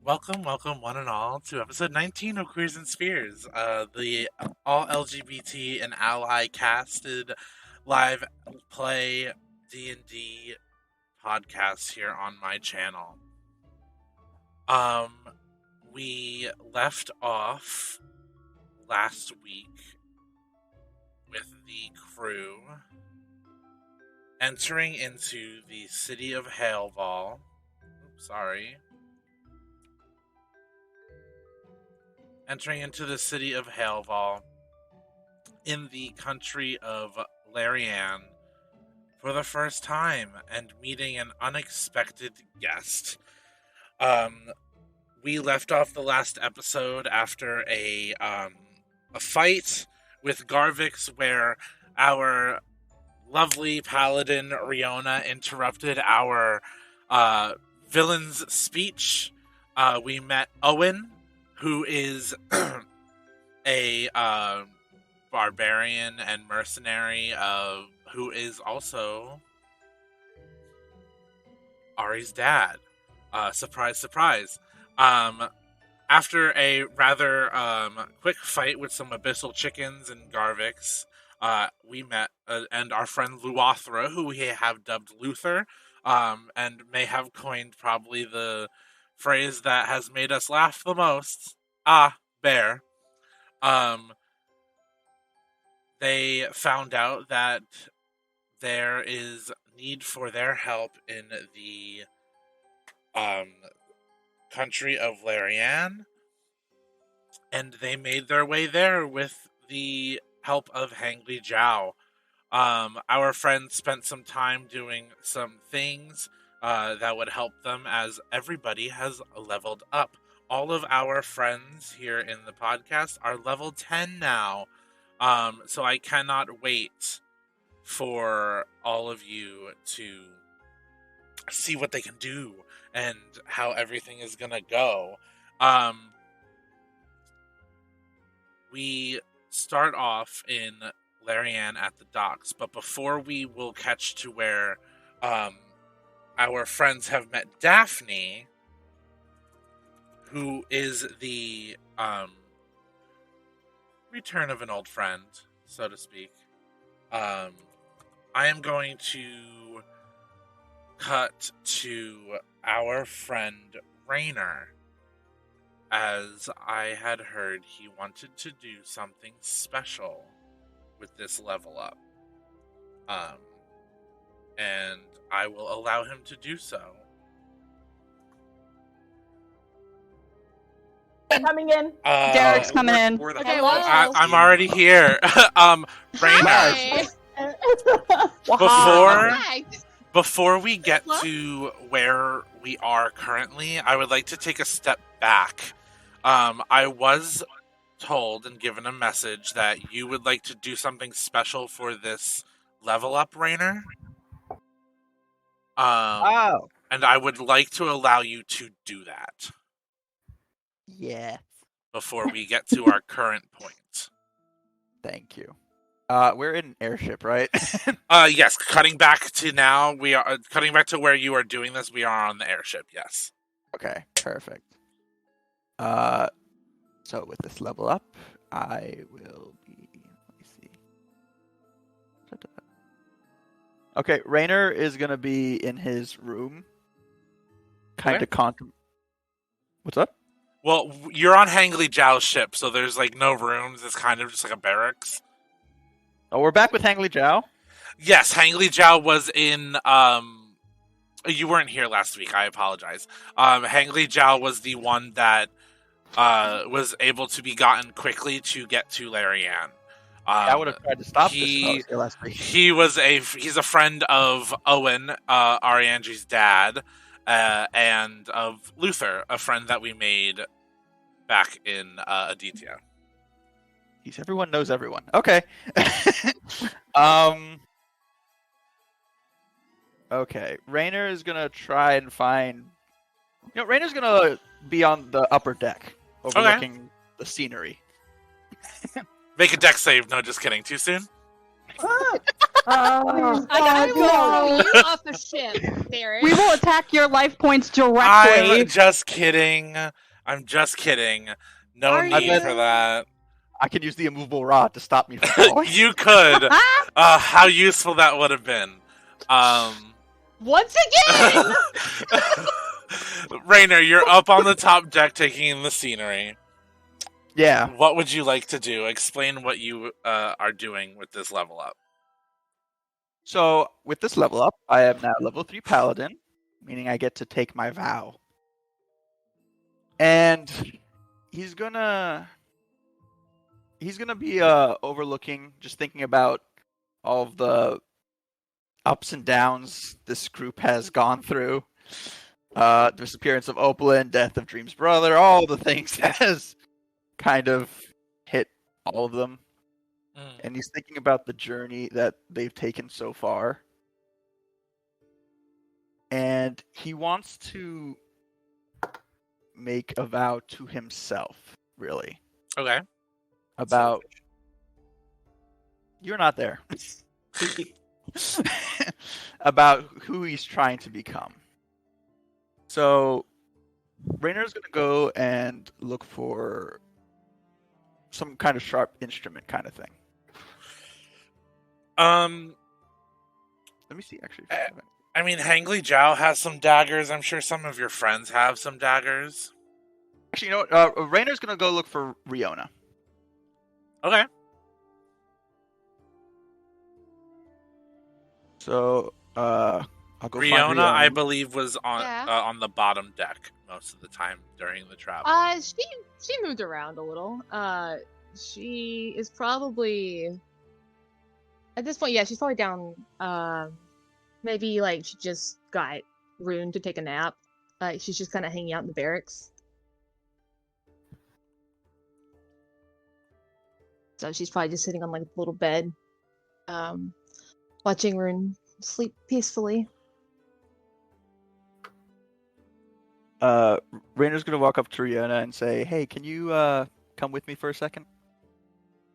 Welcome, welcome, one and all, to episode 19 of Queers and Spheres, the all LGBT and ally casted live play D&D podcast here on my channel. We left off last week with the crew entering into the city of Hailval. Entering into the city of Hailval in the country of Larianne for the first time and meeting an unexpected guest. We left off the last episode after a fight with Garvix where our lovely paladin Riona interrupted our villain's speech. We met Owen, who is a barbarian and mercenary, who is also Ari's dad. Surprise, surprise. After a rather quick fight with some abyssal chickens and Garvix, we met and our friend Luothra, who we have dubbed Luther, and may have coined probably the phrase that has made us laugh the most. Bear. They found out that there is need for their help in the country of Larianne, and they made their way there with the help of Hangli Zhao. Our friends spent some time doing some things that would help them, as everybody has leveled up. All of our friends here in the podcast are level 10 now, so I cannot wait for all of you to see what they can do and how everything is gonna go. We start off in Larianne at the docks, but before we will catch to where our friends have met Dafni, who is the return of an old friend, so to speak, I am going to cut to our friend Rainer, as I had heard he wanted to do something special with this level up. And I will allow him to do so. Coming in. Derek's coming in. Okay, well, I'm already here. Rainer, before we get to where we are currently, I would like to take a step back. I was told and given a message that you would like to do something special for this level up, Rainer. And I would like to allow you to do that. Yeah. Before we get to our current point. Thank you. We're in an airship, right? Yes. Cutting back to now, we are cutting back to where you are doing this. We are on the airship. Yes. Okay. Perfect. So with this level up, I will be. Let me see. Okay, Rainer is gonna be in his room, kind Okay. of What's up? Well, you're on Hangly Zhao's ship, so there's like no rooms. It's kind of just like a barracks. Oh, we're back with Hangli Zhao. Yes, Hangly Zhao was in. You weren't here last week. I apologize. Hangly Zhao was the one that was able to be gotten quickly to get to Larianne. I would have tried to stop this if I He was here last week. he's a friend of Owen, Ariange's dad, and of Luther, a friend that we made back in Aditya. Everyone knows everyone. Okay. Okay. Rainer is gonna try and find. Rainer's gonna be on the upper deck, overlooking the scenery. Make a deck save. No, just kidding. Too soon? I will throw you off the ship, Derek. We will attack your life points directly. I'm just kidding. No need for that. I could use the immovable rod to stop me from falling. You could. How useful that would have been. Once again! Rainer, you're up on the top deck taking in the scenery. Yeah. What would you like to do? Explain what you are doing with this level up. So, with this level up, I am now level 3 paladin, meaning I get to take my vow. And he's gonna be overlooking, just thinking about all of the ups and downs this group has gone through. Disappearance of Opalin, death of Dream's brother, all the things that has kind of hit all of them. And he's thinking about the journey that they've taken so far. And he wants to make a vow to himself, really. Okay. About... You're not there. About who he's trying to become. So, Rainer's going to go and look for some kind of sharp instrument kind of thing. Let me see, actually. I mean, Hangly Zhao has some daggers. I'm sure some of your friends have some daggers. Actually, you know what? Rainer's going to go look for Riona. Okay. So, I'll go find Riona, Riona. I believe, was on the bottom deck most of the time during the travel. She moved around a little. She is probably at this point, yeah, she's probably down. Maybe like she just got room to take a nap. She's just kind of hanging out in the barracks. So she's probably just sitting on like a little bed, watching Rune sleep peacefully. Rainer's gonna walk up to Riona and say, "Hey, can you come with me for a second?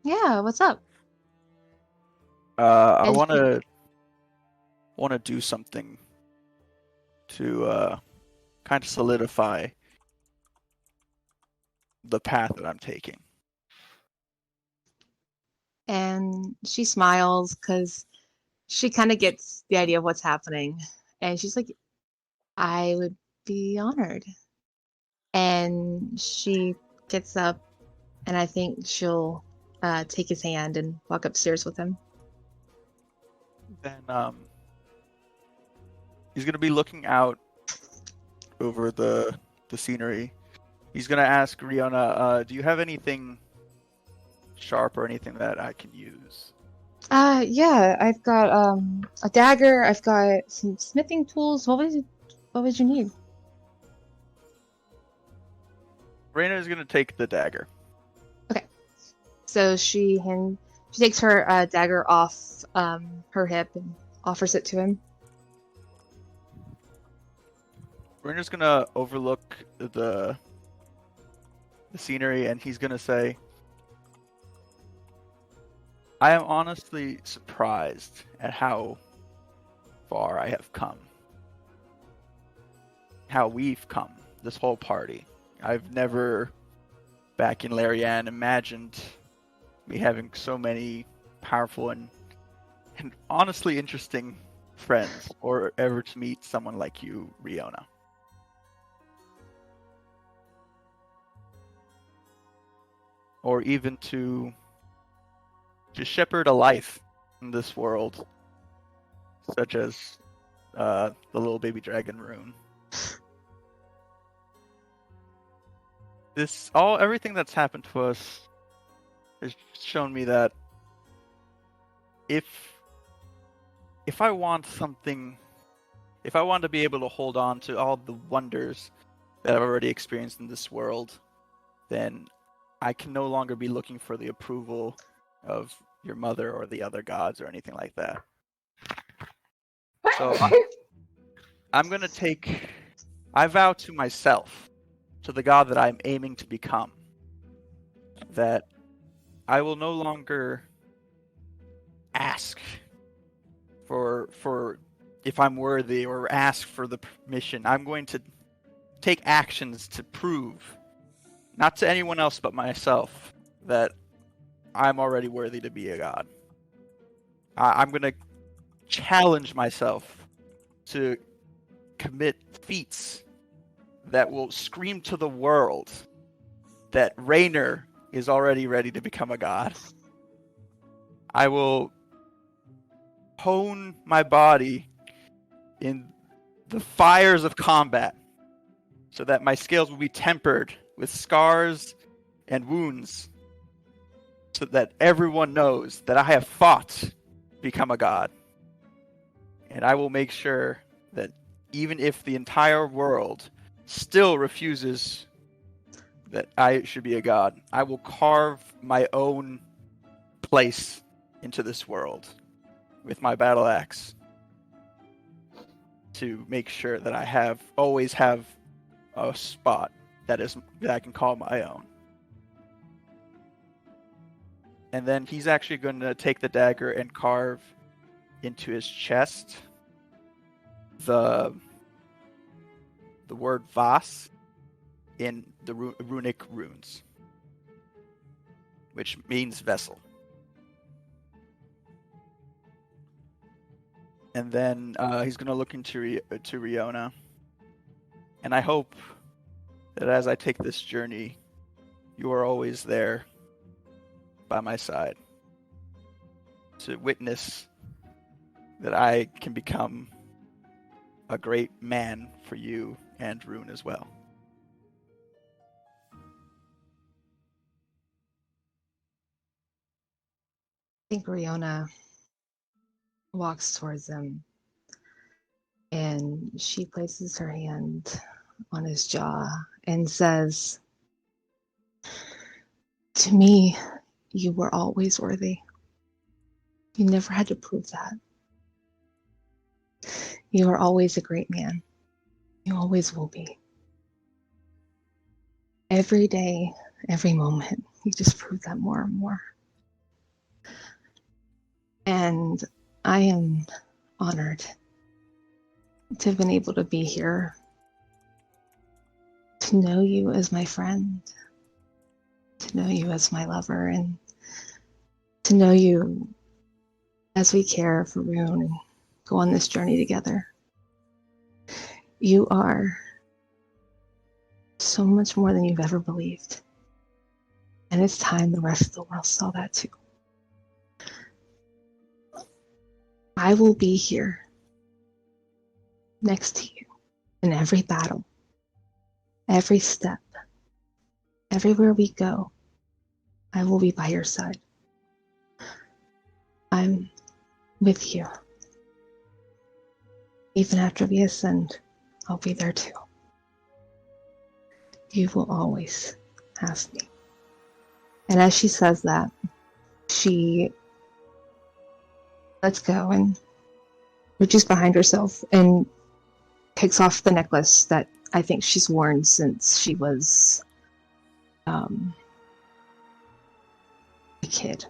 Yeah, what's up? I want to do something to kind of solidify the path that I'm taking." And she smiles because she kind of gets the idea of what's happening. And she's like, I would be honored. And she gets up, and I think she'll take his hand and walk upstairs with him. Then he's gonna be looking out over the scenery. He's gonna ask Riona, "Do you have anything sharp or anything that I can use?" Yeah, I've got a dagger. I've got some smithing tools. What would you need? Raina is gonna take the dagger. Okay, so she takes her dagger off her hip and offers it to him. Raina's gonna overlook the scenery, and he's gonna say, "I am honestly surprised at how far I have come. How we've come, this whole party. I've never, back in Larianne, imagined me having so many powerful and honestly interesting friends or ever to meet someone like you, Riona. Or even to shepherd a life in this world, such as the little baby dragon Rune. Everything that's happened to us has shown me that if I want something, if I want to be able to hold on to all the wonders that I've already experienced in this world, then I can no longer be looking for the approval of your mother or the other gods or anything like that. So I vow to myself, to the god that I'm aiming to become, that I will no longer ask for if I'm worthy or ask for the permission. I'm going to take actions to prove, not to anyone else but myself, that I'm already worthy to be a god. I'm going to challenge myself to commit feats that will scream to the world that Raynor is already ready to become a god. I will hone my body in the fires of combat so that my skills will be tempered with scars and wounds, so that everyone knows that I have fought to become a god. And I will make sure that even if the entire world still refuses that I should be a god, I will carve my own place into this world with my battle axe to make sure that I always have a spot that I can call my own. And then he's actually going to take the dagger and carve into his chest the word Vas in the runic runes, which means vessel. And then he's going to look into Riona. And I hope that as I take this journey, you are always there by my side to witness that I can become a great man for you and Rune as well. I think Riona walks towards him and she places her hand on his jaw and says, "To me, you were always worthy. You never had to prove that. You are always a great man. You always will be. Every day, every moment, you just prove that more and more. And I am honored to have been able to be here, to know you as my friend, to know you as my lover, and to know you as we care for Rune and go on this journey together. You are so much more than you've ever believed. And it's time the rest of the world saw that too. I will be here next to you in every battle, every step, everywhere we go. I will be by your side. I'm with you. Even after we ascend, I'll be there too. You will always have me." And as she says that, she lets go and reaches behind herself and takes off the necklace that I think she's worn since she was a kid.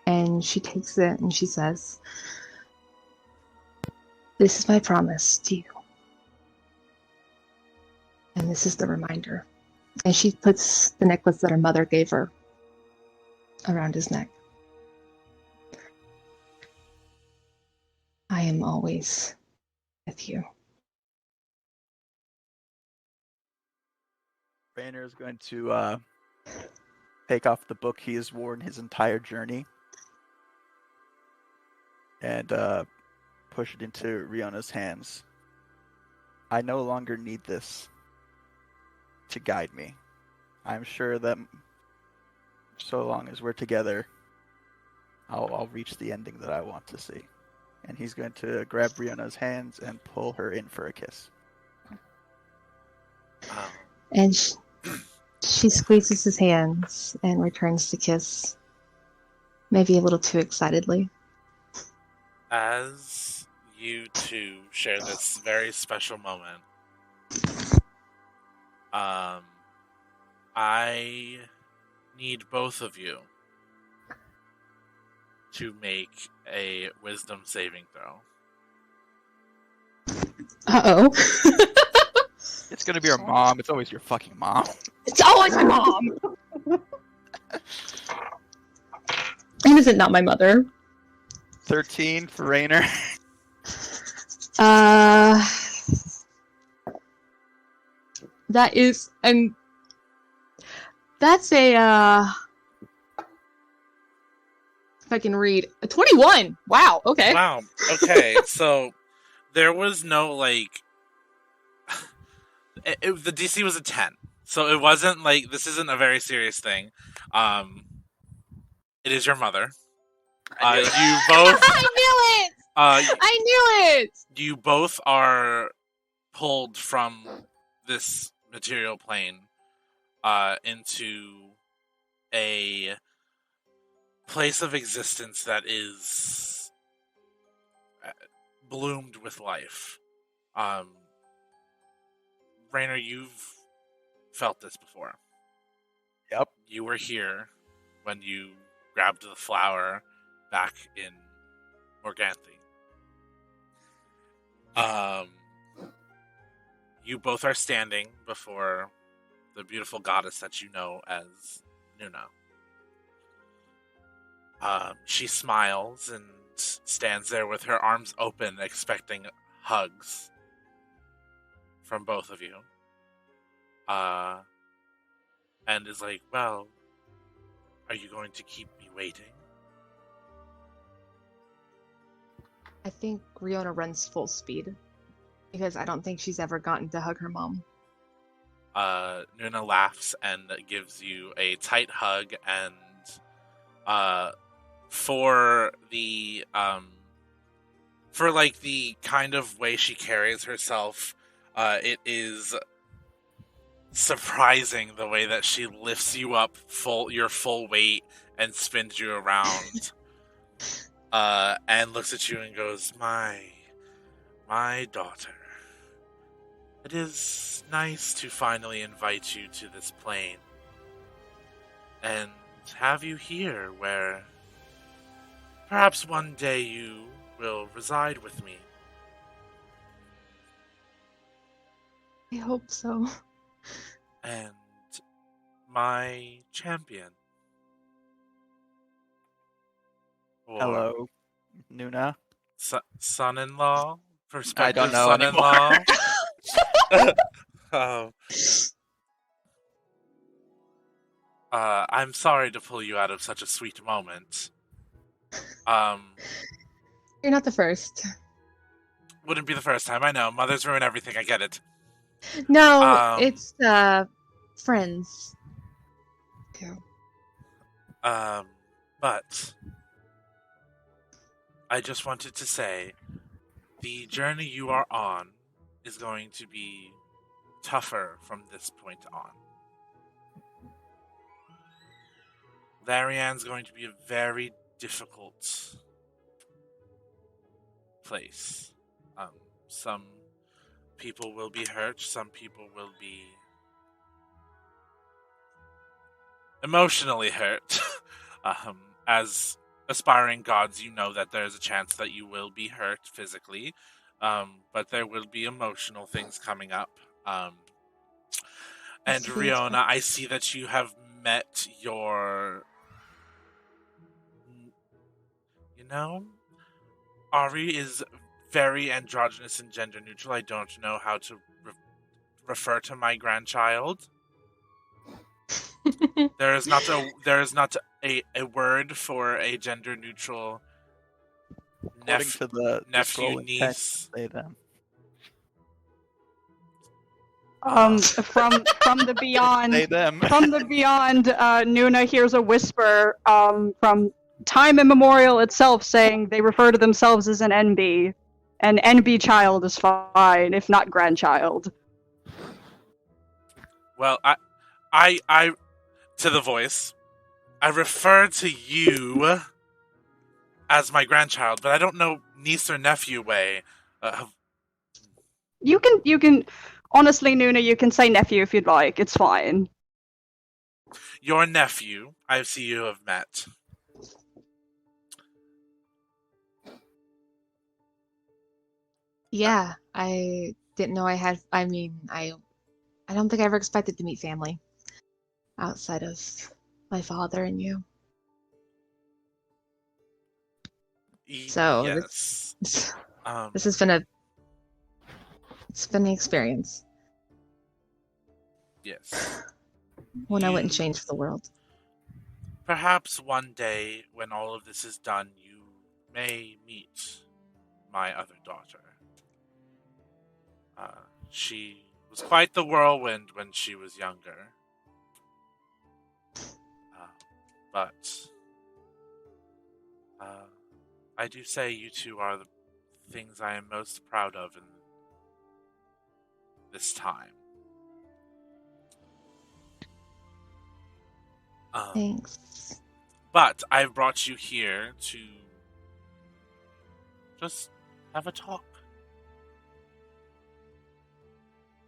And she takes it and she says, "This is my promise to you. And this is the reminder." And she puts the necklace that her mother gave her around his neck. I am always with you. Rainer is going to take off the book he has worn his entire journey and push it into Riona's hands. I no longer need this to guide me. I'm sure that so long as we're together, I'll reach the ending that I want to see. And he's going to grab Riona's hands and pull her in for a kiss. And she squeezes his hands and returns the kiss, maybe a little too excitedly. As you two share this very special moment, I need both of you to make a wisdom saving throw. Uh-oh. It's going to be your mom. It's always your fucking mom. It's always my mom! And is it not my mother? 13 for Rainer. That is, and that's a, if I can read, a 21! Wow, okay. Wow, okay, so there was no, like, the DC was a 10, so it wasn't, like, this isn't a very serious thing. It is your mother. You both... I knew it! I knew it! You both are pulled from this material plane into a place of existence that is bloomed with life. Rainer, you've felt this before. Yep. You were here when you grabbed the flower back in Morganthe. You both are standing before the beautiful goddess that you know as Nuna. She smiles and stands there with her arms open, expecting hugs from both of you. And is like, well, are you going to keep me waiting? I think Riona runs full speed, because I don't think she's ever gotten to hug her mom. Nuna laughs and gives you a tight hug, and for the kind of way she carries herself, it is surprising the way that she lifts you up your full weight and spins you around. And looks at you and goes, my daughter. It is nice to finally invite you to this plane and have you here where perhaps one day you will reside with me. I hope so. And my champion. Or Hello, Nuna. son-in-law? I Prospective don't know son-in-law? I'm sorry to pull you out of such a sweet moment. You're not the first. Wouldn't be the first time, I know. Mothers ruin everything, I get it. No, it's friends. Yeah. But I just wanted to say the journey you are on is going to be tougher from this point on. Larianne's going to be a very difficult place. Some people will be hurt, some people will be emotionally hurt. As aspiring gods, you know that there's a chance that you will be hurt physically, but there will be emotional things coming up. And Riona, I see that you have met your... You know, Ari is very androgynous and gender neutral. I don't know how to refer to my grandchild. There is not a word for a gender neutral According to the nephew, scrolling niece. text, say them. From the beyond, Say them. from the beyond, Nuna hears a whisper from time immemorial itself saying they refer to themselves as an NB. An NB child is fine, if not grandchild. Well, I to the voice, I refer to you as my grandchild, but I don't know niece or nephew way. You can, honestly, Nuna, you can say nephew if you'd like. It's fine. Your nephew, I see you have met. Yeah, I didn't know I had. I mean, I don't think I ever expected to meet family outside of my father and you. So Yes. this has been it's been an experience. Yes. One I wouldn't change for the world. Perhaps one day, when all of this is done, you may meet my other daughter. She was quite the whirlwind when she was younger. But I do say you two are the things I am most proud of in this time. Thanks. But I've brought you here to just have a talk.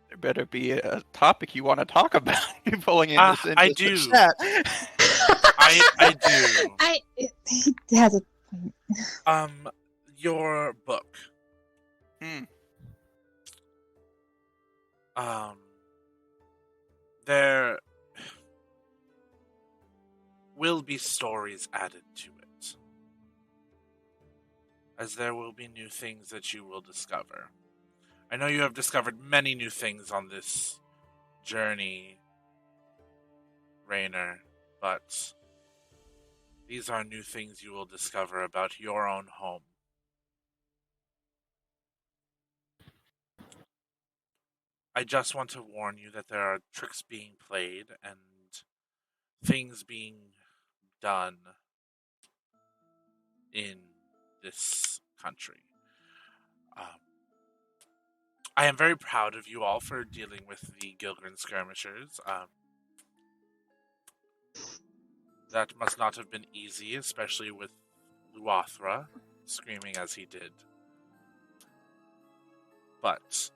There better be a topic you want to talk about. You're pulling in this into I do. the chat. I do. He has a point. Your book. There will be stories added to it, as there will be new things that you will discover. I know you have discovered many new things on this journey, Rainer, but these are new things you will discover about your own home. I just want to warn you that there are tricks being played and things being done in this country. I am very proud of you all for dealing with the Gilgren skirmishers. That must not have been easy, especially with Luathra screaming as he did. But,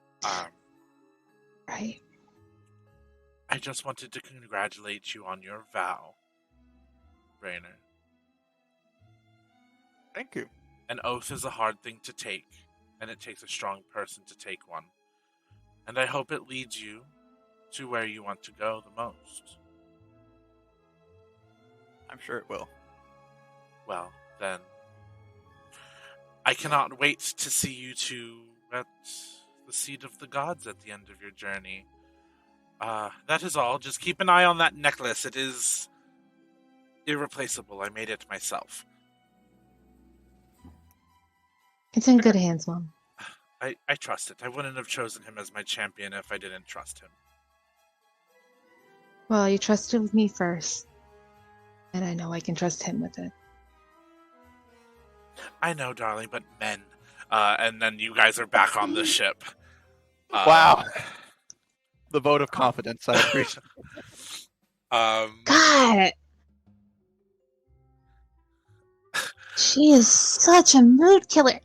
Right. I just wanted to congratulate you on your vow, Rainer. Thank you. An oath is a hard thing to take, and it takes a strong person to take one. And I hope it leads you to where you want to go the most. I'm sure it will. Well, then, I cannot wait to see you two at the seat of the gods at the end of your journey. That is all. Just keep an eye on that necklace. It is irreplaceable. I made it myself. It's in good hands, Mom. I trust it. I wouldn't have chosen him as my champion if I didn't trust him. Well, you trusted with me first. And I know I can trust him with it. I know, darling, but men. And then you guys are back on the ship. Wow. The vote of confidence, I appreciate. God! She is such a mood killer.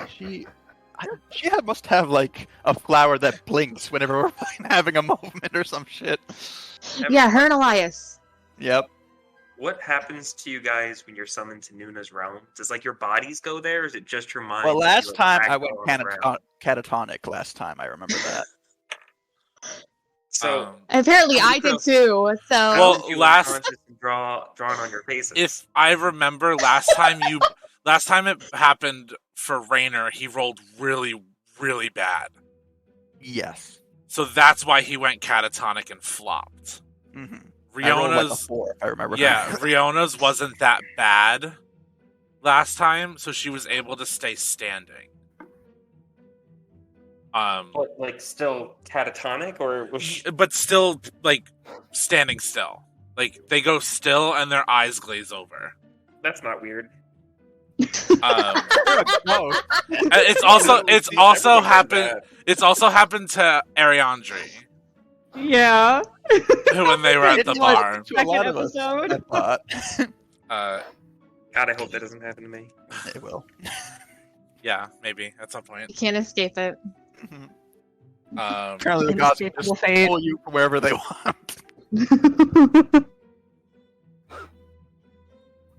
She must have like a flower that blinks whenever we're having a moment or some shit. Yeah, her and Elias. Yep. What happens to you guys when you're summoned to Nuna's realm? Does like your bodies go there, or is it just your mind? Well, last like, time I ragdoll went on the ground? catatonic. Last time I remember that. So Apparently I did too, so... Well, you last- unconscious and drawn on your faces. If I remember, last Last time it happened for Raynor, he rolled really, really bad. Yes. So that's why he went catatonic and flopped. Mm-hmm. I rolled like a Riona's 4, if I remember. yeah, correctly. Riona's wasn't that bad last time, so she was able to stay standing. But, like, still catatonic, or was she... But still, like, standing still. Like, they go still and their eyes glaze over. That's not weird. No. It's also happened to Ariandri Yeah. when they were at the bar. To a lot of us, Second I thought. God, I hope that doesn't happen to me. It will. Yeah, maybe at some point. You can't escape it. Apparently the gods can Inescapable just fate. pull you from wherever they want.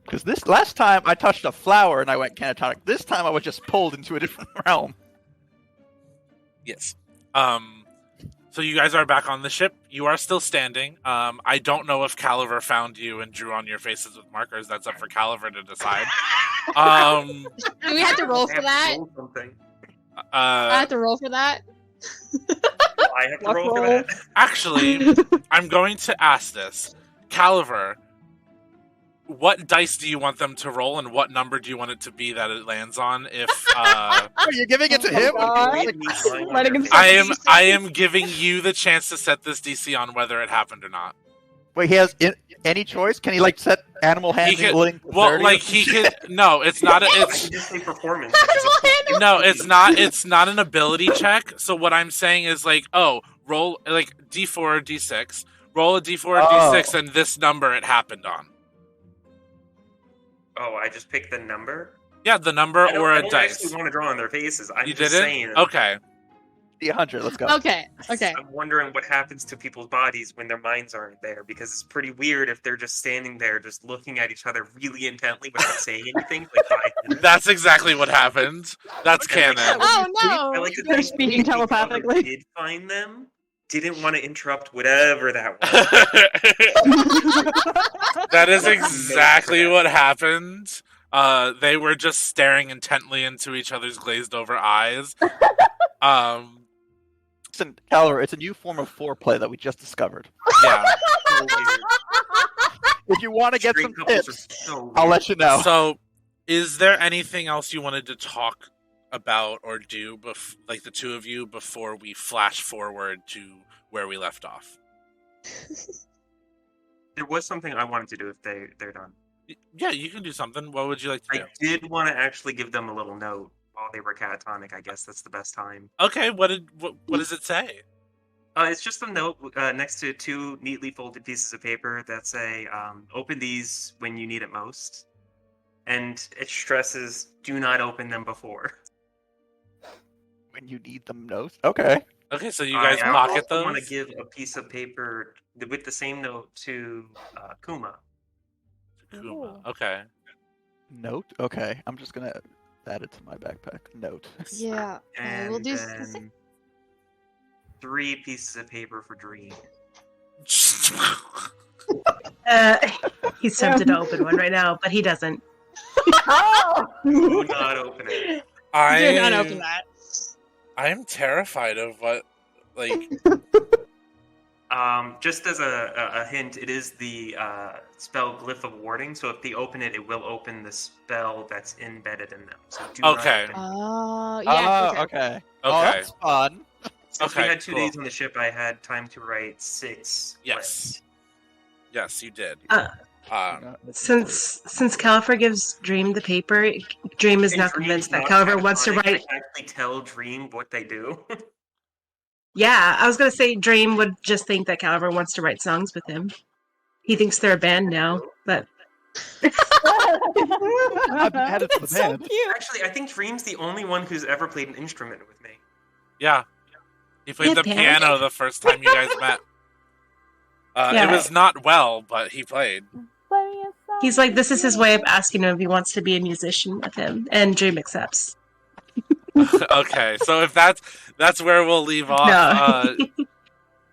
Because this last time I touched a flower and I went catatonic. This time I was just pulled into a different realm. Yes. So you guys are back on the ship. You are still standing. I don't know if Caliver found you and drew on your faces with markers. That's up for Caliver to decide. Do we have to roll for that? Roll something. I have to roll for that? I have to Luck roll for roll. that. Actually, I'm going to ask this. Caliver, what dice do you want them to roll, and what number do you want it to be that it lands on? If Are you giving it to him? God. Read me lying on Letting your him face. I am giving you the chance to set this DC on whether it happened or not. Wait, he has any choice? Can he like set animal handling? to Well, 30 or like he could. No, it's not. I It's can just say performance. no, it's not. It's not an ability check. So what I'm saying is like, oh, roll like D4 or D6. Roll a D4 or D6, and this number it happened on. Oh, I just picked the number? Yeah, the number I don't, or I a don't dice. actually want to draw on their faces. I'm You just didn't? saying. Okay. D100, let's go. Okay. I'm wondering what happens to people's bodies when their minds aren't there, because it's pretty weird if they're just standing there, just looking at each other really intently without saying anything. Like 5 minutes. That's exactly what happened. That's canon. Oh I no! like to They're think speaking whoever telepathically. Did find them? Didn't want to interrupt whatever that was. That is exactly what happened. They were just staring intently into each other's glazed over eyes. Listen, Caliber, it's a new form of foreplay that we just discovered. Yeah. So weird. If you want to get Straight some couples are tips, so weird. I'll let you know. So, is there anything else you wanted to talk about or do, like the two of you, before we flash forward to where we left off? There was something I wanted to do if they're done. Yeah, you can do something. What would you like to do? I did want to actually give them a little note while they were catatonic. I guess that's the best time. Okay, what does it say? It's just a note next to 2 neatly folded pieces of paper that say, open these when you need it most. And it stresses, do not open them before. When you need them most. Okay. Okay, so you guys I pocket also those? want to give a piece of paper with the same note to Kuma. Kuma. Okay. Note? Okay. I'm just gonna add it to my backpack. Note. Yeah, we'll And do. then 3 pieces of paper for Dream. He's tempted to open one right now, but he doesn't. Do not open it. Do not open that. I'm terrified of what, like... Just as a hint, it is the spell Glyph of Warding, so if they open it, it will open the spell that's embedded in them. So do Okay. not open it. Oh, yeah. Oh, okay. Oh, Okay. that's fun. Since we Okay, had 2 cool. days on the ship, I had time to write 6 Yes. lists. Yes, you did. Since Califer gives Dream the paper, Dream is And now Dream convinced is that not Califer wants to catatonic, write. I actually tell Dream what they do. Yeah, I was gonna say Dream would just think that Califer wants to write songs with him. He thinks they're a band now, but I've added to the band. Actually, I think Dream's the only one who's ever played an instrument with me. Yeah. He played Yeah, the piano the first time you guys met. Yeah. It was not well, but he played. he's like, this is his way of asking him if he wants to be a musician with him, and Dream accepts. Okay, so if that's where we'll leave off No.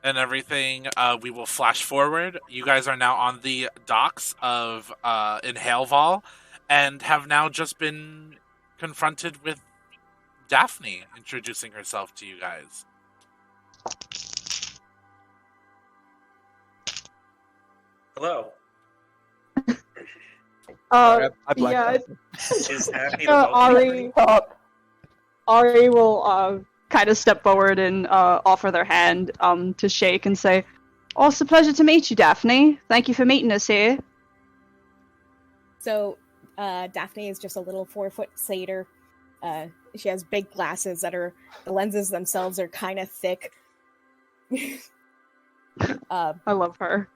and everything, we will flash forward. You guys are now on the docks of in Haleval, and have now just been confronted with Dafni introducing herself to you guys. Hello. I blacked yeah, out. Is Dafni the Ari, Ari will kind of step forward and offer their hand to shake and say, "Oh, it's a pleasure to meet you, Dafni. Thank you for meeting us here." So, Dafni is just a little 4-foot satyr. She has big glasses the lenses themselves are kind of thick. I love her.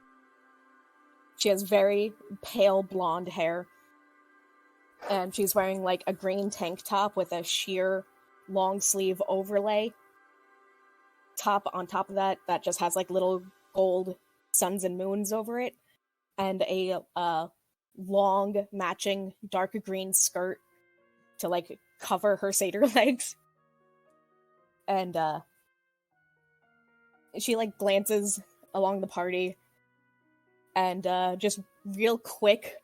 She has very pale blonde hair. And she's wearing like a green tank top with a sheer long sleeve overlay top on top of that just has like little gold suns and moons over it. And a long matching dark green skirt to like cover her satyr legs. And she like glances along the party and just real quick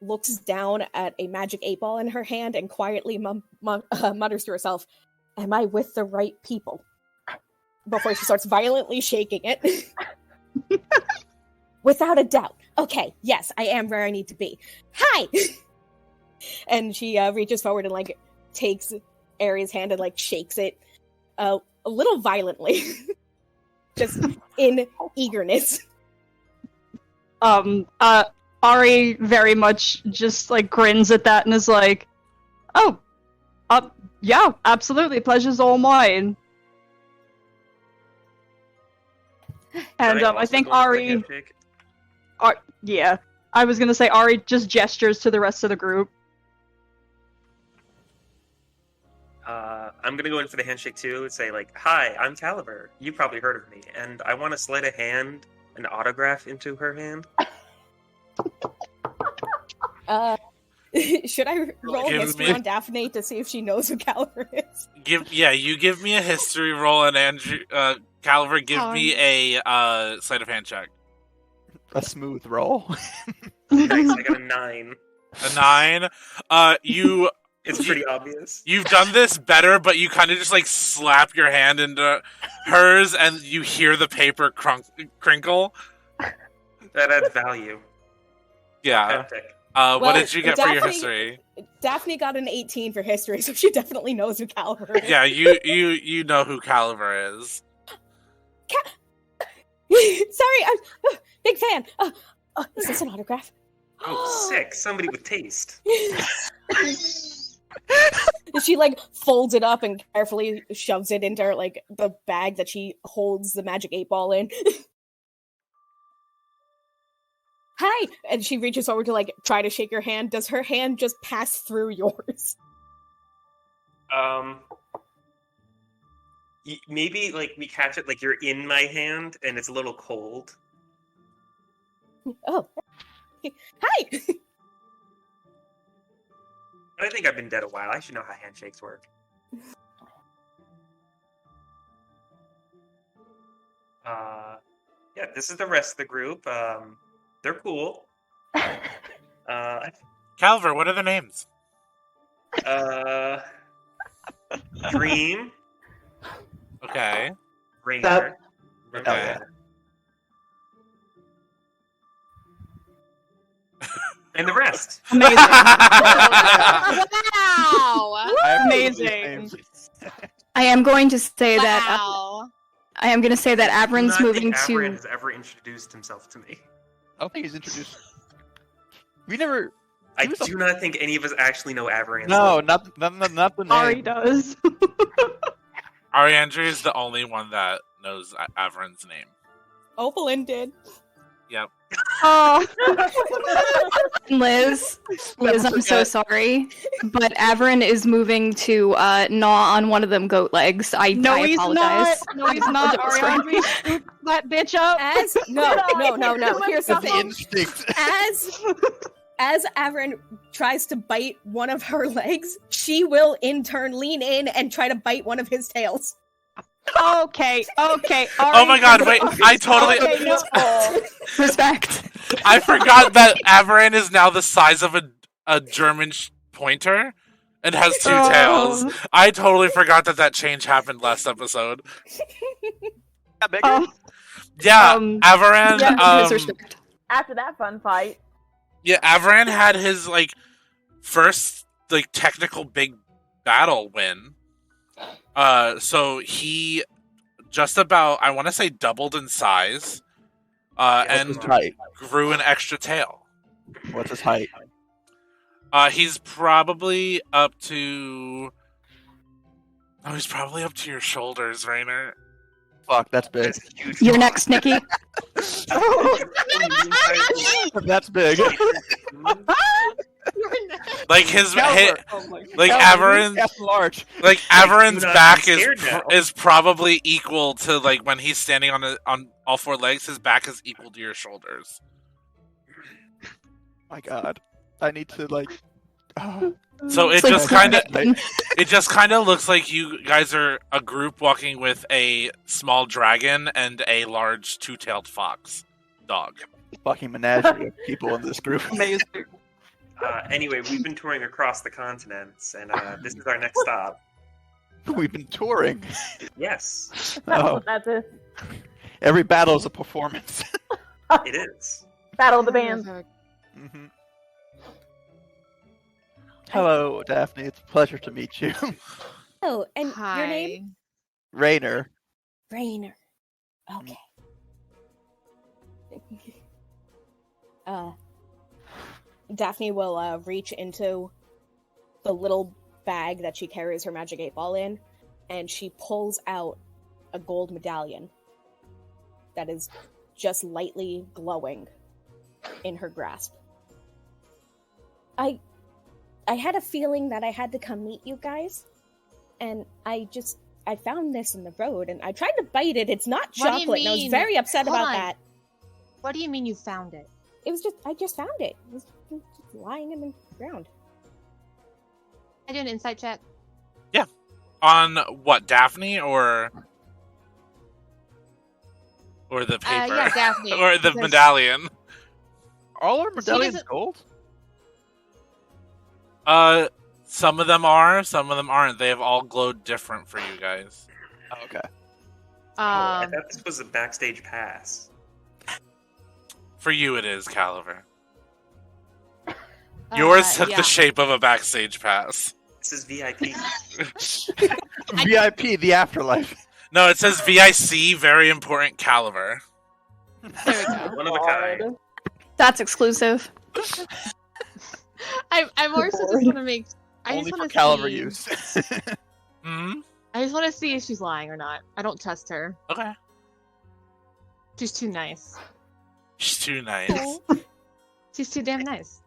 looks down at a magic 8-ball in her hand and quietly mutters to herself, "Am I with the right people?" Before she starts violently shaking it. "Without a doubt. Okay, yes, I am where I need to be. Hi!" And she reaches forward and like takes Aries' hand and like shakes it a little violently. Just in eagerness. Ari very much just like grins at that and is like, "Oh, yeah, absolutely, pleasure's all mine." And I think Ari, yeah, I was gonna say Ari just gestures to the rest of the group. I'm gonna go in for the handshake too and say like, "Hi, I'm Caliber. You probably heard of me, and I want to slide an autograph into her hand." Should I roll history on Dafni to see if she knows who Caliber is? You give me a history roll, and Andrew, Caliber, give me a sleight of hand check. A smooth roll. Nice, I got a 9. A 9. It's pretty obvious. You've done this better, but you kind of just like slap your hand into hers, and you hear the paper crinkle. That adds value. Yeah. Well, what did you get for your history? Dafni got an 18 for history, so she definitely knows who Caliber is. Yeah, you know who Caliber is. Sorry, I'm big fan. Is this an autograph? Oh, sick! Somebody with taste. She like folds it up and carefully shoves it into like the bag that she holds the magic 8-ball in. "Hi!" And she reaches over to like try to shake your hand. Does her hand just pass through yours? Maybe like we catch it like you're in my hand and it's a little cold. Oh. Hi! I think I've been dead a while. I should know how handshakes work. Yeah, this is the rest of the group. They're cool. Caliber, what are their names? Dream. Okay. Rainer. Okay. And the rest. Amazing. Wow! Amazing. I am going to say that. Wow. I am going to say that Avron's moving to. Avron has ever introduced himself to me. I don't think he's introduced. We never. I do not think any of us actually know Avron. No, not the name. Ari does. Ariandre is the only one that knows Avron's name. Opalyn did. Yep. Oh. Liz, I'm so sorry, but Avron is moving to gnaw on one of them goat legs. I apologize. No, he's not. Ariandre scooped that bitch up. No. Here's the thing. Instinct. As Avron tries to bite one of her legs, she will in turn lean in and try to bite one of his tails. Okay. Oh my god, wait, I totally... Respect. I forgot that Avron is now the size of a German pointer and has two tails. I totally forgot that change happened last episode. Yeah, Avaran. After that fun fight. Yeah, Avaran had his first technical big battle win. So he just about, I want to say, doubled in size, and grew an extra tail. What's his height? He's probably up to. Oh, he's probably up to your shoulders, Rainer. Fuck, that's big. You're next, Nikki. That's big. Like his Avaran's large. Like Avaran's back is probably equal to when he's standing on all four legs. His back is equal to your shoulders. My God, I need to So it just kind of looks like you guys are a group walking with a small dragon and a large two-tailed fox dog. Fucking menagerie of people in this group. Amazing. Anyway, we've been touring across the continents, and this is our next stop. We've been touring. Yes. Oh. That's it. Every battle is a performance. It is. Battle of the bands. Mm-hmm. Hello, Dafni. It's a pleasure to meet you. Oh, and Hi. your name? Rainer. Rainer. Okay. Dafni will reach into the little bag that she carries her magic 8-ball in, and she pulls out a gold medallion that is just lightly glowing in her grasp. I had a feeling that I had to come meet you guys, and I found this in the road, and I tried to bite it. It's not What do you chocolate, and I was mean? very upset Hold about on. that. What do you mean you found it? I just found it. It was just lying in the ground. I do an insight check. On what, Dafni or the paper? Yeah, Dafni. Or the because- medallion? All our medallions doesn't- gold? Some of them are, some of them aren't. They have all glowed different for you guys. Oh, okay. I thought this was a backstage pass. For you, it is, Caliver. Yours took yeah. the shape of a backstage pass. This is VIP. VIP, the afterlife. No, it says VIC, very important Caliver. There we go. One of a kind. That's exclusive. I more so just want to make. I Only just for want to caliber see. use. Hmm? I just want to see if she's lying or not. I don't trust her. Okay. She's too nice. She's too nice. She's too damn nice.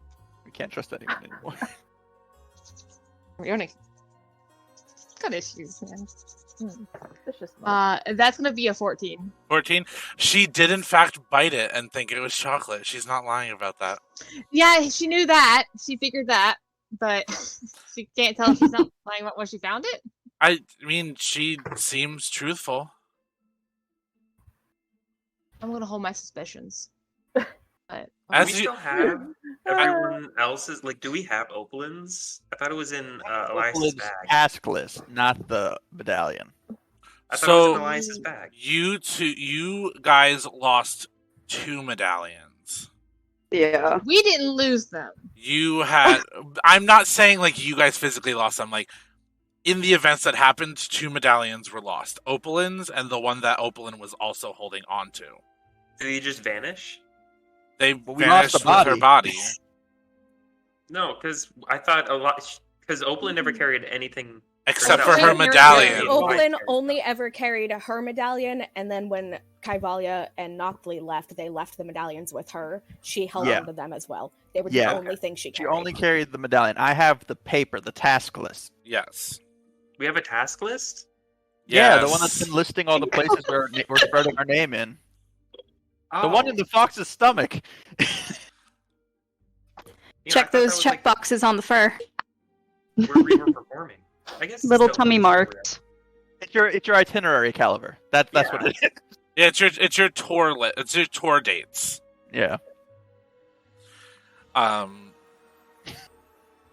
We can't trust anyone anymore. We're gonna got issues, man. It's just That's gonna be a 14. 14. She did, in fact, bite it and think it was chocolate. She's not lying about that. Yeah, she knew that. She figured that, but she can't tell if she's not lying about when she found it. I mean, she seems truthful. I'm gonna hold my suspicions. But Do As we you- still have everyone else's? Do we have opalins? I thought it was in Elias's bag. Task list, not the medallion. I thought it was in So Elias's bag. you guys lost 2 medallions. Yeah. we didn't lose them. You had. I'm not saying you guys physically lost them. In the events that happened, 2 medallions were lost. Opalins and the one that Opalin was also holding on to. Did he just vanish? They we lost vanished the with her body. No, because I thought a lot. Because Opalin never carried anything Except for Opalin her carried- medallion. Opalin only ever carried her medallion, and then when Kaivalia and Noctli left, they left the medallions with her. She held Yeah. onto them as well. They were Yeah. the only thing she She carried. only carried the medallion. I have the paper, the task list. Yes. We have a task list. Yeah, the Yes. one that's been listing all the places where we're spreading our name in. The Oh. one in the fox's stomach. You know, I Check thought those that check was boxes on the fur. where we were performing. I guess it's Little still tummy somewhere. marks. It's your itinerary, Caliber. That's Yeah. what it is. Yeah, it's your tour it's your tour dates. Yeah.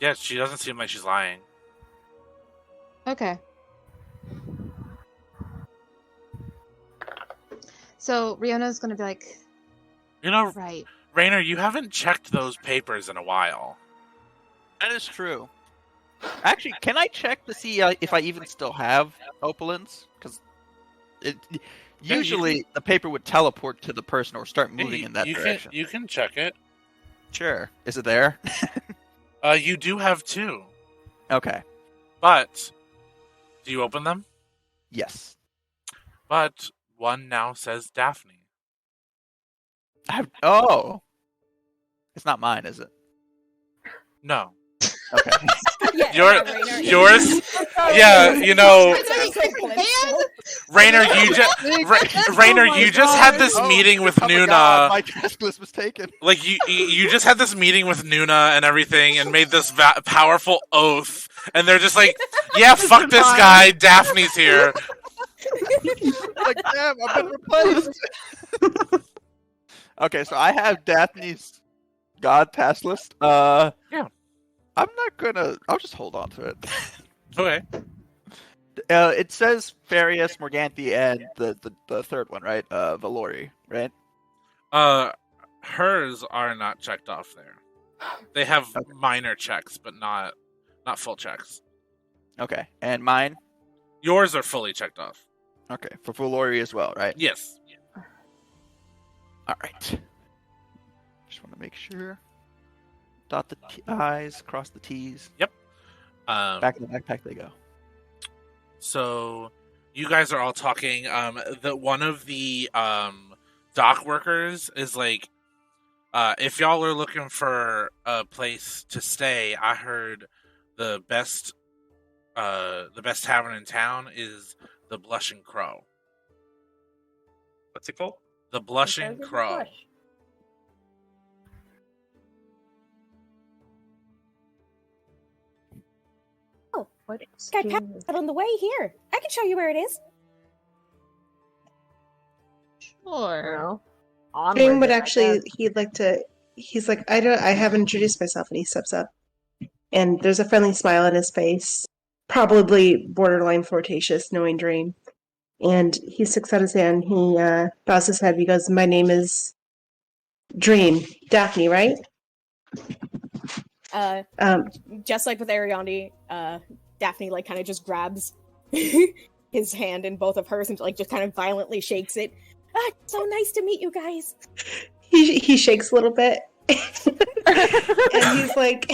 Yeah, she doesn't seem like she's lying. Okay. So Riona's gonna be like, You know, right. Rainer, you haven't checked those papers in a while. That is true. Actually, can I check to see if I even still have opulence? Because usually the paper would teleport to the person or start moving in that direction. You can check it. Sure. Is it there? You do have 2. Okay. But, do you open them? Yes. But, one now says Dafni. Oh! It's not mine, is it? No. Okay. Yours? Yeah, you know, Rainer, you just had this meeting with Nuna. God, my task list was taken. Like you just had this meeting with Nuna and everything, and made this powerful oath, and they're just like, yeah, fuck this guy. Daphne's here. Like, damn, I've been replaced. Okay, so I have Daphne's God task list. Yeah. I'm not gonna. I'll just hold on to it. Okay. It says Farius, Morganthi, and the third one, right? Valori, right? Hers are not checked off there. They have minor checks, but not full checks. Okay, and mine? Yours are fully checked off. Okay, for Valori as well, right? Yes. All right. Just want to make sure. Dot the I's, cross the T's. Yep. Back in the backpack they go. So, you guys are all talking. One of the dock workers is like, if y'all are looking for a place to stay, I heard the best tavern in town is the Blushing Crow. What's it called? The Blushing Crow. Oh, what? Guy passed out on the way here. I can show you where it is. Sure. Dream would actually, he's like, I haven't introduced myself, and he steps up. And there's a friendly smile on his face, probably borderline flirtatious, knowing Dream. And he sticks out his hand, he bows his head, he goes, my name is Dream. Dafni, right? Just like with Ariandi, Dafni like kind of just grabs his hand in both of hers and like just kind of violently shakes it. So nice to meet you guys. He shakes a little bit, and he's like,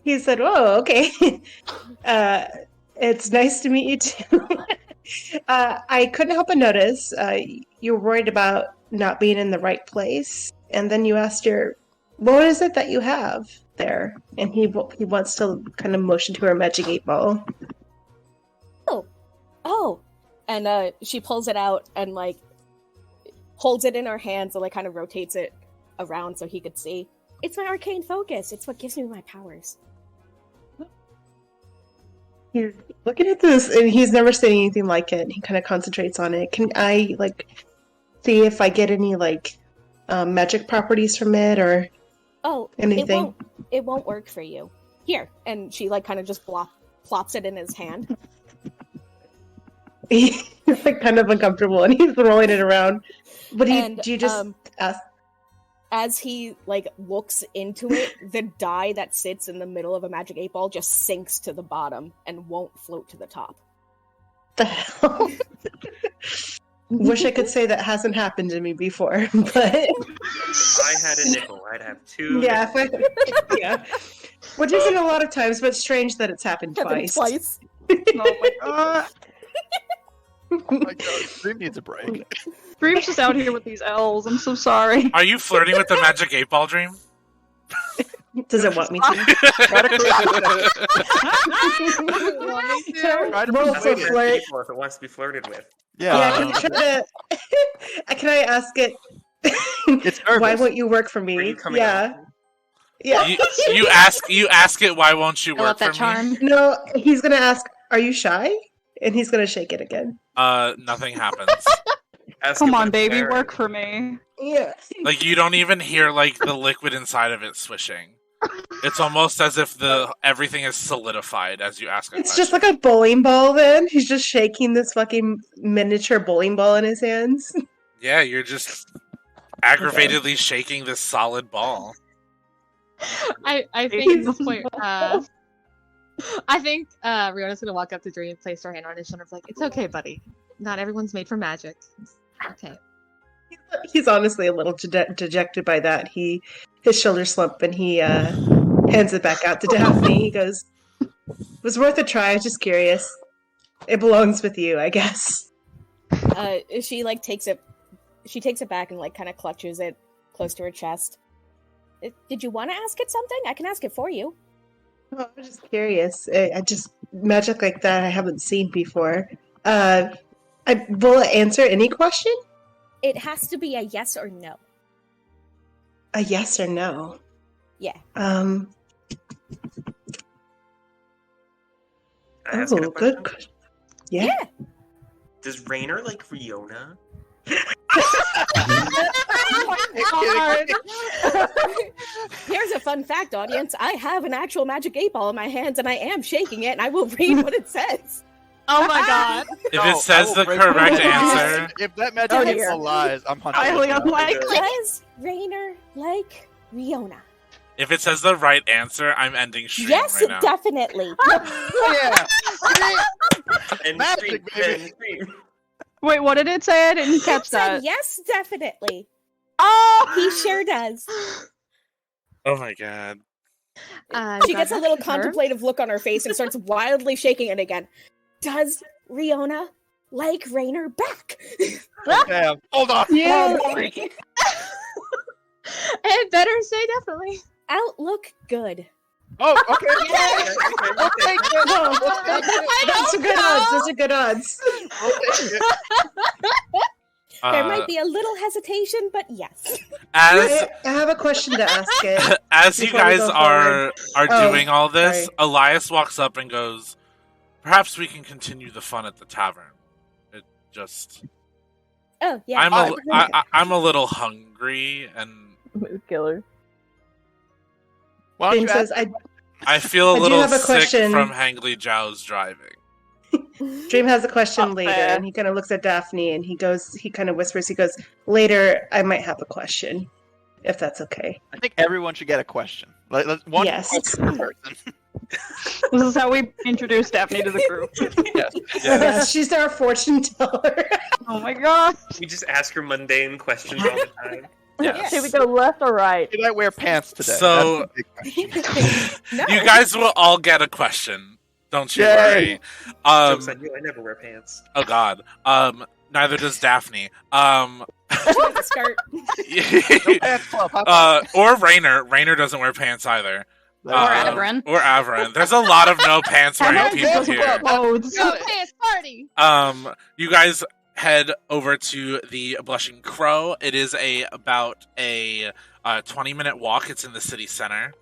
he said, "Oh, okay. It's nice to meet you too." I couldn't help but notice you were worried about not being in the right place, and then you asked what is it that you have there? And he wants to kind of motion to her magic 8-ball. Oh, and she pulls it out and like holds it in her hands and like kind of rotates it around so he could see. It's my arcane focus. It's what gives me my powers. He's looking at this, and he's never seen anything like it. He kind of concentrates on it. Can I see if I get any magic properties from it or anything? It won't work for you. Here, and she kind of just plops it in his hand. He's kind of uncomfortable, and he's rolling it around. But do you just ask? As he looks into it, the die that sits in the middle of a magic 8-ball just sinks to the bottom and won't float to the top. The hell? Wish I could say that hasn't happened to me before, but If I had a nickel, I'd have 2. yeah, yeah. Which isn't a lot of times, but strange that it's happened twice. Oh my god. Oh my god, Dream needs a break. Dream's just out here with these elves. I'm so sorry. Are you flirting with the magic 8-ball, Dream? Does it want me to? Roll for flirt. If it wants to be flirted with. Yeah, can I ask it? It's nervous. Why won't you work for me? Yeah. Yeah. You ask it, why won't you work for me? No, he's gonna ask, are you shy? And he's gonna shake it again. Nothing happens. Come on, baby, work for me. Yeah. You don't even hear the liquid inside of it swishing. It's almost as if everything is solidified as you ask a It's question. just like a bowling ball then. He's just shaking this fucking miniature bowling ball in his hands. Yeah, you're just aggravatedly shaking this solid ball. I think at this point, I think Riona's gonna walk up to Dream and place her hand on his shoulder, like, "It's okay, buddy. Not everyone's made for magic. It's okay." He's honestly a little dejected by that. His shoulders slump and he hands it back out to Dafni. He goes, "It was worth a try. I was just curious. It belongs with you, I guess." She like takes it. She takes it back and like kind of clutches it close to her chest. Did you want to ask it something? I can ask it for you. Oh, I was just curious. I just magic like that I haven't seen before. Will it answer any question? It has to be a yes or no. A yes or no? Yeah. Oh, Ask it a question? good. Yeah. Does Rainer like Riona? Here's a fun fact, audience. I have an actual magic 8-ball in my hands, and I am shaking it, and I will read what it says. Oh my god. If it says the correct answer, If that magic 8-ball lies, I'm Highly hunting. unlikely. Does Rainer like Riona? if it says the right answer, I'm ending stream Yes, right now. definitely. Yeah. And Magic, scream, baby. and scream. Wait, what did it say? I didn't catch Said that. yes, definitely. Oh! He sure does. Oh my god. She gets a little contemplative look on her face and starts wildly shaking it again. Does Riona like Rainer back? Damn. Hold on. Yeah. It better say definitely. Outlook good. Oh, okay. Okay. Those are good odds. Those are good odds. There might be a little hesitation, but yes. As I have a question to ask it. as you Before we guys go are Oh, doing all this, sorry. Elias walks up and goes, "Perhaps we can continue the fun at the tavern." It just Oh, yeah. I'm a little hungry and Mood killer. Why don't James you says, ask- I feel a I do little have a sick question. from Hangly Zhao's driving. Dream has a question Not later, fair. and he kind of looks at Daphne, and he kind of whispers, he goes, "Later, I might have a question, if that's okay." I think everyone should get a question. One Yes. question per person. This is how we introduce Daphne to the group. Yes. Yeah, she's our fortune teller. Oh my god. We just ask her mundane questions all the time. Yes. Should we go left or right? Did I wear pants today? So- That's the big question. No. You guys will all get a question. Don't you Yay. worry. Jokes on you, I never wear pants. Oh god. Neither does Daphne. Skirt. No pants club. How about Or Rainer. Rainer doesn't wear pants either. Or that? Averin. Or Averin. There's a lot of no pants wearing people here. Clothes. Pants party. You guys head over to the Blushing Crow. It is about a 20-minute walk. It's in the city center.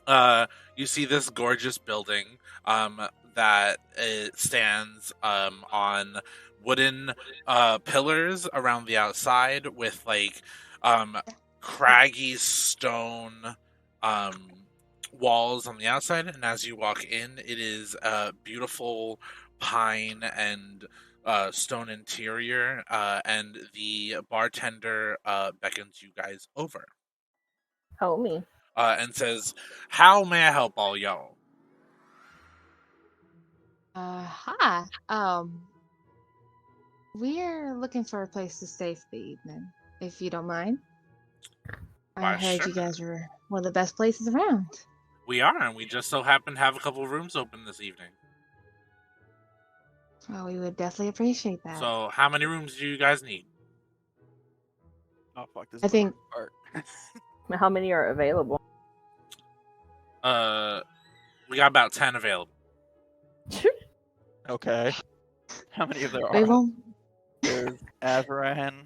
You see this gorgeous building that stands on wooden pillars around the outside with like craggy stone walls on the outside, and as you walk in, it is a beautiful pine and stone interior, and the bartender beckons you guys over Homie. and says, "How may I help all y'all?" Hi. We're looking for a place to stay for the evening, if you don't mind. Why, I heard sure. you guys were one of the best places around. We are, and we just so happen to have a couple rooms open this evening. Well, we would definitely appreciate that. So, how many rooms do you guys need? Oh fuck! This I is the think- worst part. How many are available? We got about 10 available. Okay. How many of there we are? won't. There's Averin,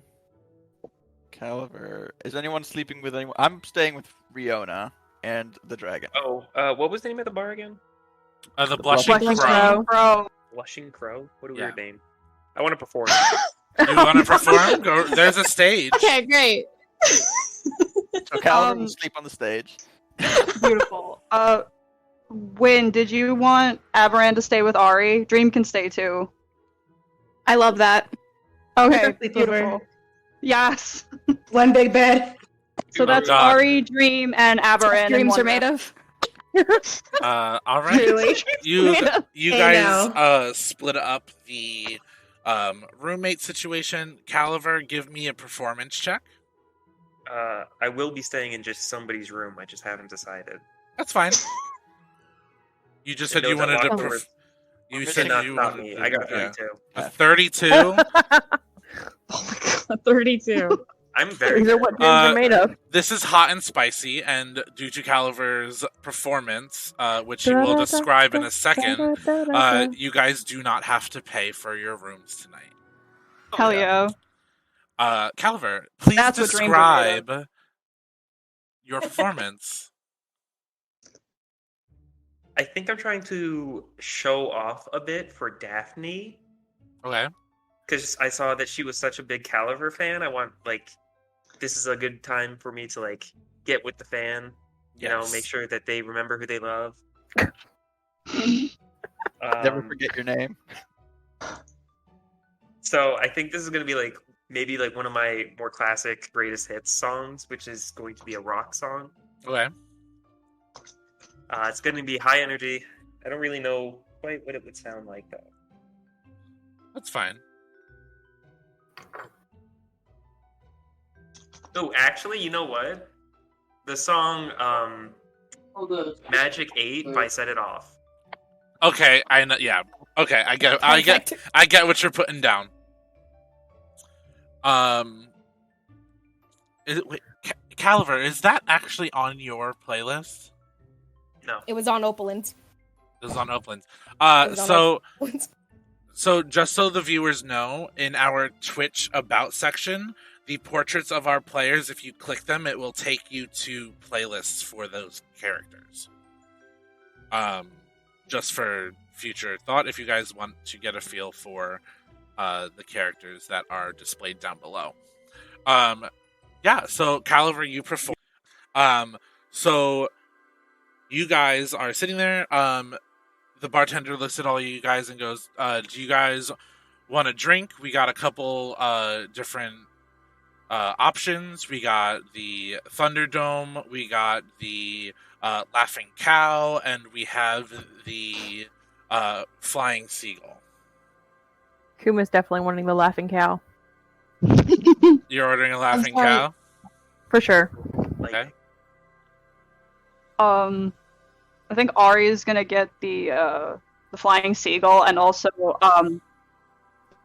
Caliver. Is anyone sleeping with anyone? I'm staying with Riona and the dragon. Oh, what was the name of the bar again? The Blushing Blushing Crow. Crow. Blushing Crow? What a Yeah. weird name. I want to perform. You want to perform? Go. There's a stage. Okay, great. So Caliver will sleep on the stage. Beautiful. Win, did you want Aberan to stay with Ari? Dream can stay too. I love that. Okay, Sleepover. beautiful. Yes. One big bed. So Oh, that's God. Ari, Dream, and Aberan. Dreams are made of. All right. Truly. You Hey, guys split up the roommate situation. Caliver, give me a performance check. I will be staying in just somebody's room. I just haven't decided. That's fine. You just said you wanted to. You said you not wanted me. to. I got yeah. 32. A 32. Oh my god, 32. I'm very These are good. what dreams are made of. This is hot and spicy, and due to Caliver's performance, which he will describe in a second, you guys do not have to pay for your rooms tonight. Hell yeah. Caliver, please That's what dreams are made describe your performance. I think I'm trying to show off a bit for Dafni. Okay. Because I saw that she was such a big Caliver fan. I want, this is a good time for me to, get with the fan. You know, make sure that they remember who they love. Never forget your name. So I think this is going to be, maybe, one of my more classic greatest hits songs, which is going to be a rock song. Okay. It's going to be high energy. I don't really know quite what it would sound like, though. That's fine. Oh, actually, you know what? The song Magic 8 by Set It Off. Okay, I know. Yeah. Okay, I get what you're putting down. Wait, Caliver, is that actually on your playlist? No. It was on Opalin's. It was on Oakland. Opalin's. So just so the viewers know, in our Twitch About section, the portraits of our players, if you click them, it will take you to playlists for those characters. Just for future thought, if you guys want to get a feel for the characters that are displayed down below. Yeah, so Caliver, you perform. So you guys are sitting there. The bartender looks at all you guys and goes, do you guys want a drink? We got a couple different options. We got the Thunderdome, we got the Laughing Cow, and we have the Flying Seagull. Kuma's definitely wanting the Laughing Cow. You're ordering a Laughing Cow? For sure. Okay. I think Ari is gonna get the Flying Seagull, and also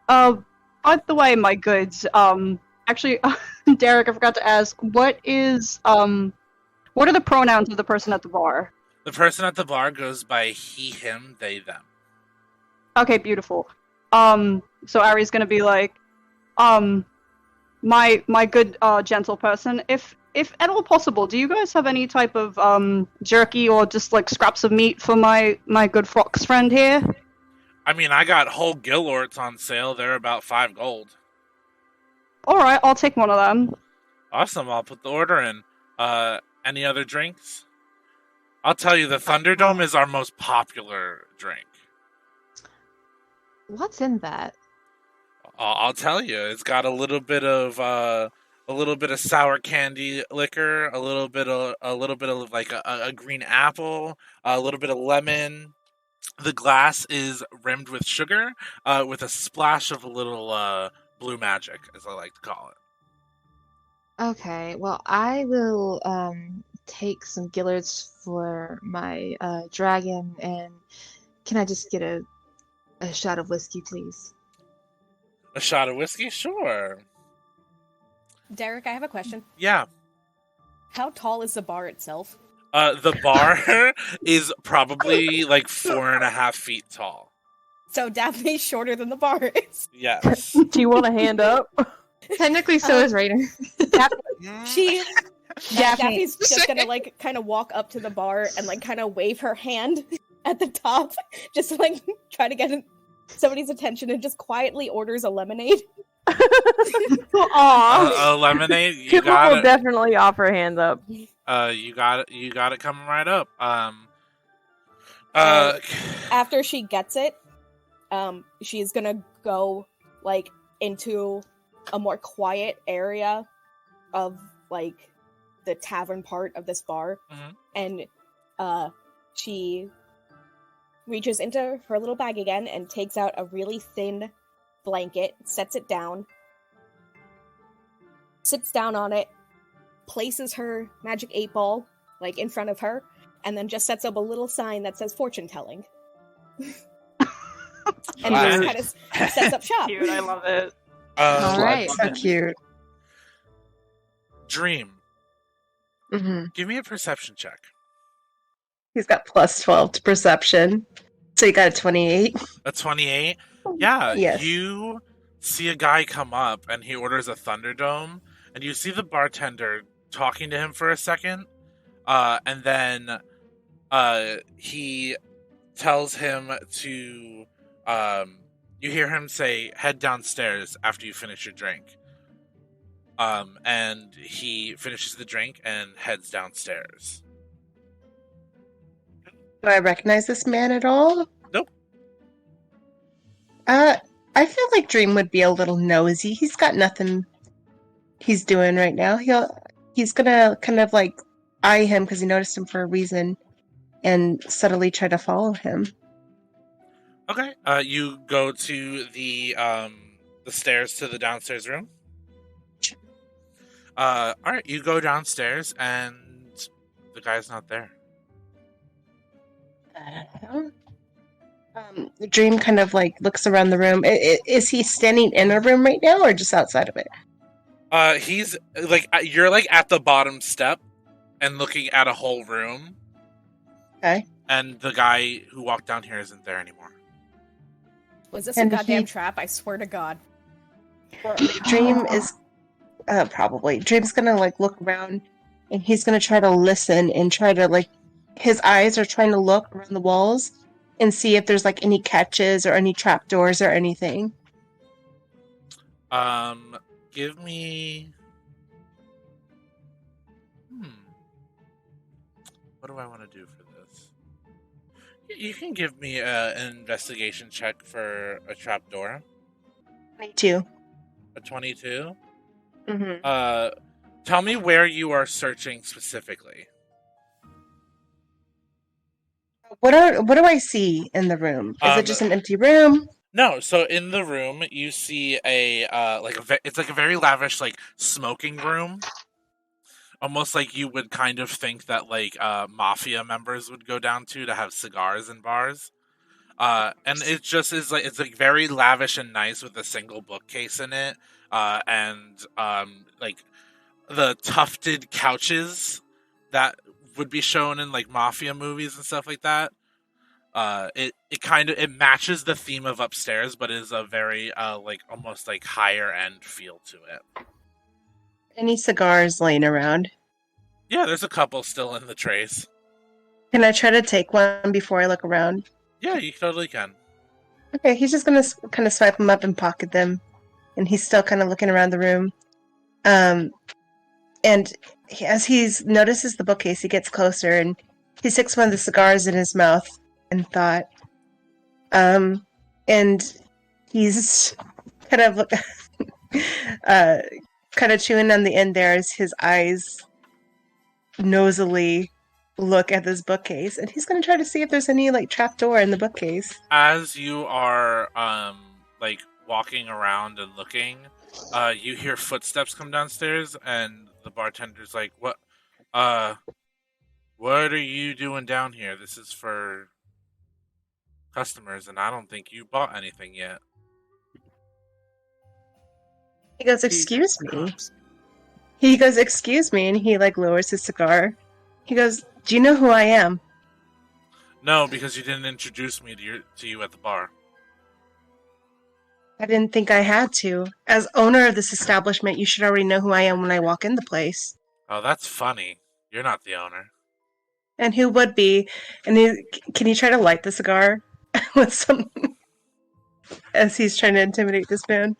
by the way, my goods, actually, Derek, I forgot to ask, what are the pronouns of the person at the bar? The person at the bar goes by he, him, they, them. Okay, beautiful. So Ari's gonna be like, my good gentle person, if at all possible, do you guys have any type of jerky or just scraps of meat for my good fox friend here? I mean, I got whole Gillorts on sale. They're about 5 gold. Alright, I'll take one of them. Awesome, I'll put the order in. Any other drinks? I'll tell you, the Thunderdome is our most popular drink. What's in that? I'll tell you, it's got a little bit of sour candy liquor, a little bit of a green apple, a little bit of lemon. The glass is rimmed with sugar, with a splash of a little blue magic, as I like to call it. Okay, well, I will take some Gillards for my dragon, and can I just get a shot of whiskey, please? A shot of whiskey? Sure. Derek, I have a question. Yeah. How tall is the bar itself? The bar is probably 4.5 feet tall. So Daphne's shorter than the bar is. Yes. Do you want a hand up? Technically, so is Rainer. Daphne's just gonna kind of walk up to the bar and kind of wave her hand at the top, just try to get somebody's attention, and just quietly orders a lemonade. Aww. A lemonade? You Kuma got will it. definitely offer hands up. You got it coming right up. After she gets it, she's gonna go like into a more quiet area of like the tavern part of this bar, and she reaches into her little bag again and takes out a really thin blanket, sets it down, sits down on it, places her magic 8-ball like in front of her, and then just sets up a little sign that says fortune telling. And just kind of sets up shop. Cute, I love it. All right. So cute. Dream. Mm-hmm. Give me a perception check. He's got plus 12 to perception. So you got a 28. A 28? Yeah. Yes. You see a guy come up and he orders a Thunderdome, and you see the bartender talking to him for a second, and then he tells him to, you hear him say, head downstairs after you finish your drink. And he finishes the drink and heads downstairs. Do I recognize this man at all? Nope. I feel like Dream would be a little nosy. He's got nothing he's doing right now. He's gonna kind of like eye him because he noticed him for a reason and subtly try to follow him. Okay. You go to the stairs to the downstairs room. All right. You go downstairs and the guy's not there. Dream kind of like looks around the room. Is he standing in a room right now or just outside of it? He's like, you're like at the bottom step and looking at a whole room. Okay. And the guy who walked down here isn't there anymore. Was this a goddamn trap? I swear to God. Dream is probably. Dream's gonna like look around and he's gonna try to listen and try to like, his eyes are trying to look around the walls and see if there's like any catches or any trapdoors or anything. Give me. What do I want to do for this? You can give me an investigation check for a trapdoor. 22. A 22? Mm-hmm. Tell me where you are searching specifically. What do I see in the room? Is it just an empty room? No, so in the room you see it's like a very lavish like smoking room, almost like you would kind of think that like mafia members would go down to have cigars in bars, and it just is like it's like very lavish and nice with a single bookcase in it, and like the tufted couches that would be shown in like mafia movies and stuff like that. It matches the theme of upstairs, but is a very like almost like higher end feel to it. Any cigars laying around? Yeah, there's a couple still in the trays. Can I try to take one before I look around? Yeah, you totally can. Okay, he's just gonna kind of swipe them up and pocket them, and he's still kind of looking around the room. And as he notices the bookcase, he gets closer and he sticks one of the cigars in his mouth and thought. And he's kind of kind of chewing on the end there as his eyes nosily look at this bookcase, and he's going to try to see if there's any like trapdoor in the bookcase. As you are like walking around and looking, you hear footsteps come downstairs, and the bartender's like, what are you doing down here? This is for customers, and I don't think you bought anything yet. He goes, excuse me. He goes, excuse me, and he like lowers his cigar. He goes, do you know who I am? No, because you didn't introduce me to you at the bar. I didn't think I had to. As owner of this establishment, you should already know who I am when I walk in the place. Oh, that's funny. You're not the owner. And who would be? And can you try to light the cigar with some as he's trying to intimidate this man?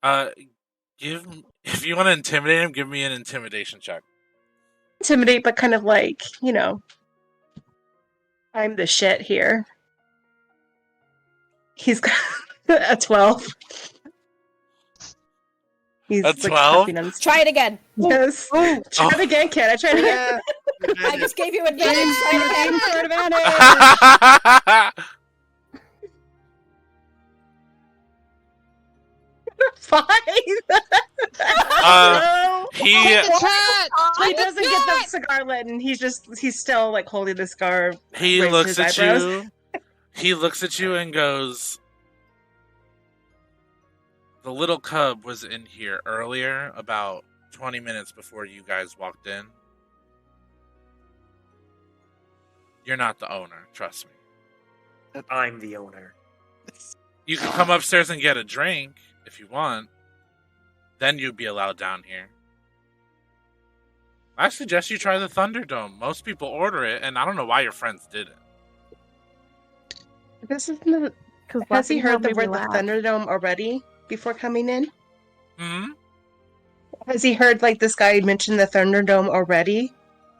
If you want to intimidate him, give me an intimidation check. intimidate, but kind of like, I'm the shit here. He's got a 12. He's A 12? Try it again. Yes. Try it again, kid. I tried it again. I just gave you advantage. Try it again for advantage. 5. No. He doesn't get the cigar lit, and he's still like holding the cigar. He raising looks his at eyebrows. you. He looks at you and goes, "The little cub was in here earlier, about 20 minutes before you guys walked in. You're not the owner, trust me. I'm the owner. You can come upstairs and get a drink if you want. Then you'd be allowed down here. I suggest you try the Thunderdome. Most people order it, and I don't know why your friends didn't." This is the. Has he heard the word the Thunderdome already before coming in? Hmm? Has he heard like this guy mention the Thunderdome already?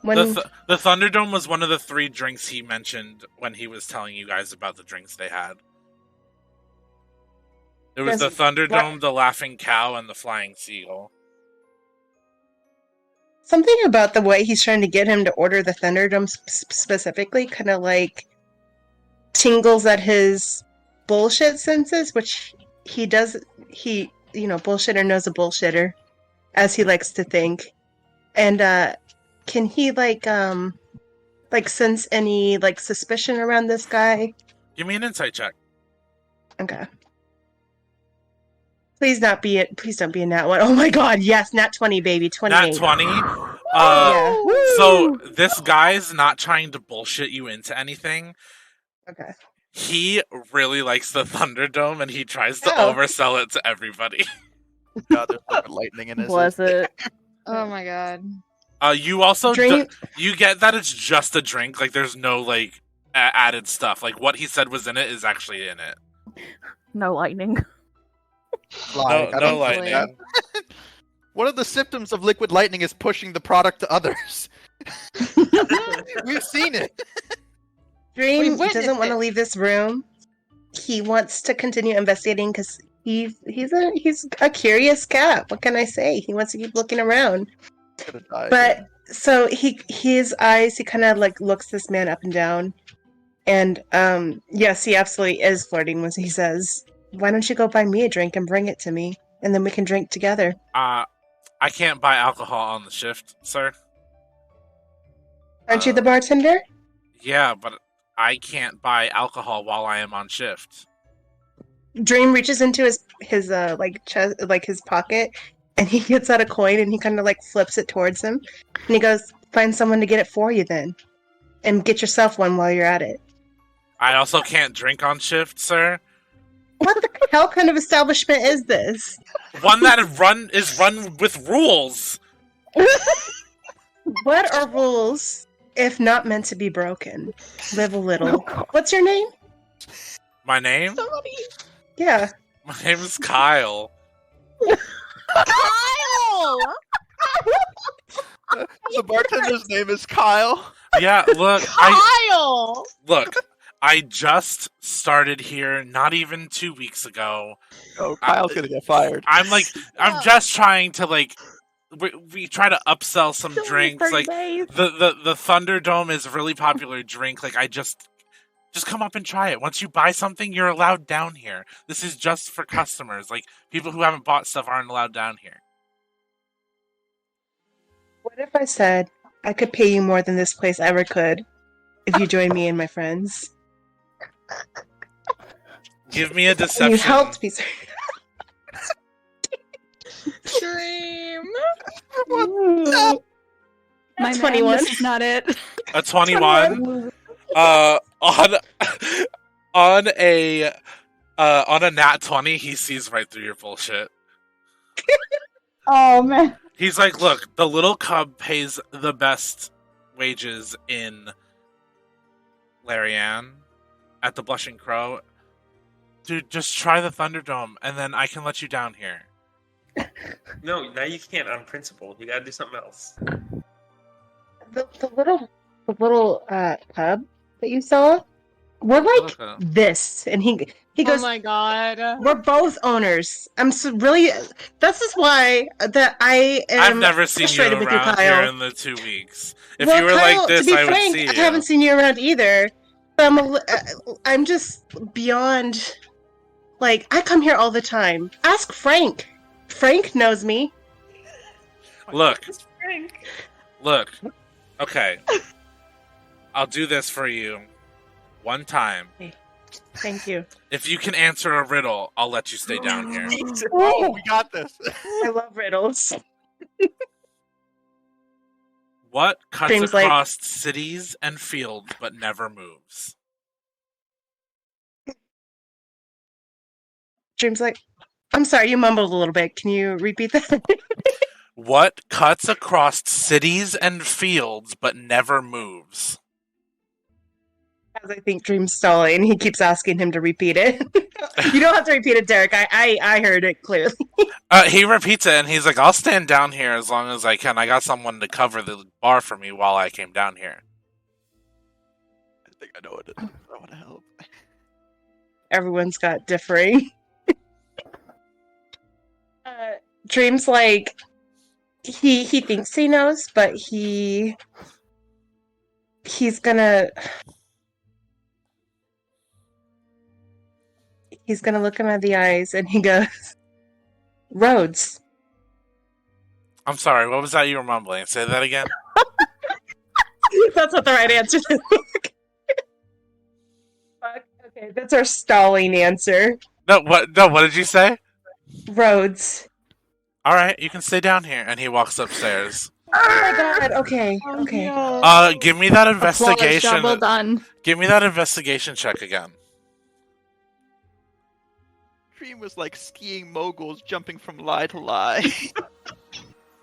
The Thunderdome was one of the 3 drinks he mentioned when he was telling you guys about the drinks they had. It was the Thunderdome, the Laughing Cow, and the Flying Seagull. Something about the way he's trying to get him to order the Thunderdome specifically kind of like tingles at his bullshit senses, which he does. Bullshitter knows a bullshitter, as he likes to think. And can he like sense any like suspicion around this guy? Give me an insight check. Okay. Please don't be a nat 1. Oh my god, yes, nat 20, baby. 28. Nat 20? Yeah. So this guy's not trying to bullshit you into anything. Okay. He really likes the Thunderdome, and he tries to oversell it to everybody. God, there's like lightning in his. Bless it. Oh my god. You also you get that it's just a drink. Like there's no like added stuff. Like what he said was in it is actually in it. No lightning. No lightning. One of the symptoms of liquid lightning is pushing the product to others. We've seen it. Dream doesn't want to leave this room. He wants to continue investigating because he's a curious cat. What can I say? He wants to keep looking around. But so his eyes, he kind of like looks this man up and down, and yes, he absolutely is flirting when he says, "Why don't you go buy me a drink and bring it to me, and then we can drink together?" I can't buy alcohol on the shift, sir. Aren't you the bartender? Yeah, but I can't buy alcohol while I am on shift. Dream reaches into his like chest, like his pocket, and he gets out a coin and he kind of like flips it towards him, and he goes, "Find someone to get it for you then, and get yourself one while you're at it." I also can't drink on shift, sir. What the hell kind of establishment is this? One that is run with rules. What are rules if not meant to be broken? Live a little. What's your name? My name? Yeah. My name is Kyle. Kyle! The bartender's name is Kyle. Yeah, look. Kyle! I just started here not even 2 weeks ago. Oh, Kyle's gonna get fired. I'm just trying to we try to upsell some drinks. Like the Thunderdome is a really popular drink. Like I just come up and try it. Once you buy something, you're allowed down here. This is just for customers. Like people who haven't bought stuff aren't allowed down here. What if I said I could pay you more than this place ever could if you join me and my friends? Give me a deception. You helped me. Dream. My 21. This is not it. A 21. On a nat 20, he sees right through your bullshit. Oh man. He's like, look, the little cub pays the best wages in Larianne at the Blushing Crow. Dude, just try the Thunderdome, and then I can let you down here. No, now you can't on principle. You gotta do something else. the little pub that you saw, we're like this, and he goes, "Oh my god, we're both owners." I'm so really. This is why that I am. I've never seen you frustrated with you, around here Kyle. in the 2 weeks. If Well, you were Kyle, like this, to be I would frank, see you. I haven't seen you around either. I'm just beyond. Like, I come here all the time. Ask Frank. Frank knows me. Look. Okay. I'll do this for you. One time. Thank you. If you can answer a riddle, I'll let you stay down here. Oh, we got this. I love riddles. What cuts Seems across cities and fields but never moves? Dream's like, I'm sorry, you mumbled a little bit. Can you repeat that? What cuts across cities and fields but never moves? As I think Dream's stalling, he keeps asking him to repeat it. You don't have to repeat it, Derek. I heard it clearly. He repeats it, and he's like, I'll stand down here as long as I can. I got someone to cover the bar for me while I came down here. I think I know what it is. I want to help. Everyone's got differing. Dream's like, he thinks he knows, but he's gonna look him in the eyes, and he goes, roads. I'm sorry, what was that you were mumbling? Say that again? That's not the right answer. Fuck. Okay, that's our stalling answer. No, what did you say? Roads. Alright, you can stay down here. And he walks upstairs. Oh my god, okay. Give me that investigation. Job well done. Give me that investigation check again. Dream was like skiing moguls jumping from lie to lie.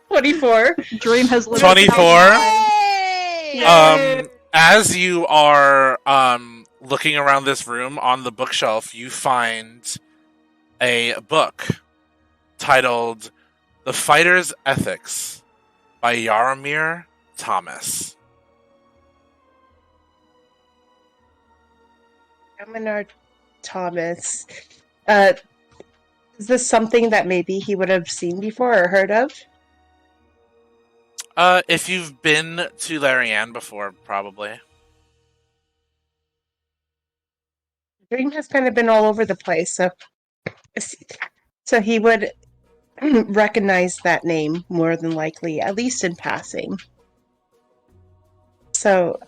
24. Dream has 24. Yay! As you are looking around this room on the bookshelf, you find a book titled The Fighter's Ethics by Yaramir Thomas. Yaramir Thomas. Is this something that maybe he would have seen before or heard of? If you've been to Larianne before, probably. Dream has kind of been all over the place, so he would recognize that name more than likely, at least in passing. So,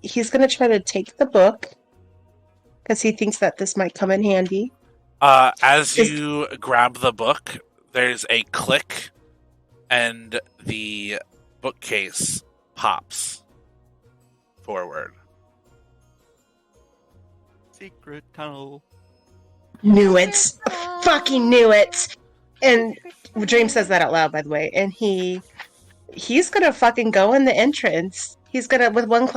he's going to try to take the book because he thinks that this might come in handy. As you grab the book, there's a click, and the bookcase pops forward. Secret tunnel. Knew it. Fucking knew it. And Dream says that out loud, by the way. And he's gonna fucking go in the entrance. He's gonna, with one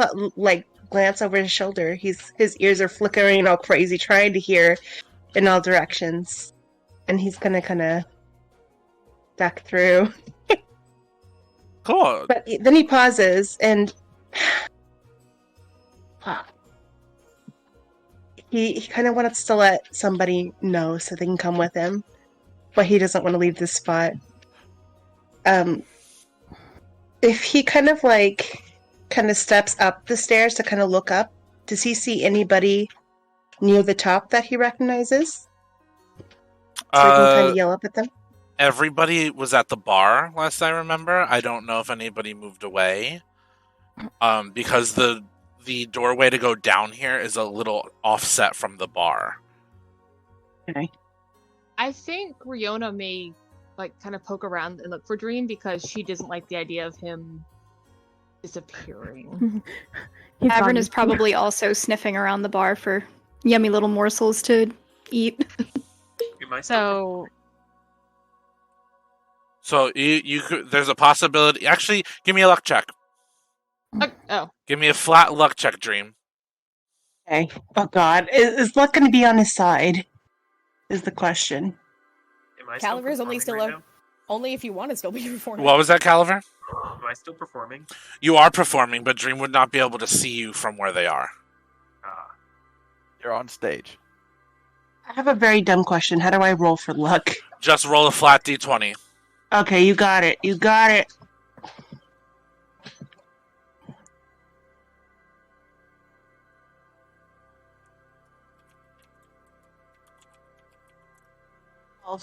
glance over his shoulder, his ears are flickering all crazy, trying to hear in all directions. And he's gonna kind of duck through. Cool. But then he pauses and he kind of wants to let somebody know so they can come with him, but he doesn't want to leave this spot. If he kind of steps up the stairs to kind of look up, does he see anybody near the top that he recognizes? So he can kind of yell up at them? Everybody was at the bar, last I remember. I don't know if anybody moved away. Because the doorway to go down here is a little offset from the bar. Okay. I think Riona may kind of poke around and look for Dream because she doesn't like the idea of him disappearing. Avern is probably also sniffing around the bar for yummy little morsels to eat. So you could, there's a possibility. Actually, give me a luck check. Give me a flat luck check, Dream. Okay. Oh God, is luck going to be on his side? Is the question. Caliber's only still Only if you want to still be performing. What was that, Caliver? Am I still performing? You are performing, but Dream would not be able to see you from where they are. You're on stage. I have a very dumb question. How do I roll for luck? Just roll a flat d20. Okay, you got it. You got it. I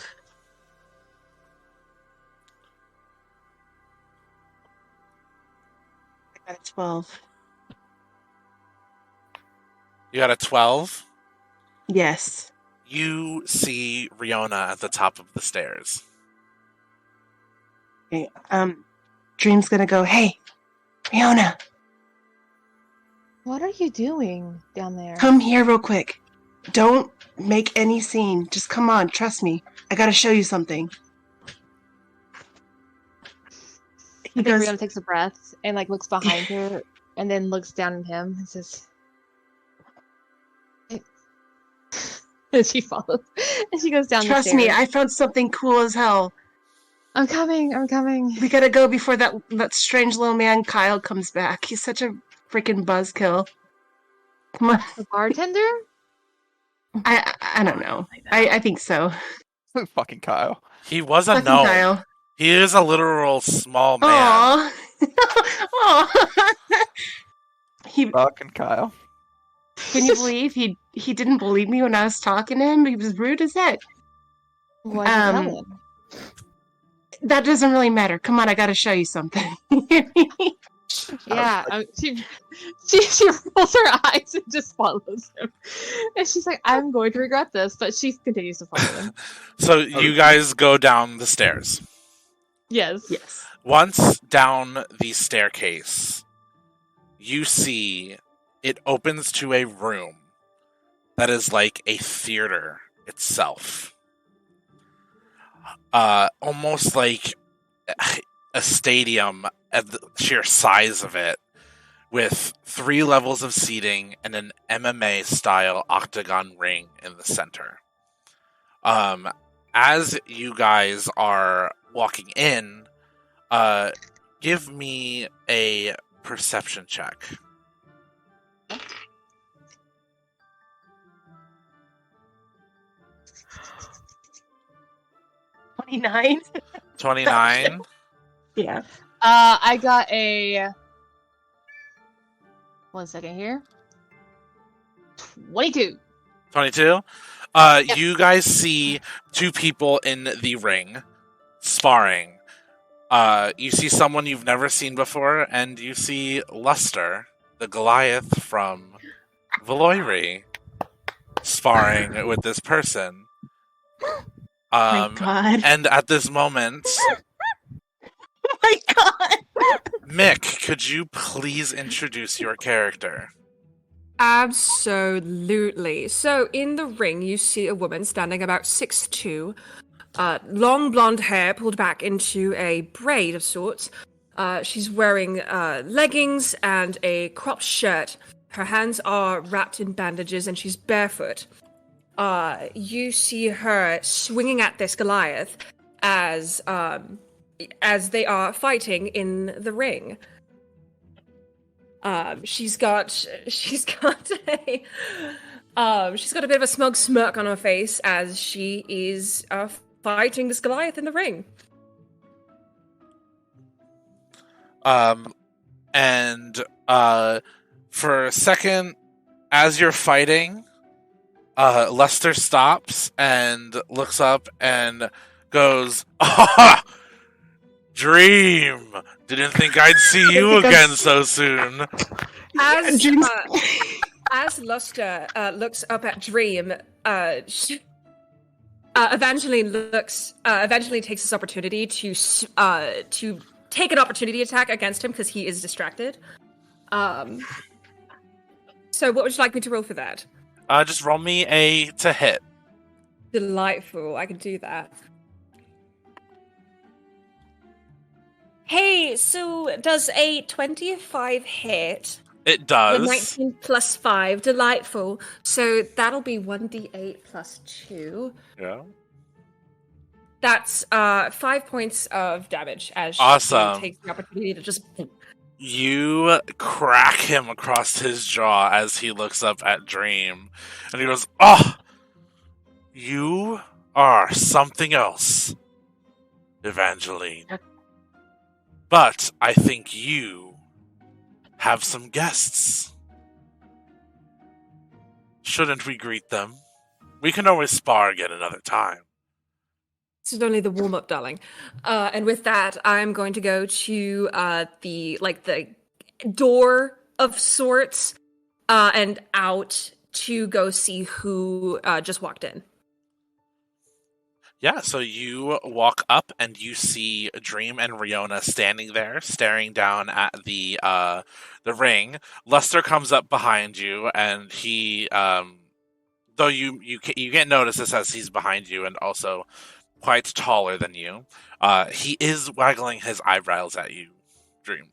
got a 12. You got a 12? Yes. You see Riona at the top of the stairs. Okay, Dream's gonna go, hey, Riona, What are you doing down there? come here real quick. Don't make any scene. Just come on, trust me. I gotta show you something. He Then goes, Rihanna takes a breath and like looks behind her and then looks down at him and says, and she follows and she goes down the trust stairs. me, I found something cool as hell. I'm coming. We gotta go before that strange little man Kyle comes back. He's such a freaking buzzkill. Come on. The bartender? I don't know. I think so. Fucking Kyle. He was a Fucking gnome. Kyle. He is a literal small man. Aww. Aww. Fucking Kyle. Can you believe he didn't believe me when I was talking to him? He was rude as heck. What did you tell him? That doesn't really matter. Come on, I gotta show you something. Yeah, she rolls her eyes and just follows him. And she's like, I'm going to regret this, but she continues to follow him. So you guys go down the stairs. Yes. Yes. Once down the staircase, you see it opens to a room that is like a theater itself. Almost like a stadium at the sheer size of it, with 3 levels of seating and an MMA style octagon ring in the center. As you guys are walking in, give me a perception check. $29. 29. Yeah. I got a 1 second here. 22. 22. You guys see 2 people in the ring sparring. You see someone you've never seen before, and you see Luster, the Goliath from Valoiri, sparring with this person. My God. And at this moment, Oh my God. Mick, could you please introduce your character? Absolutely. So in the ring, you see a woman standing about 6'2", long blonde hair pulled back into a braid of sorts. She's wearing leggings and a cropped shirt. Her hands are wrapped in bandages, and she's barefoot. You see her swinging at this Goliath as they are fighting in the ring. She's got a bit of a smug smirk on her face as she is fighting this Goliath in the ring. And for a second, as you're fighting, Lester stops and looks up and goes, "Ah, Dream! Didn't think I'd see you again so soon." As Luster looks up at Dream, Evangeline takes this opportunity to take an opportunity attack against him because he is distracted. So what would you like me to roll for that? Just roll me a to hit. Delightful, I can do that. Hey, so does a 25 hit? It does. With 19 plus 5, delightful. So that'll be 1d8 plus 2. Yeah. That's 5 points of damage as Awesome. she takes the opportunity to just. You crack him across his jaw as he looks up at Dream, and he goes, "Oh, you are something else, Evangeline. But I think you have some guests. Shouldn't we greet them? We can always spar again another time." This is only the warm up, darling. And with that, I'm going to go to the door of sorts and out to go see who just walked in. Yeah, so you walk up and you see Dream and Riona standing there, staring down at the ring. Luster comes up behind you, and he, though you can't notice this as he's behind you, and also quite taller than you. He is waggling his eyebrows at you, Dream.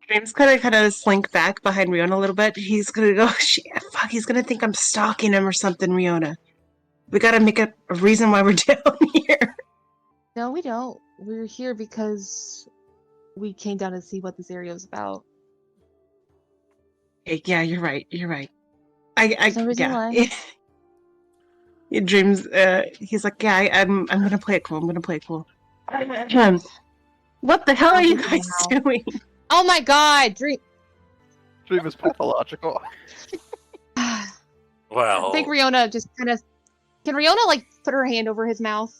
Dream's gonna kind of slink back behind Riona a little bit. He's gonna go, fuck, he's gonna think I'm stalking him or something, Riona. We gotta make a reason why we're down here. No, we don't. We're here because we came down to see what this area was about. Yeah, you're right. There's no reason why. Dreams. He's like, yeah, I'm gonna play it cool. What the hell are you guys doing? Oh my god, Dream is pathological. Well, I think Riona just kind of. Can Riona like put her hand over his mouth?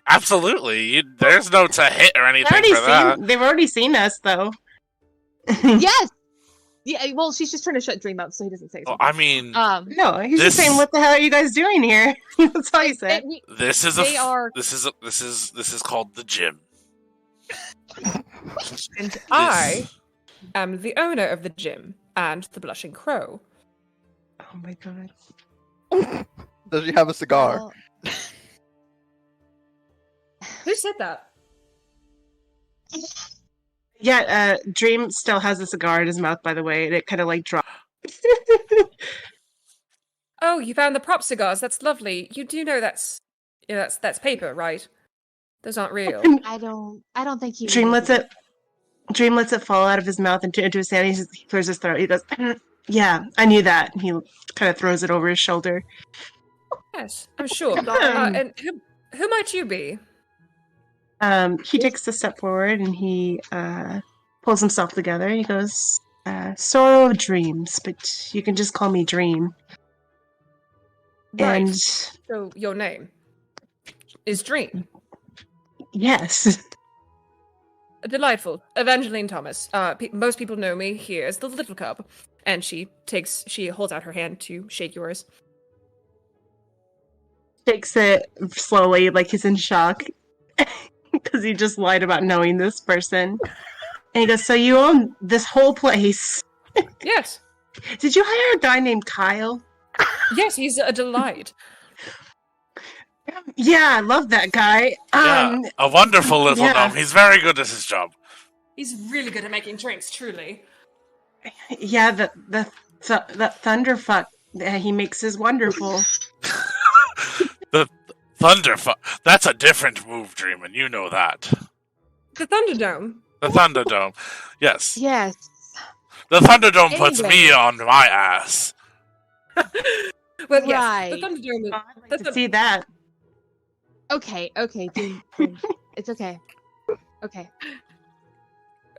absolutely. There's no to hit or anything for that. They've already seen us, though. Yes. Yeah. Well, she's just trying to shut Dream up so he doesn't say something. I mean, no, he's just saying, "What the hell are you guys doing here?" That's all he said. This is called the gym. And I am the owner of the gym and the Blushing Crow. Oh my god. Does she have a cigar? Well, Who said that? Yeah, Dream still has a cigar in his mouth, by the way, and it kind of like dropped. Oh, you found the prop cigars. That's lovely. You do know that's paper, right? Those aren't real. I don't think he. Dream lets it fall out of his mouth into his hand. He clears his throat. He goes, "Yeah, I knew that." And he kind of throws it over his shoulder. Yes, I'm sure. And who might you be? He takes a step forward and he pulls himself together. He goes, "Sorrow of Dreams, but you can just call me Dream." Right. And So your name is Dream. yes. Delightful. Evangeline Thomas. Most people know me here as the Little Cub. And she holds out her hand to shake yours. Takes it slowly, like he's in shock. Because he just lied about knowing this person. And he goes, "So you own this whole place?" Yes. Did you hire a guy named Kyle? Yes, he's a delight. Yeah, I love that guy. Yeah, a wonderful little gnome. He's very good at his job. He's really good at making drinks, truly. Yeah, that thunderfuck he makes is wonderful. The Thunderfuck. That's a different move, Dream, and you know that. The Thunderdome. The Thunderdome. Yes. Yes. The Thunderdome puts Anyway. me on my ass. Well, yes, Right. the Thunderdome. I'd like to see that. Okay. Dream. It's okay. Okay.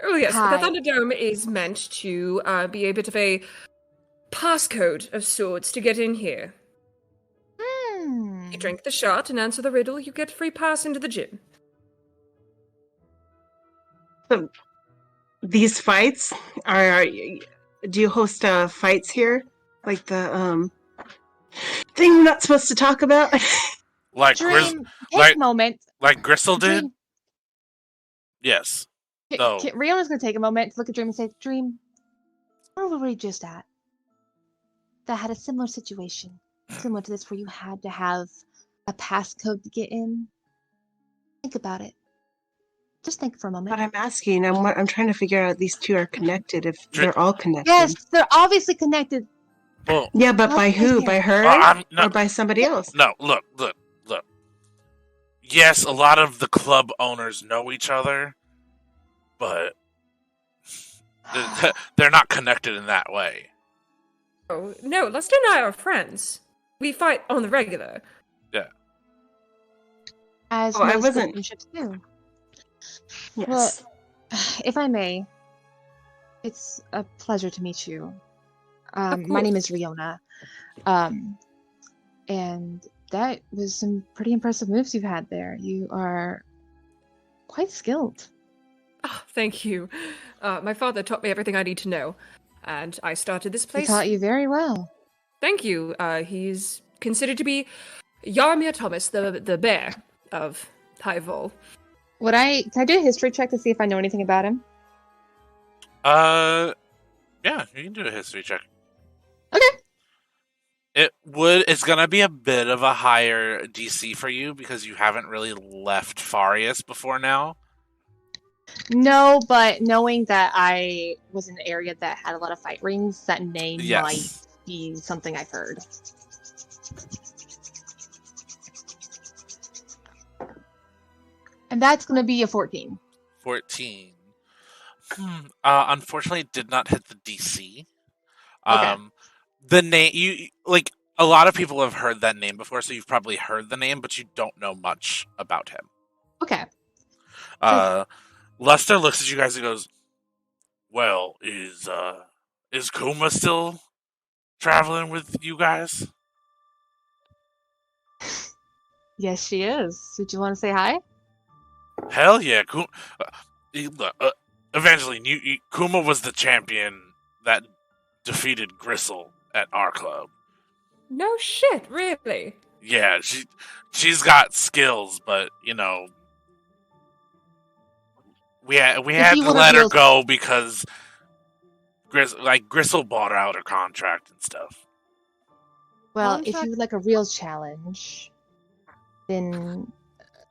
Oh yes, Hi. the Thunderdome is meant to be a bit of a passcode of sorts to get in here. You drink the shot and answer the riddle, you get free pass into the gym. So, these fights are. Do you host fights here, like the thing we're not supposed to talk about? Like Dream, take a moment. like Gristle did? Dream, Yes. No. Riona's gonna take a moment to look at Dream and say, "Dream, where were we just at? That had a similar situation, similar to this, where you had to have a passcode to get in. Think about it. Just think for a moment." But I'm asking. I'm trying to figure out if these two are connected. If they're all connected. Yes, they're obviously connected. Well, Yeah, but by who? By her I'm or by somebody else? no, look. yes, a lot of the club owners know each other, but they're not connected in that way. Oh, no, Lester and I are friends. We fight on the regular. Yeah. As Oh, I most wasn't- relationships do. Yes. Well, if I may, it's a pleasure to meet you. My name is Riona. And that was some pretty impressive moves you've had there. You are quite skilled. Oh, thank you. My father taught me everything I need to know, and I started this He place. taught you very well. Thank you. He's considered to be Yarmir Thomas, the bear of High Vol. Can I do a history check to see if I know anything about him? Yeah, you can do a history check. Okay. It's gonna be a bit of a higher DC for you because you haven't really left Farius before now. No, but knowing that I was in an area that had a lot of fight rings, that name might be something I've heard. And that's going to be a 14. 14. Unfortunately, it did not hit the DC. Okay. The name, a lot of people have heard that name before, so you've probably heard the name, but you don't know much about him. Okay. Lester looks at you guys and goes, "Well, is Kuma still traveling with you guys?" Yes, she is. Did you want to say hi? Hell yeah, Evangeline, Kuma was the champion that defeated Gristle at our club. No shit, really? Yeah, she's got skills, but we had to let her go because Gristle bought her out her contract and stuff. Well, if you would like a real challenge, then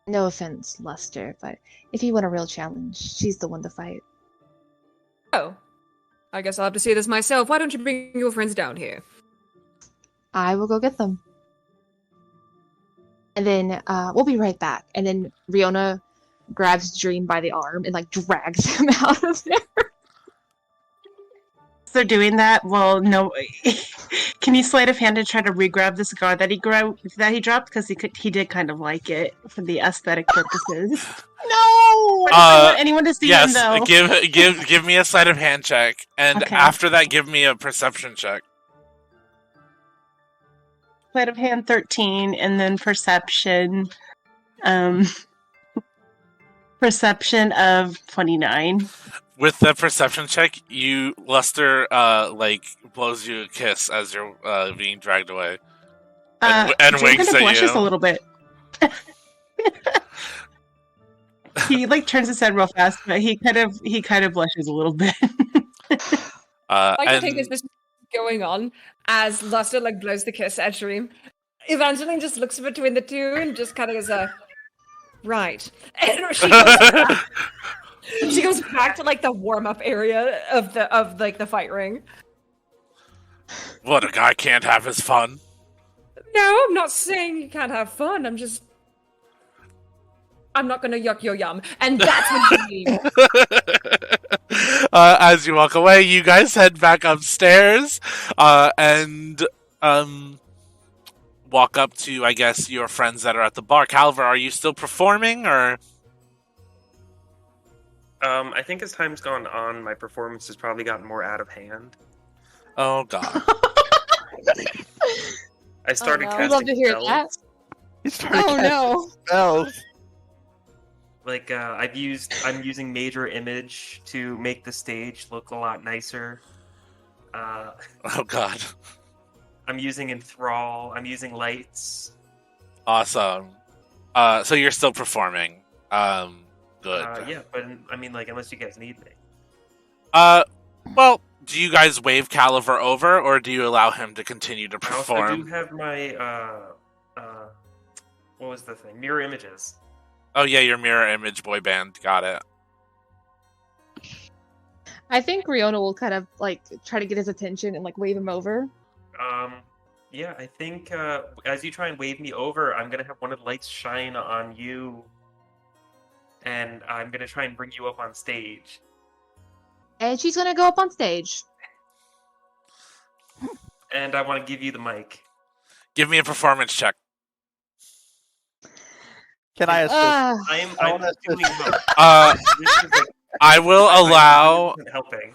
no offense, Lester, but if you want a real challenge, she's the one to fight. Oh. I guess I'll have to see this myself. Why don't you bring your friends down here? I will go get them. And then we'll be right back. And then Riona grabs Dream by the arm and drags him out of there. They're doing that. Well, no. Can you sleight of hand and try to re-grab the cigar that he dropped because he did kind of like it for the aesthetic purposes. No. I don't want anyone to see yes, him though. give me a sleight of hand check, and after that, give me a perception check. Sleight of hand 13, and then perception. Perception of 29. With the perception check, Lester blows you a kiss as you're being dragged away, and winks at blushes you. a little bit. He turns his head real fast, but he kind of blushes a little bit. I think this is going on as Lester blows the kiss at Dream. Evangeline just looks between the two and just kind of goes, right. And she goes back to the warm up area of the fight ring. What, a guy can't have his fun? No, I'm not saying you can't have fun. I'm not gonna yuck your yum, and that's what you mean. As you walk away, you guys head back upstairs, and walk up to, I guess, your friends that are at the bar. Calver, are you still performing, or? I think as time's gone on, my performance has probably gotten more out of hand. Oh God! I started casting I'd love to hear spells. that. You started casting spells. I'm using Major Image to make the stage look a lot nicer. Oh God! I'm using Enthrall. I'm using lights. Awesome. So you're still performing. Good. Yeah, but unless you guys need me. Well, do you guys wave Caliver over, or do you allow him to continue to I also perform? do have my what was the thing? Mirror images. Oh yeah, your mirror image boy band. Got it. I think Riona will kind of try to get his attention and wave him over. Yeah, I think as you try and wave me over, I'm gonna have one of the lights shine on you, and I'm gonna try and bring you up on stage. And she's gonna go up on stage. And I want to give you the mic. Give me a performance check. Can I assist? I'm doing both. I will allow. I'm helping.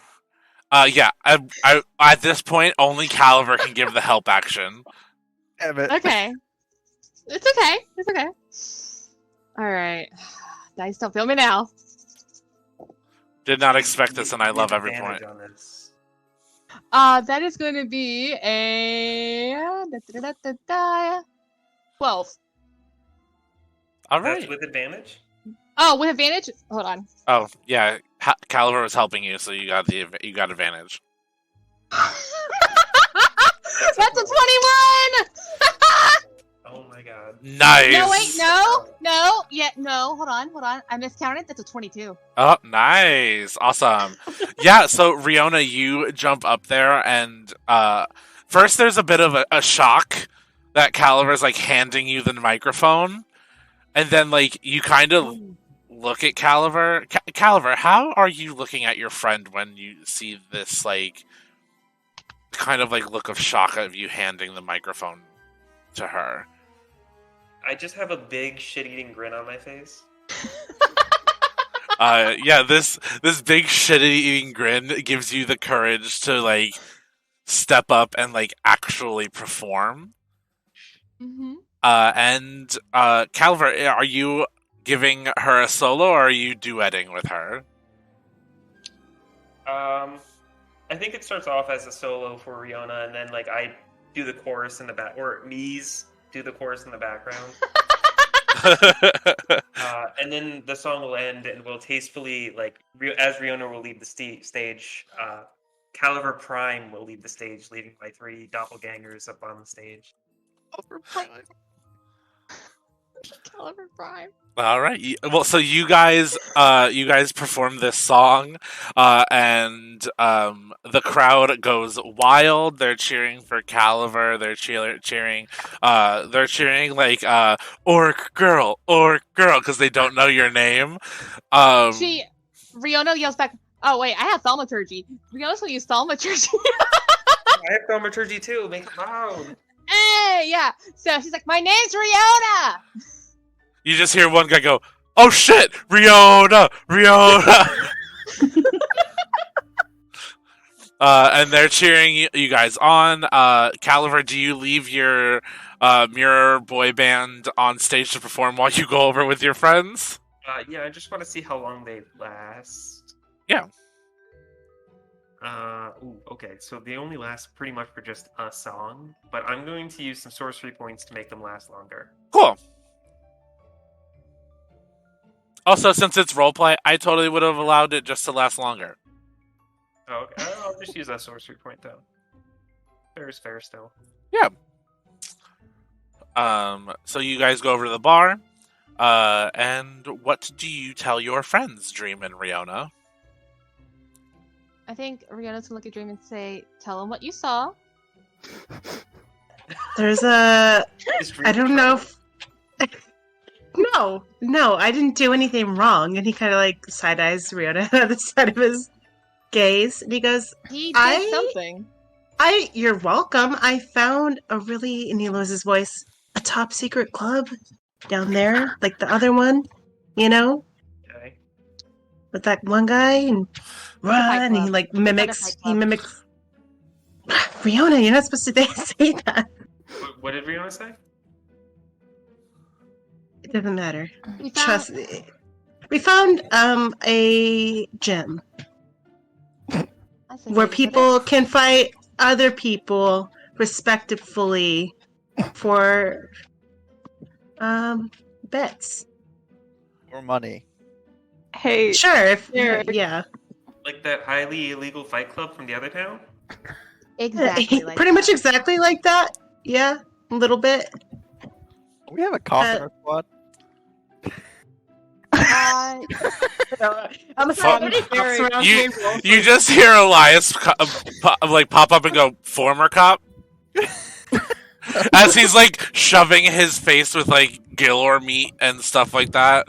Yeah. I at this point only Caliver can give the help action. Damn it. Okay. It's okay. It's okay. All right. Dice don't feel me now. Did not expect this, and I love every point. On this. That is going to be a 12. All right. That's with advantage? Oh, with advantage? Hold on. Oh yeah, Caliver was helping you, so you got advantage. That's a 21. Oh my god. Nice. No, wait, no. Hold on. I miscounted. That's a 22. Oh, nice. Awesome. Yeah, so Riona, you jump up there, and first there's a bit of a shock that Caliver's like handing you the microphone, and then like you kind of look at Caliver. Caliver, how are you looking at your friend when you see this like kind of like look of shock of you handing the microphone to her? I just have a big shit-eating grin on my face. Yeah, this big shit-eating grin gives you the courage to like step up and like actually perform. Mm-hmm. And Caliver, are you giving her a solo or are you duetting with her? I think it starts off as a solo for Riona, and then like I do the chorus in the back, or Mies do the chorus in the background. And then the song will end, and we'll tastefully, like, as Riona will leave the stage, Caliver Prime will leave the stage, leaving my 3 doppelgangers up on the stage. Caliver Prime. Caliver Prime. All right. Well, so you guys perform this song, and the crowd goes wild. They're cheering for Caliver. They're cheering. They're cheering like "Orc girl," because they don't know your name. Riona yells back, "Oh wait, I have thaumaturgy." Riona will use thaumaturgy. I have thaumaturgy too. Make it loud. Hey, yeah. So she's like, "My name's Riona." You just hear one guy go, "Oh shit, Riona!" And they're cheering you guys on. Caliver, do you leave your mirror boy band on stage to perform while you go over with your friends? Yeah, I just want to see how long they last. Yeah. Okay, so they only last pretty much for just a song, but I'm going to use some sorcery points to make them last longer. Cool. Also, since it's roleplay, I totally would have allowed it just to last longer. Oh, okay. I'll just use that sorcery point, though. Fair is fair still. Yeah. So you guys go over to the bar, and what do you tell your friends, Dream and Riona? I think Riona's gonna look at Dream and say, "Tell him what you saw." There's a... I don't know if... No, I didn't do anything wrong. And he kind of like side-eyes Riona on the side of his gaze. And he goes, He did something. You're welcome. I found a really, and he loses his voice, a top secret club down there. Like the other one, you know? Okay. With that one guy and run, and he like mimics, Riona, you're not supposed to say that. What did Riona say? It doesn't matter. Trust me. We found a gym where people can fight other people respectfully for bets Or money. Hey, sure. Yeah, Like that highly illegal fight club from the other town? Exactly. Like pretty much exactly like that. Yeah, a little bit. We have a cop in our squad. I'm sorry. You just hear Elias pop up and go, "Former cop." As he's like shoving his face with like Gilor meat and stuff like that.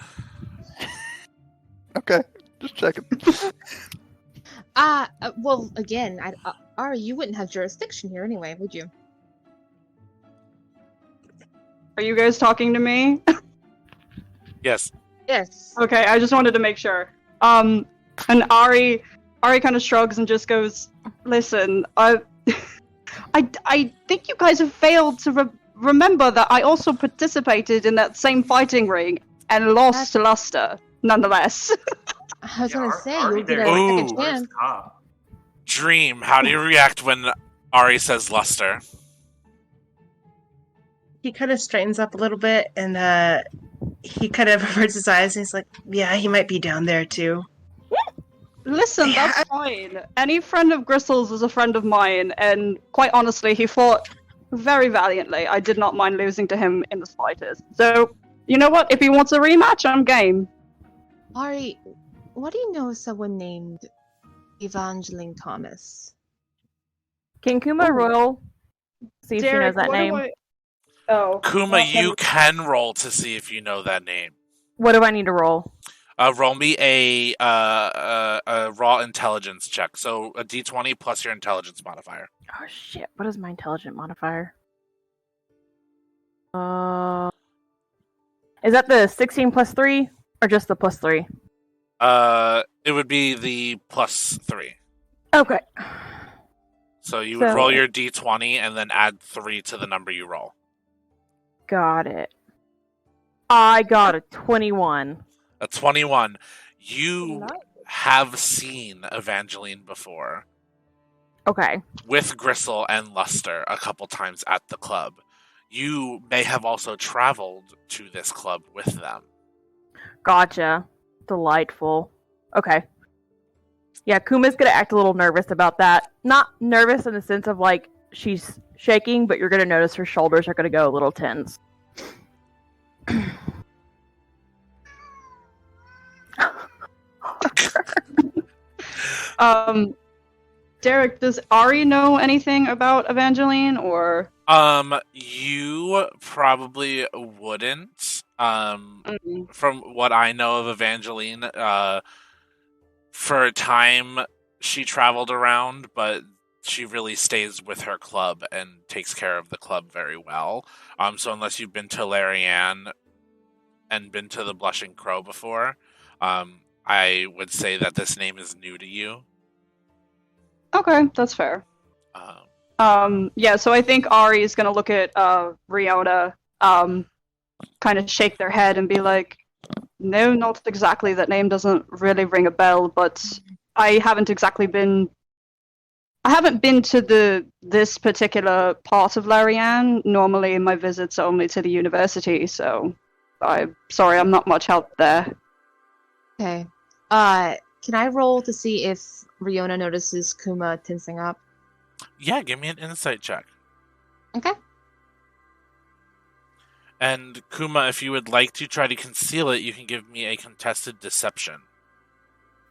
Okay, just checking. Well, again, Ari, you wouldn't have jurisdiction here anyway, would you? Are you guys talking to me? Yes. Yes. Okay, I just wanted to make sure. And Ari kind of shrugs and just goes, "Listen, I think you guys have failed to remember that I also participated in that same fighting ring and lost to Luster, nonetheless." I was gonna say, Ari you'll get there, a Ooh. second chance. worst cop. Dream, how do you react when Ari says Luster? He kind of straightens up a little bit, and he kind of averts his eyes, and he's like, "Yeah, he might be down there too." Listen, that's fine. Any friend of Gristle's is a friend of mine, and quite honestly, he fought very valiantly. I did not mind losing to him in the slightest. So, you know what? If he wants a rematch, I'm game. Ari, what do you know of someone named Evangeline Thomas? Can Kuma roll? See if Derek, she knows that what do name. Oh. Kuma, you can roll to see if you know that name. What do I need to roll? Roll me a raw intelligence check. So a d20 plus your intelligence modifier. Oh shit! What is my intelligence modifier? Is that the 16 plus 3 or just the plus 3? It would be the plus 3. Okay. So you would roll your d20 and then add 3 to the number you roll. Got it. I got a 21. A 21. You have seen Evangeline before. Okay. With Gristle and Luster a couple times at the club. You may have also traveled to this club with them. Gotcha. Delightful. Okay. Yeah, Kuma's gonna act a little nervous about that. Not nervous in the sense of like she's shaking, but you're gonna notice her shoulders are gonna go a little tense. Derek, does Ari know anything about Evangeline, or? You probably wouldn't. From what I know of Evangeline, for a time she traveled around, but she really stays with her club and takes care of the club very well. So unless you've been to Larianne and been to the Blushing Crow before, I would say that this name is new to you. Okay, that's fair. Yeah, so I think Ari is gonna look at Riona, kind of shake their head and be like, "No, not exactly. That name doesn't really ring a bell, but I haven't been to this particular part of Larianne. Normally my visits are only to the university, so I'm sorry, I'm not much help there." Okay. Can I roll to see if Riona notices Kuma tensing up? Yeah, give me an insight check. Okay. And Kuma, if you would like to try to conceal it, you can give me a contested deception.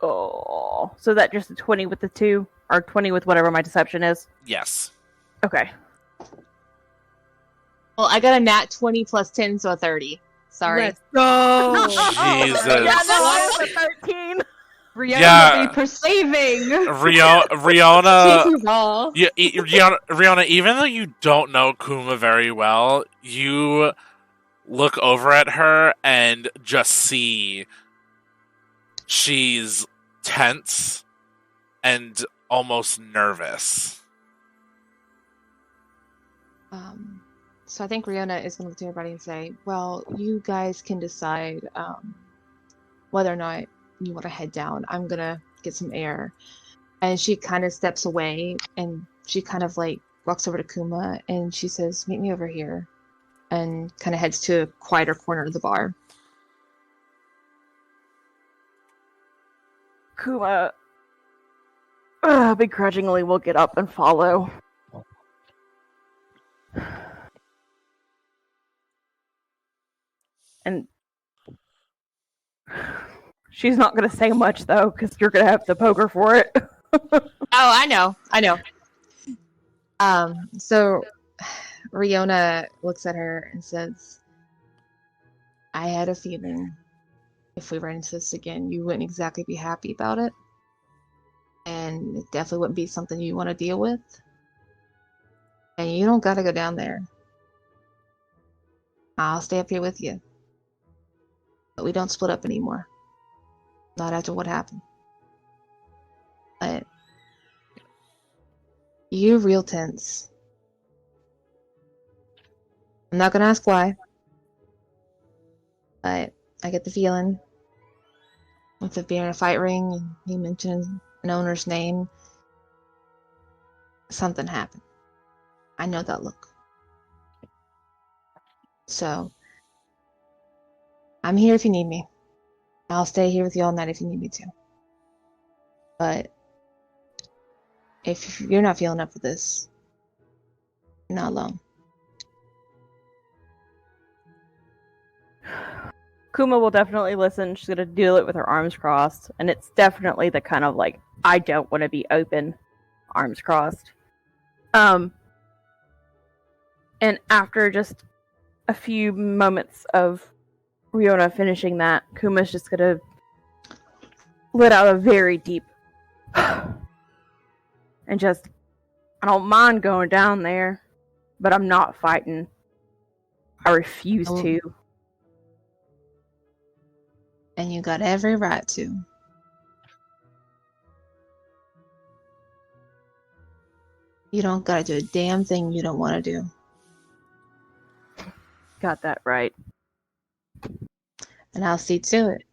Oh, so that just a 20 with the 2, or 20 with whatever my deception is? Yes. Okay. Well, I got a nat 20 plus 10, so a 30. Sorry. Jesus. Yeah, that was a 13. Riona be perceiving. Riona, She's raw. Riona, even though you don't know Kuma very well, you look over at her and just see she's tense and almost nervous. So I think Riona is going to look to everybody and say, "Well, you guys can decide whether or not you want to head down. I'm going to get some air." And she kind of steps away and she kind of like walks over to Kuma and she says, "Meet me over here," and kind of heads to a quieter corner of the bar. Kuma begrudgingly will get up and follow. And she's not going to say much, though, because you're going to have to poke her for it. Oh, I know. So Riona looks at her and says, I had a feeling if we ran into this again, you wouldn't exactly be happy about it. And it definitely wouldn't be something you want to deal with. And you don't gotta go down there. I'll stay up here with you. But we don't split up anymore. Not after what happened. But you're real tense. I'm not gonna ask why. But I get the feeling with it being a fight ring and he mentioned an owner's name, something happened. I know that look. So, I'm here if you need me. I'll stay here with you all night if you need me to. But if you're not feeling up for this, you're not alone. Kuma will definitely listen. She's gonna do it with her arms crossed, and it's definitely the kind of like, I don't want to be open, arms crossed. And after just a few moments of Riona finishing that, Kuma's just gonna let out a very deep and just, I don't mind going down there, but I'm not fighting. I refuse to. And you got every right to. You don't gotta do a damn thing you don't want to do. Got that right. And I'll see to it.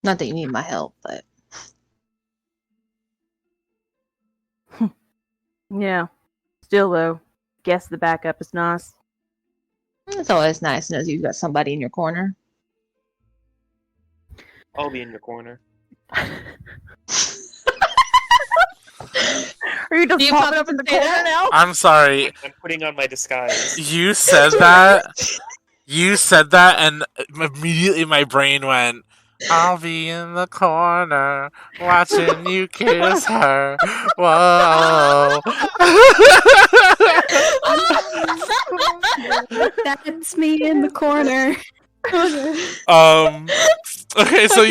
Not that you need my help, but... Yeah. Still, though, guess the backup is nice. It's always nice to know you've got somebody in your corner. I'll be in your corner. Are you just popping up in the corner now? I'm sorry. I'm putting on my disguise. You said that. You said that, and immediately my brain went, I'll be in the corner watching you kiss her. Whoa. That's me in the corner. Okay, so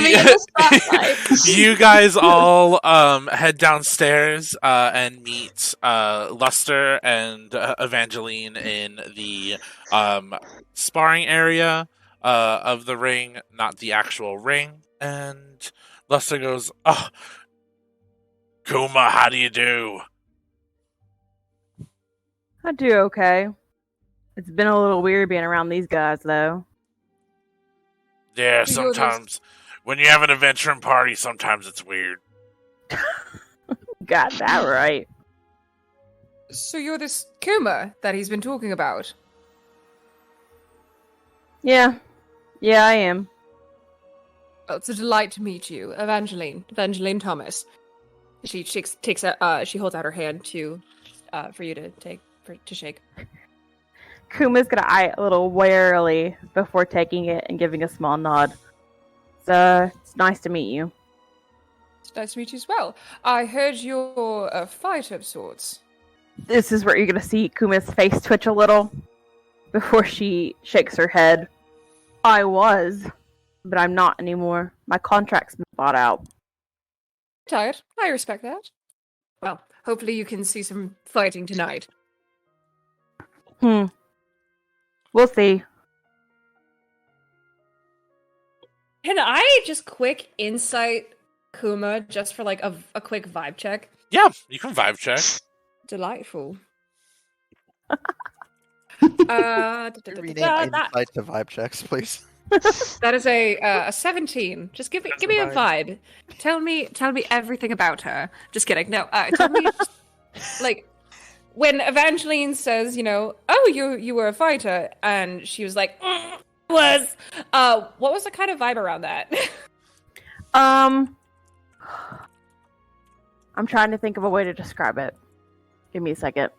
you guys all head downstairs and meet Luster and Evangeline in the sparring area of the ring, not the actual ring. And Luster goes, "Oh, Kuma, how do you do?" I do okay. It's been a little weird being around these guys, though. Yeah, sometimes when you have an adventuring party, sometimes it's weird. Got that right. So you're this Kuma that he's been talking about? Yeah, I am. Oh, it's a delight to meet you, Evangeline Thomas. She she holds out her hand for you to shake. Kuma's gonna eye it a little warily before taking it and giving a small nod. It's nice to meet you. It's nice to meet you as well. I heard you're a fighter of sorts. This is where you're gonna see Kuma's face twitch a little before she shakes her head. I was, but I'm not anymore. My contract's been bought out. Tired. I respect that. Well, hopefully you can see some fighting tonight. We'll see. Can I just quick insight Kuma just for like a quick vibe check? Yeah, you can vibe check. Delightful. Rename insight to vibe checks, please. That is a 17. Just give me a vibe. Tell me everything about her. Just kidding. No, tell me like when Evangeline says, oh, you were a fighter, and she was like, was. What was the kind of vibe around that? I'm trying to think of a way to describe it. Give me a second.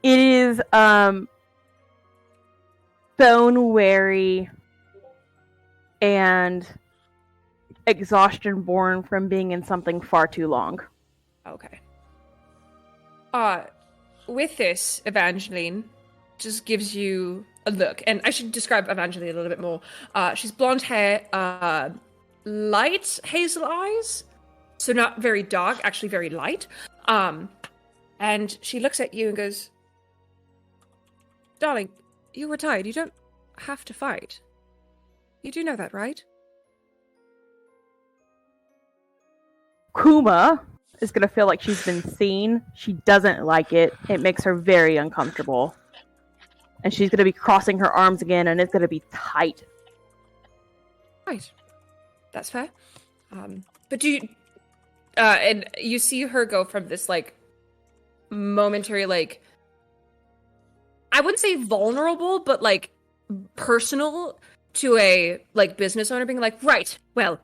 It is bone weary and exhaustion born from being in something far too long. Okay. with this, Evangeline just gives you a look, and I should describe Evangeline a little bit more. She's blonde hair, light hazel eyes, so not very dark, actually very light. And she looks at you and goes, "Darling, you were tired. You don't have to fight. You do know that, right?" Kuma is going to feel like she's been seen. She doesn't like it. It makes her very uncomfortable. And she's going to be crossing her arms again, and it's going to be tight. Right. That's fair. But do you... and you see her go from this, like, momentary, like... I wouldn't say vulnerable, but, like, personal to a, like, business owner being like, right, well...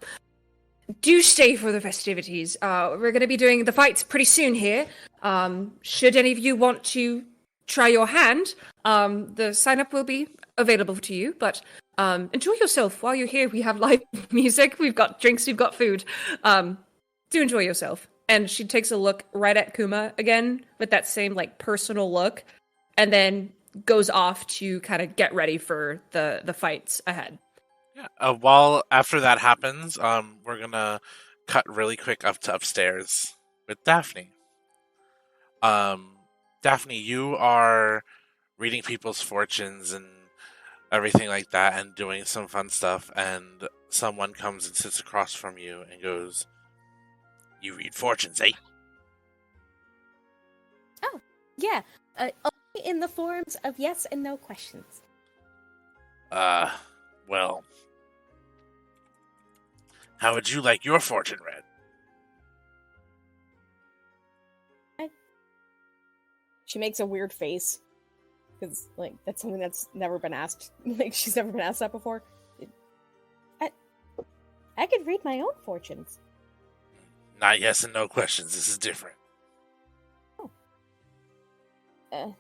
do stay for the festivities. We're going to be doing the fights pretty soon here. Should any of you want to try your hand, the sign-up will be available to you, but enjoy yourself while you're here. We have live music, we've got drinks, we've got food. Do enjoy yourself. And she takes a look right at Kuma again with that same, like, personal look, and then goes off to kind of get ready for the fights ahead. Yeah. While after that happens, we're gonna cut really quick up to upstairs with Dafni. Dafni, you are reading people's fortunes and everything like that, and doing some fun stuff. And someone comes and sits across from you and goes, "You read fortunes, eh?" Oh, yeah. Only in the forms of yes and no questions. Well. How would you like your fortune read? She makes a weird face. Because, like, that's something that's never been asked. Like, she's never been asked that before. I could read my own fortunes. Not yes and no questions. This is different. Oh.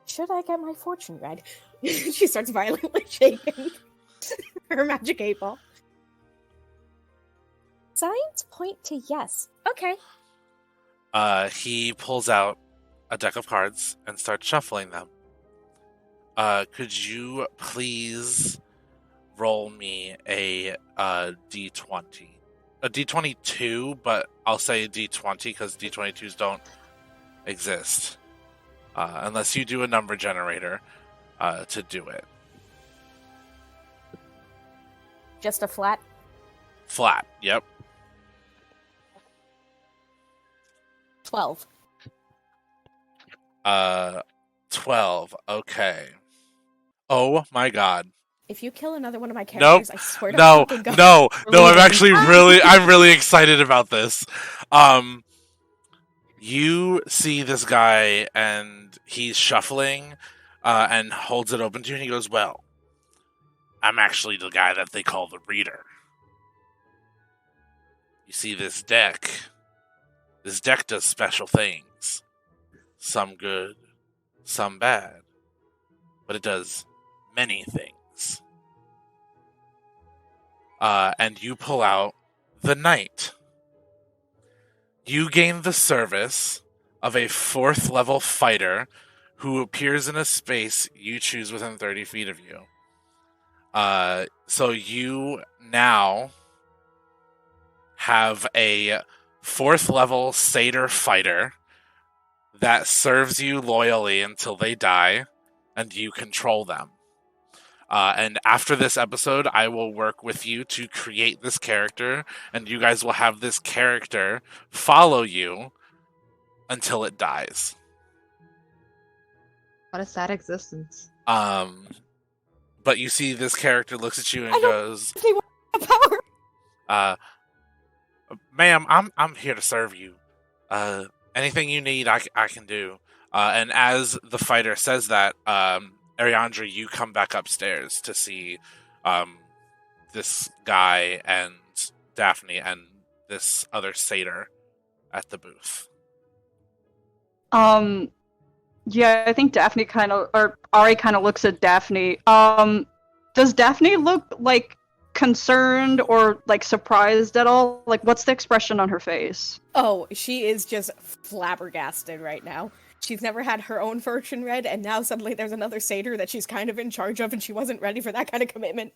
Should I get my fortune read? She starts violently shaking her magic 8-ball. Signs point to yes. Okay. He pulls out a deck of cards and starts shuffling them. Could you please roll me a D20? A D22, but I'll say D20 because D22s don't exist. Unless you do a number generator to do it. Just a flat? Flat, yep. 12. 12, okay. Oh my god. If you kill another one of my characters, I swear to fucking God. No, I'm actually I'm really excited about this. You see this guy, and he's shuffling, and holds it open to you, and he goes, "Well, I'm actually the guy that they call the reader. You see this deck? This deck does special things. Some good, some bad. But it does many things." And you pull out the Knight. You gain the service of a 4th level fighter who appears in a space you choose within 30 feet of you. So you now have a 4th level Satyr fighter that serves you loyally until they die, and you control them. And after this episode, I will work with you to create this character, and you guys will have this character follow you until it dies. What a sad existence. But you see this character looks at you and goes, power. "Ma'am, I'm here to serve you. Anything you need, I can do." And as the fighter says that, Ariandra, you come back upstairs to see this guy and Dafni and this other satyr at the booth. Yeah, I think Dafni kind of, or Ari kind of looks at Dafni. Does Dafni look like concerned or like surprised at all? Like, what's the expression on her face? Oh, she is just flabbergasted right now. She's never had her own fortune read, and now suddenly there's another satyr that she's kind of in charge of, and she wasn't ready for that kind of commitment.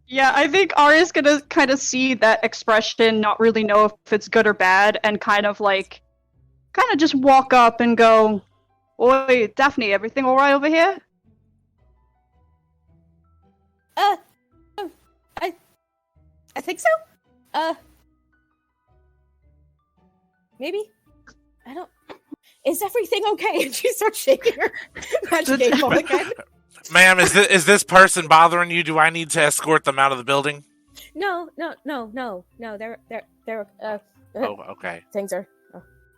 Yeah, I think Arya's gonna kind of see that expression, not really know if it's good or bad, and kind of just walk up and go, "Oi, Dafni, everything all right over here?" I think so. Maybe? I don't... Is everything okay? And she starts shaking her magic 8 ball again. Ma'am, is this person bothering you? Do I need to escort them out of the building? No. They're Oh, okay. Things are...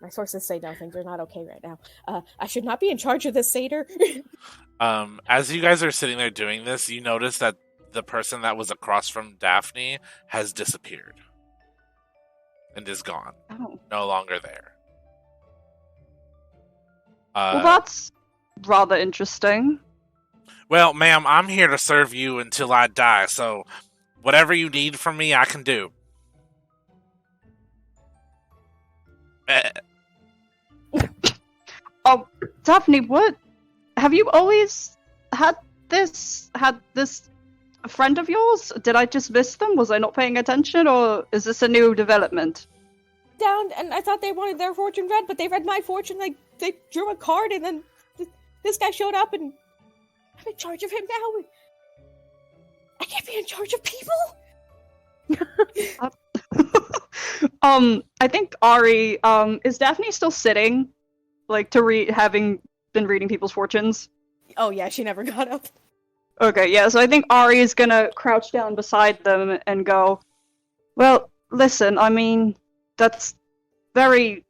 my sources say no, things are not okay right now. I should not be in charge of this satyr. As you guys are sitting there doing this, you notice that the person that was across from Dafni has disappeared. And is gone. Oh. No longer there. Well, that's rather interesting. Well, ma'am, I'm here to serve you until I die, so whatever you need from me, I can do. Oh, Dafni, what? Have you always had this friend of yours? Did I just miss them? Was I not paying attention, or is this a new development? Down, and I thought they wanted their fortune read, but they read my fortune. They drew a card, and then this guy showed up, and I'm in charge of him now. I can't be in charge of people. I think Ari, is Dafni still sitting, having been reading people's fortunes? Oh yeah, she never got up. Okay, yeah, so I think Ari is gonna crouch down beside them and go, well, listen, I mean, that's very,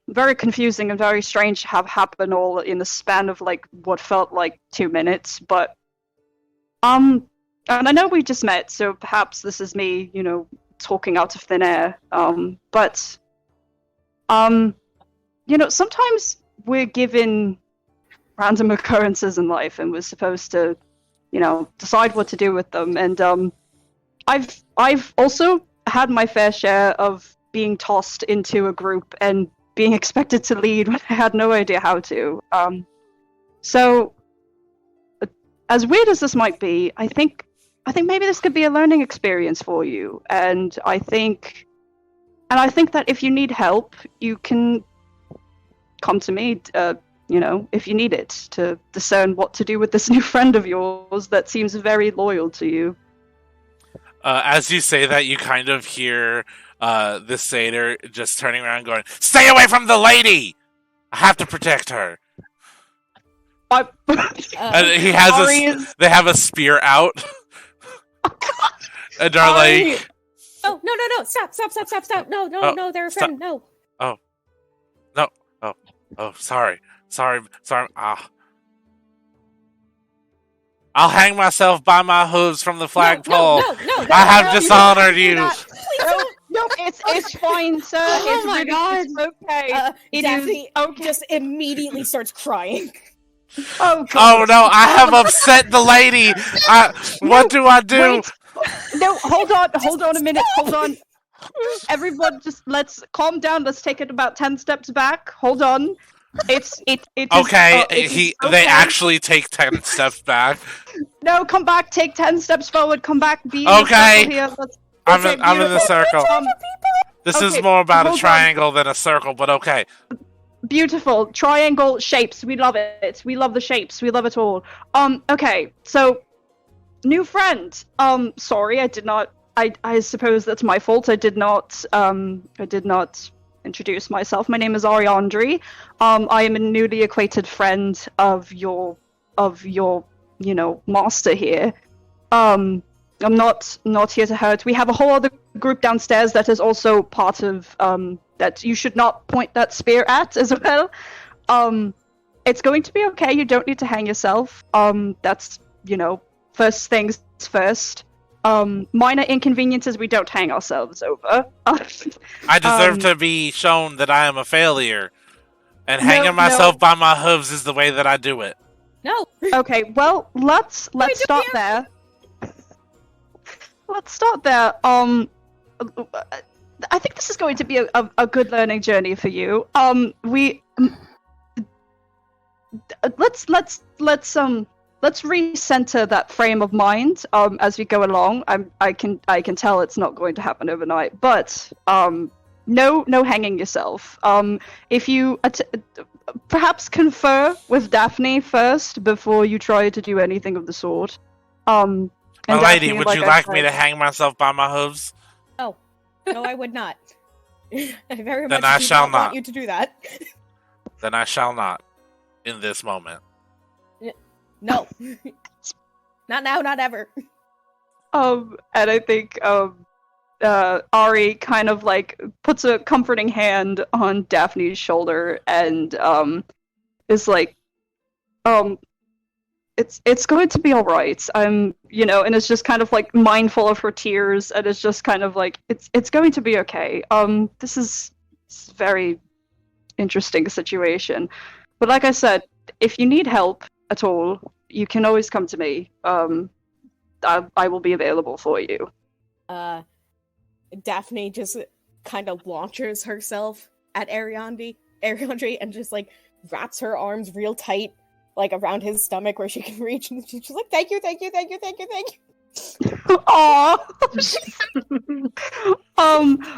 very confusing and very strange to have happen all in the span of, what felt like 2 minutes, but, and I know we just met, so perhaps this is me, talking out of thin air, but, sometimes we're given random occurrences in life and we're supposed to, decide what to do with them, and, I've also had my fair share of being tossed into a group and being expected to lead when I had no idea how to. So, as weird as this might be, I think maybe this could be a learning experience for you, and I think that if you need help, you can come to me, if you need it, to discern what to do with this new friend of yours that seems very loyal to you. As you say that, you kind of hear this satyr just turning around going, "Stay away from the lady! I have to protect her." He has they have a spear out. And are like... Oh, no, stop. No, they're a friend, no. Oh. No. Oh, sorry. I'll hang myself by my hooves from the flagpole. No, I have dishonored you. No, it's fine, sir. Oh my God. It's okay. Dafni just immediately starts crying. Oh, God. Oh no, I have upset the lady. What do I do? Wait. No, hold on a minute. Hold on. Everyone, just let's calm down. Let's take it about 10 steps back. Hold on. Okay. They actually take 10 steps back. No, come back. Take 10 steps forward. Come back. Be okay. In here. I'm in the circle. This is more about a triangle than a circle, but okay. Beautiful triangle shapes. We love it. We love the shapes. We love it all. Okay. So, new friend. Sorry, I did not. I suppose that's my fault. I did not introduce myself. My name is Larianne. I am a newly acquainted friend of your master here. I'm not here to hurt. We have a whole other group downstairs that is also part of that you should not point that spear at as well. It's going to be okay. You don't need to hang yourself. That's first things first. Minor inconveniences we don't hang ourselves over. I deserve to be shown that I am a failure, and hanging myself by my hooves is the way that I do it. No. Okay, well, let's start there. let's start there. I think this is going to be a good learning journey for you. Let's recenter that frame of mind as we go along. I can tell it's not going to happen overnight, but no hanging yourself. If you perhaps confer with Dafni first before you try to do anything of the sort. My lady, Dafni, would you like me to hang myself by my hooves? No, I would not. I very Then much I do shall not not. want you to do that. Then I shall not. In this moment. No. Not now, not ever. And I think Ari kind of like puts a comforting hand on Daphne's shoulder and is like, it's going to be all right. And it's just kind of like mindful of her tears, and it's just kind of like it's going to be okay. This is a very interesting situation, but like I said, if you need help at all, you can always come to me. I will be available for you. Dafni just kind of launches herself at Ariandre and just like wraps her arms real tight, like around his stomach where she can reach, and she's just like, thank you. Aww.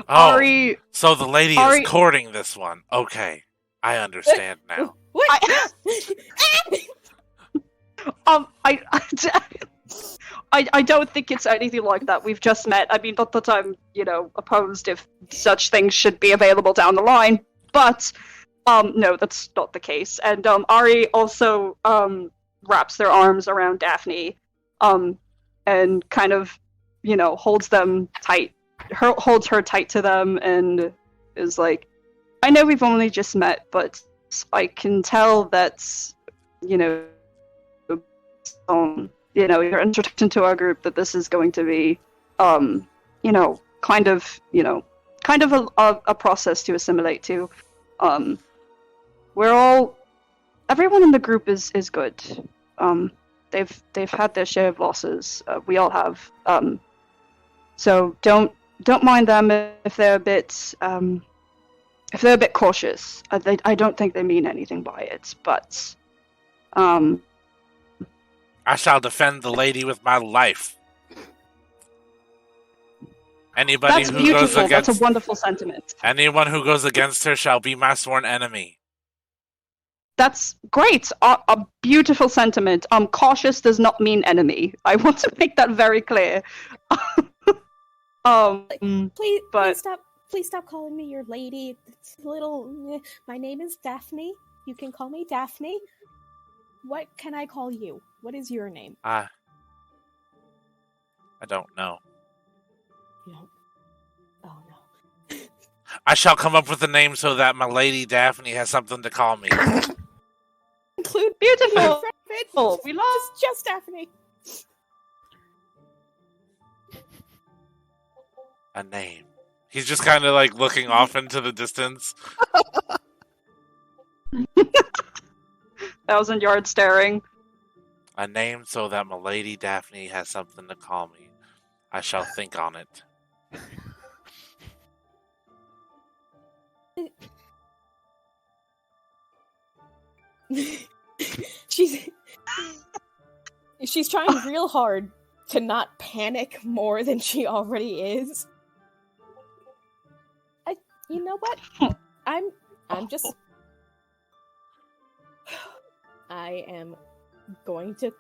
Ari. So the lady is courting this one. Okay, I understand now. What? I don't think it's anything like that. We've just met. I mean, not that I'm, opposed if such things should be available down the line, but no, that's not the case. And Ari also wraps their arms around Dafni, and kind of, holds them tight, holds her tight to them, and is like, I know we've only just met, but I can tell that's, your introduction to our group, that this is going to be, kind of a process to assimilate to. Everyone in the group is good. They've had their share of losses. We all have. So don't mind them if they're a bit cautious. I don't think they mean anything by it, but I shall defend the lady with my life. Anybody who goes against, that's a wonderful sentiment. Anyone who goes against her shall be my sworn enemy. That's great. A beautiful sentiment. Cautious does not mean enemy. I want to make that very clear. Please stop calling me your lady. It's a little. My name is Dafni. You can call me Dafni. What can I call you? What is your name? I don't know. You don't? Oh no. I shall come up with a name so that my lady Dafni has something to call me. Include beautiful. We love just Dafni. A name. He's just kind of like looking off into the distance. 1,000 yard staring. A name so that my lady Dafni has something to call me. I shall think on it. She's trying real hard to not panic more than she already is. You know what? I'm just. I am going to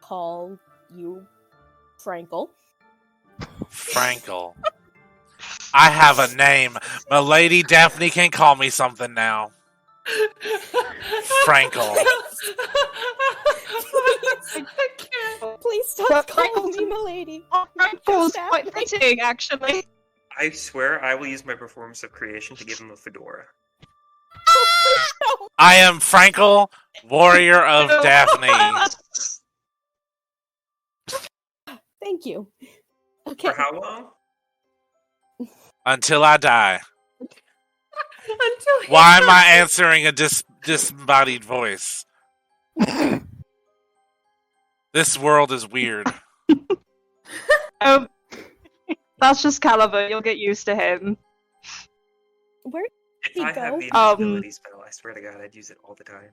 call you Frankel. Frankel. I have a name. My lady Dafni can call me something now. Frankel. Please stop calling me milady. Frankel's quite fitting, actually. I swear I will use my performance of creation to give him a fedora. I am Frankel, warrior of Dafni. Thank you. Okay. For how long? Until I die. Why am I answering a disembodied voice? This world is weird. That's just Caliber. You'll get used to him. Where did If he I go? had the invisibility spell, I swear to God, I'd use it all the time.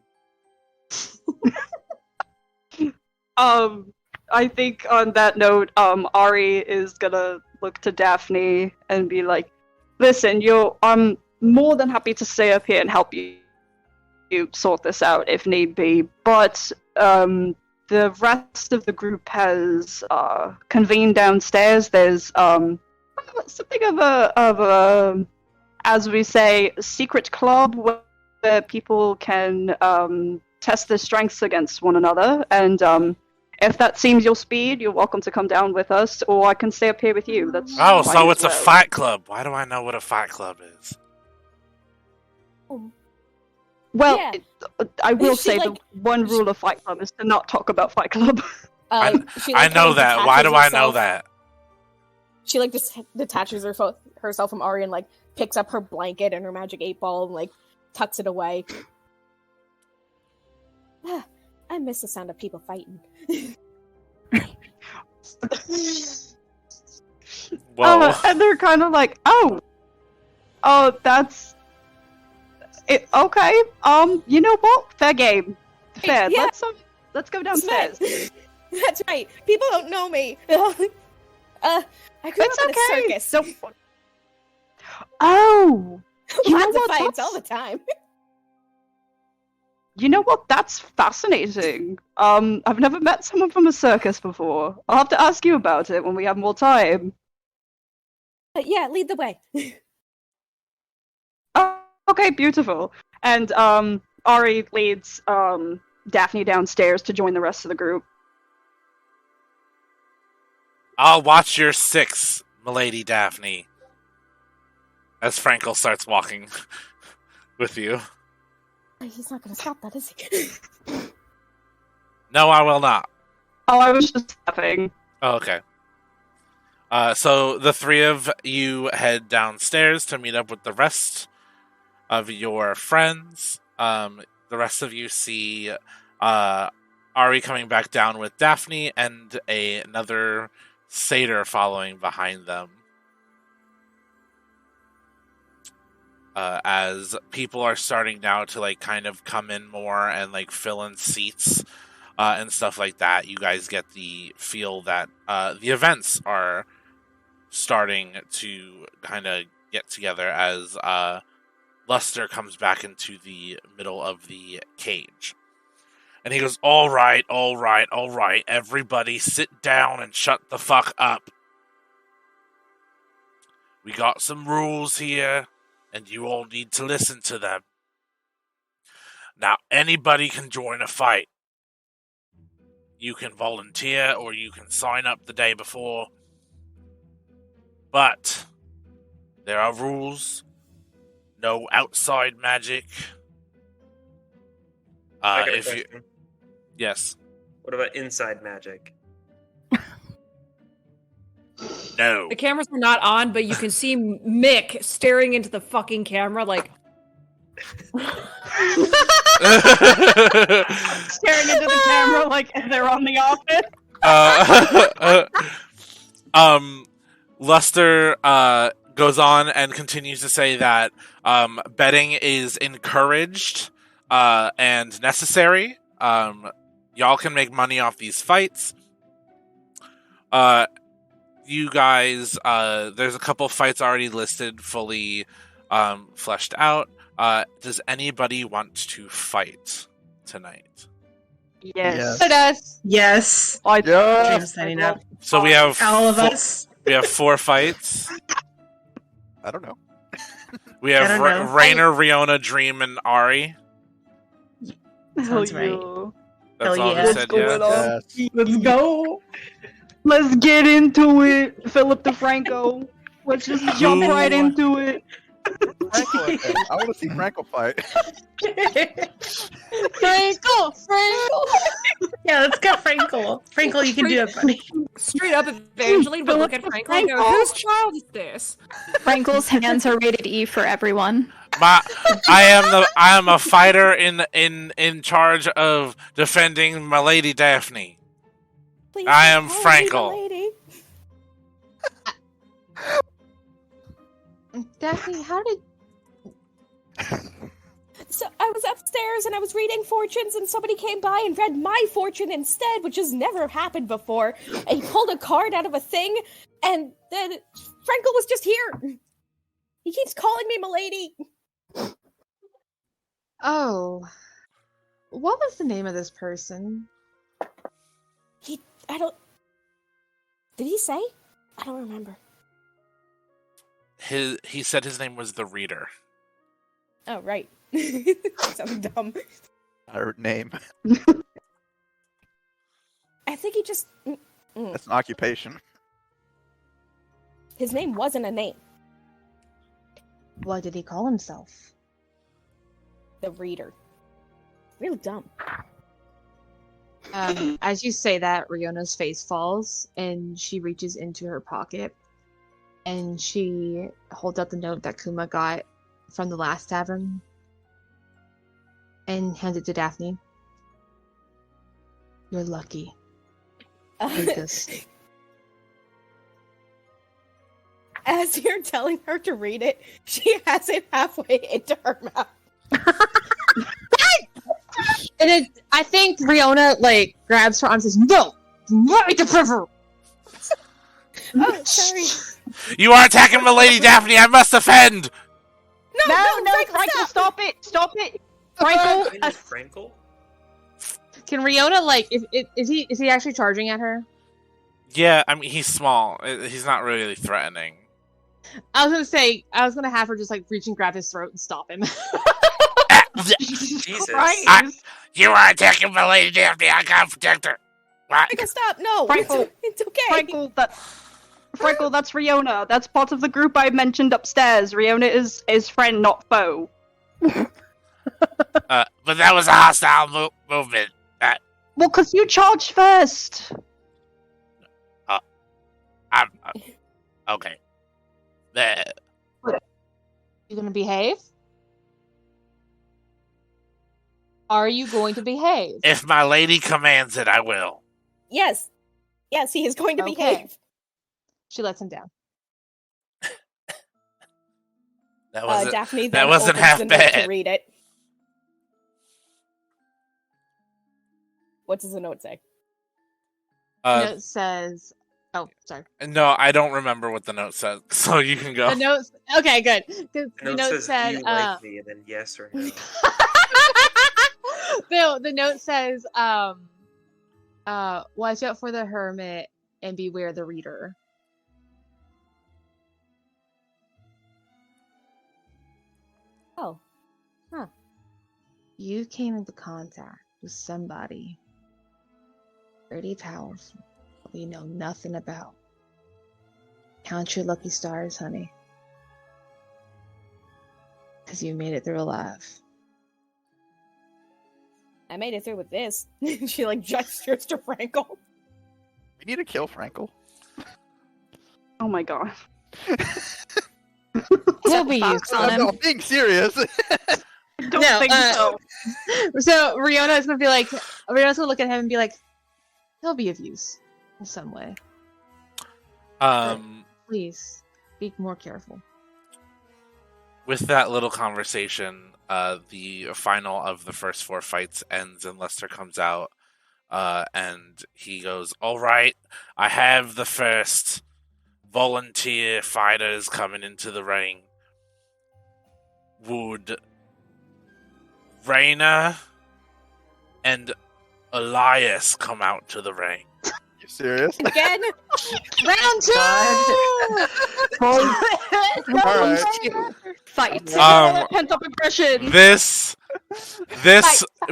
I think on that note, Ari is gonna look to Dafni and be like, "Listen, I'm more than happy to stay up here and help you sort this out if need be, but the rest of the group has convened downstairs. There's something of a as we say, secret club where people can test their strengths against one another, and if that seems your speed, you're welcome to come down with us, or I can stay up here with you. That's Oh, fine so as it's a well. fight club. Why do I know what a fight club is? Well, Yeah. I will She, say like- the one rule of Fight Club is to not talk about Fight Club. I She, I like, know kind of that. Why do I detaches know herself- that? She like just detaches herself from Ari and like picks up her blanket and her magic 8-ball and like tucks it away. I miss the sound of people fighting. Whoa. And they're kind of like, oh, that's it. Okay. You know what? Fair game. Fair. Yeah. Let's go downstairs. That's right. People don't know me. I grew It's up in okay. a circus. Oh, you know Lots of what? fights That's- all the time. You know what? That's fascinating. I've never met someone from a circus before. I'll have to ask you about it when we have more time. Yeah, lead the way. Oh, okay, beautiful. And Ari leads Dafni downstairs to join the rest of the group. I'll watch your 6, milady Dafni. As Frankel starts walking with you. He's not gonna stop that, is he? No, I will not. Oh, I was just laughing. Oh, okay. So the 3 of you head downstairs to meet up with the rest of your friends. The rest of you see Ari coming back down with Dafni and another satyr following behind them. As people are starting now to like kind of come in more and like fill in seats and stuff like that, you guys get the feel that the events are starting to kind of get together as Luster comes back into the middle of the cage. And he goes, all right, everybody sit down and shut the fuck up. We got some rules here, and you all need to listen to them. Now, anybody can join a fight. You can volunteer, or you can sign up the day before. But there are rules. No outside magic. I got a If you, question. yes, What about inside magic? no. The cameras are not on, but you can see Mick staring into the fucking camera like. Staring into the camera like they're on The Office. Luster goes on and continues to say that betting is encouraged and necessary. Y'all can make money off these fights. You guys, there's a couple fights already listed, fully fleshed out. Does anybody want to fight tonight? Yes. Put us. Yes. Yeah. Dream signing up. So we have All of us. We have 4 fights. I don't know. We I have don't know. Rainer, Riona, Dream, and Ari. Sounds Hell right. yeah. That's Hell all yeah. who What's said going yes. on? Yes. Let's go. Let's get into it, Philip DeFranco. Let's just jump Ooh. right into it. Frankel in there. I want to see Frankel fight. Frankel! Yeah, let's go, Frankel. Frankel, you can do it, buddy. Straight up, Evangeline would look at Franklin and go, "Whose child is this?" Frankel's hands are rated E for everyone. I am a fighter in charge of defending my lady Dafni. Please I don't am call me Frankel. milady. Dafni, how did... So I was upstairs and I was reading fortunes and somebody came by and read my fortune instead, which has never happened before. And he pulled a card out of a thing and then Frankel was just here. He keeps calling me milady. Oh. What was the name of this person? Did he say? I don't remember. He said his name was the Reader. Oh, right. Sounds dumb. Our name. I think he just... That's an occupation. His name wasn't a name. What did he call himself? The Reader. Real dumb. As you say that, Riona's face falls, and she reaches into her pocket, and she holds out the note that Kuma got from the last tavern, and hands it to Dafni. You're lucky. Read this. As you're telling her to read it, she has it halfway into her mouth. And I think Riona, grabs her arm and says, No! Do not read the paper! Oh, sorry. You are attacking Milady Dafni! I must offend! No, Frankel, stop it! Stop it! Frankel! Frankel? Can Riona, is he actually charging at her? Yeah, I mean, he's small. He's not really threatening. I was gonna have her just, reach and grab his throat and stop him. Jesus. You are attacking Milady Dafni! I gotta protect her! What? Frankel, stop! No! Frankel. It's okay! Frankel, that's Riona. That's part of the group I mentioned upstairs. Riona is friend, not foe. But that was a hostile movement. Well, because you charged first. I'm okay. You gonna behave? Are you going to behave? If my lady commands it, I will. Yes. Yes, he is going to behave. She lets him down. That wasn't, Dafni that wasn't half the note bad. to read it. What does the note say? The note says... Oh, sorry. No, I don't remember what the note says, so you can go. The note... Okay, good. The note said, "Do you like me?" and then yes or no. The note says, watch out for the hermit and beware the reader. Oh. Huh. You came into contact with somebody pretty powerful we know nothing about. Count your lucky stars, honey. Because you made it through alive. I made it through with this. She gestures to Frankel. We need to kill Frankel. Oh my god. He'll be used on him. No, being serious. Don't think so. So Riona is gonna be Riona's gonna look at him and be like, he'll be of use in some way. Please be more careful. With that little conversation, the final of the first 4 fights ends and Lester comes out, and he goes, "All right, I have the first volunteer fighters coming into the ring. Would Raina and Elias come out to the ring?" You serious? Again? Round 2! Alright. Fight. Pent-up aggression. This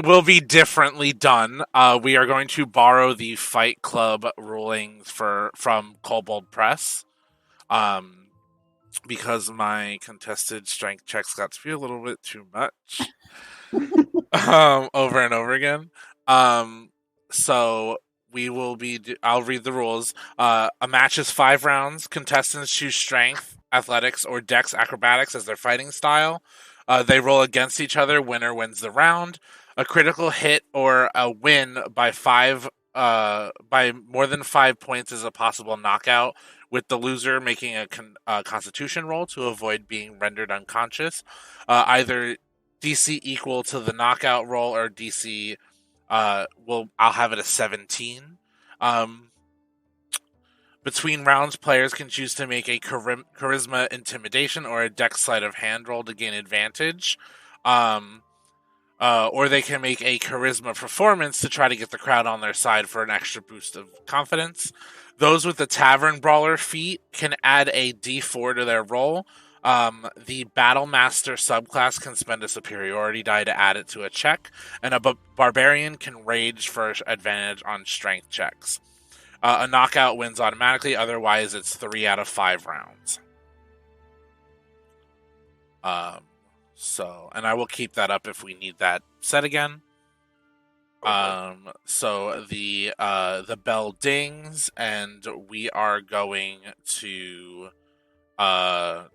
will be differently done. We are going to borrow the Fight Club rulings from Kobold Press. Because my contested strength checks got to be a little bit too much. Over and over again. So we will be... I'll read the rules. A match is 5 rounds. Contestants choose strength, athletics, or dex acrobatics as their fighting style. They roll against each other. Winner wins the round. A critical hit or a win by more than 5 points is a possible knockout, with the loser making a Constitution roll to avoid being rendered unconscious. Either DC equal to the knockout roll or DC, I'll have it a 17. Between rounds, players can choose to make a charisma, intimidation, or a dex sleight of hand roll to gain advantage. Or they can make a charisma performance to try to get the crowd on their side for an extra boost of confidence. Those with the Tavern Brawler feat can add a D4 to their roll. The Battle Master subclass can spend a superiority die to add it to a check, and a Barbarian can rage for advantage on strength checks. A knockout wins automatically, otherwise it's 3 out of 5 rounds. And I will keep that up if we need that set again. So the bell dings, and we are going to. Are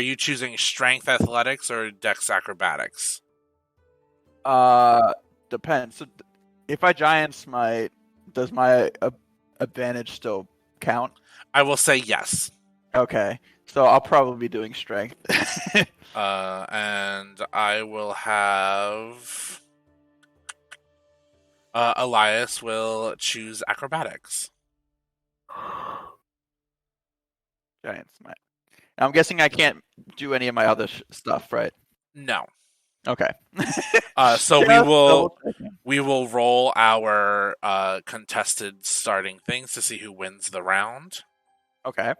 you choosing strength athletics or dex acrobatics? Depends. So if I giant smite, does my advantage still count? I will say yes. Okay, so I'll probably be doing strength. And I will have Elias will choose acrobatics. Giant smite. I'm guessing I can't do any of my other stuff, right? No. Okay. So we will roll our contested starting things to see who wins the round. Okay.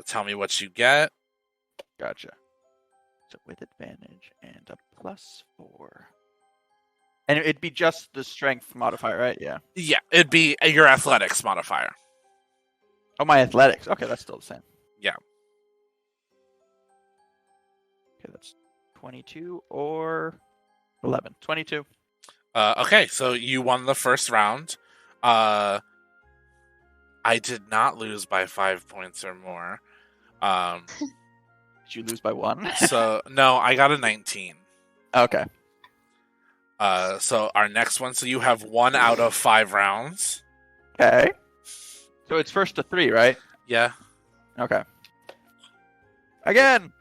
Tell me what you get. Gotcha. So with advantage and a +4. And it'd be just the strength modifier, right? Yeah. Yeah, it'd be your athletics modifier. Oh, my athletics. Okay, that's still the same. Yeah. Okay, that's 22 or 11. 22. Okay, so you won the first round. I did not lose by 5 points or more. Did you lose by 1? So no, I got a 19. Okay. So our next one. So you have 1 out of 5 rounds. Okay. So it's first to 3, right? Yeah. Okay. Again,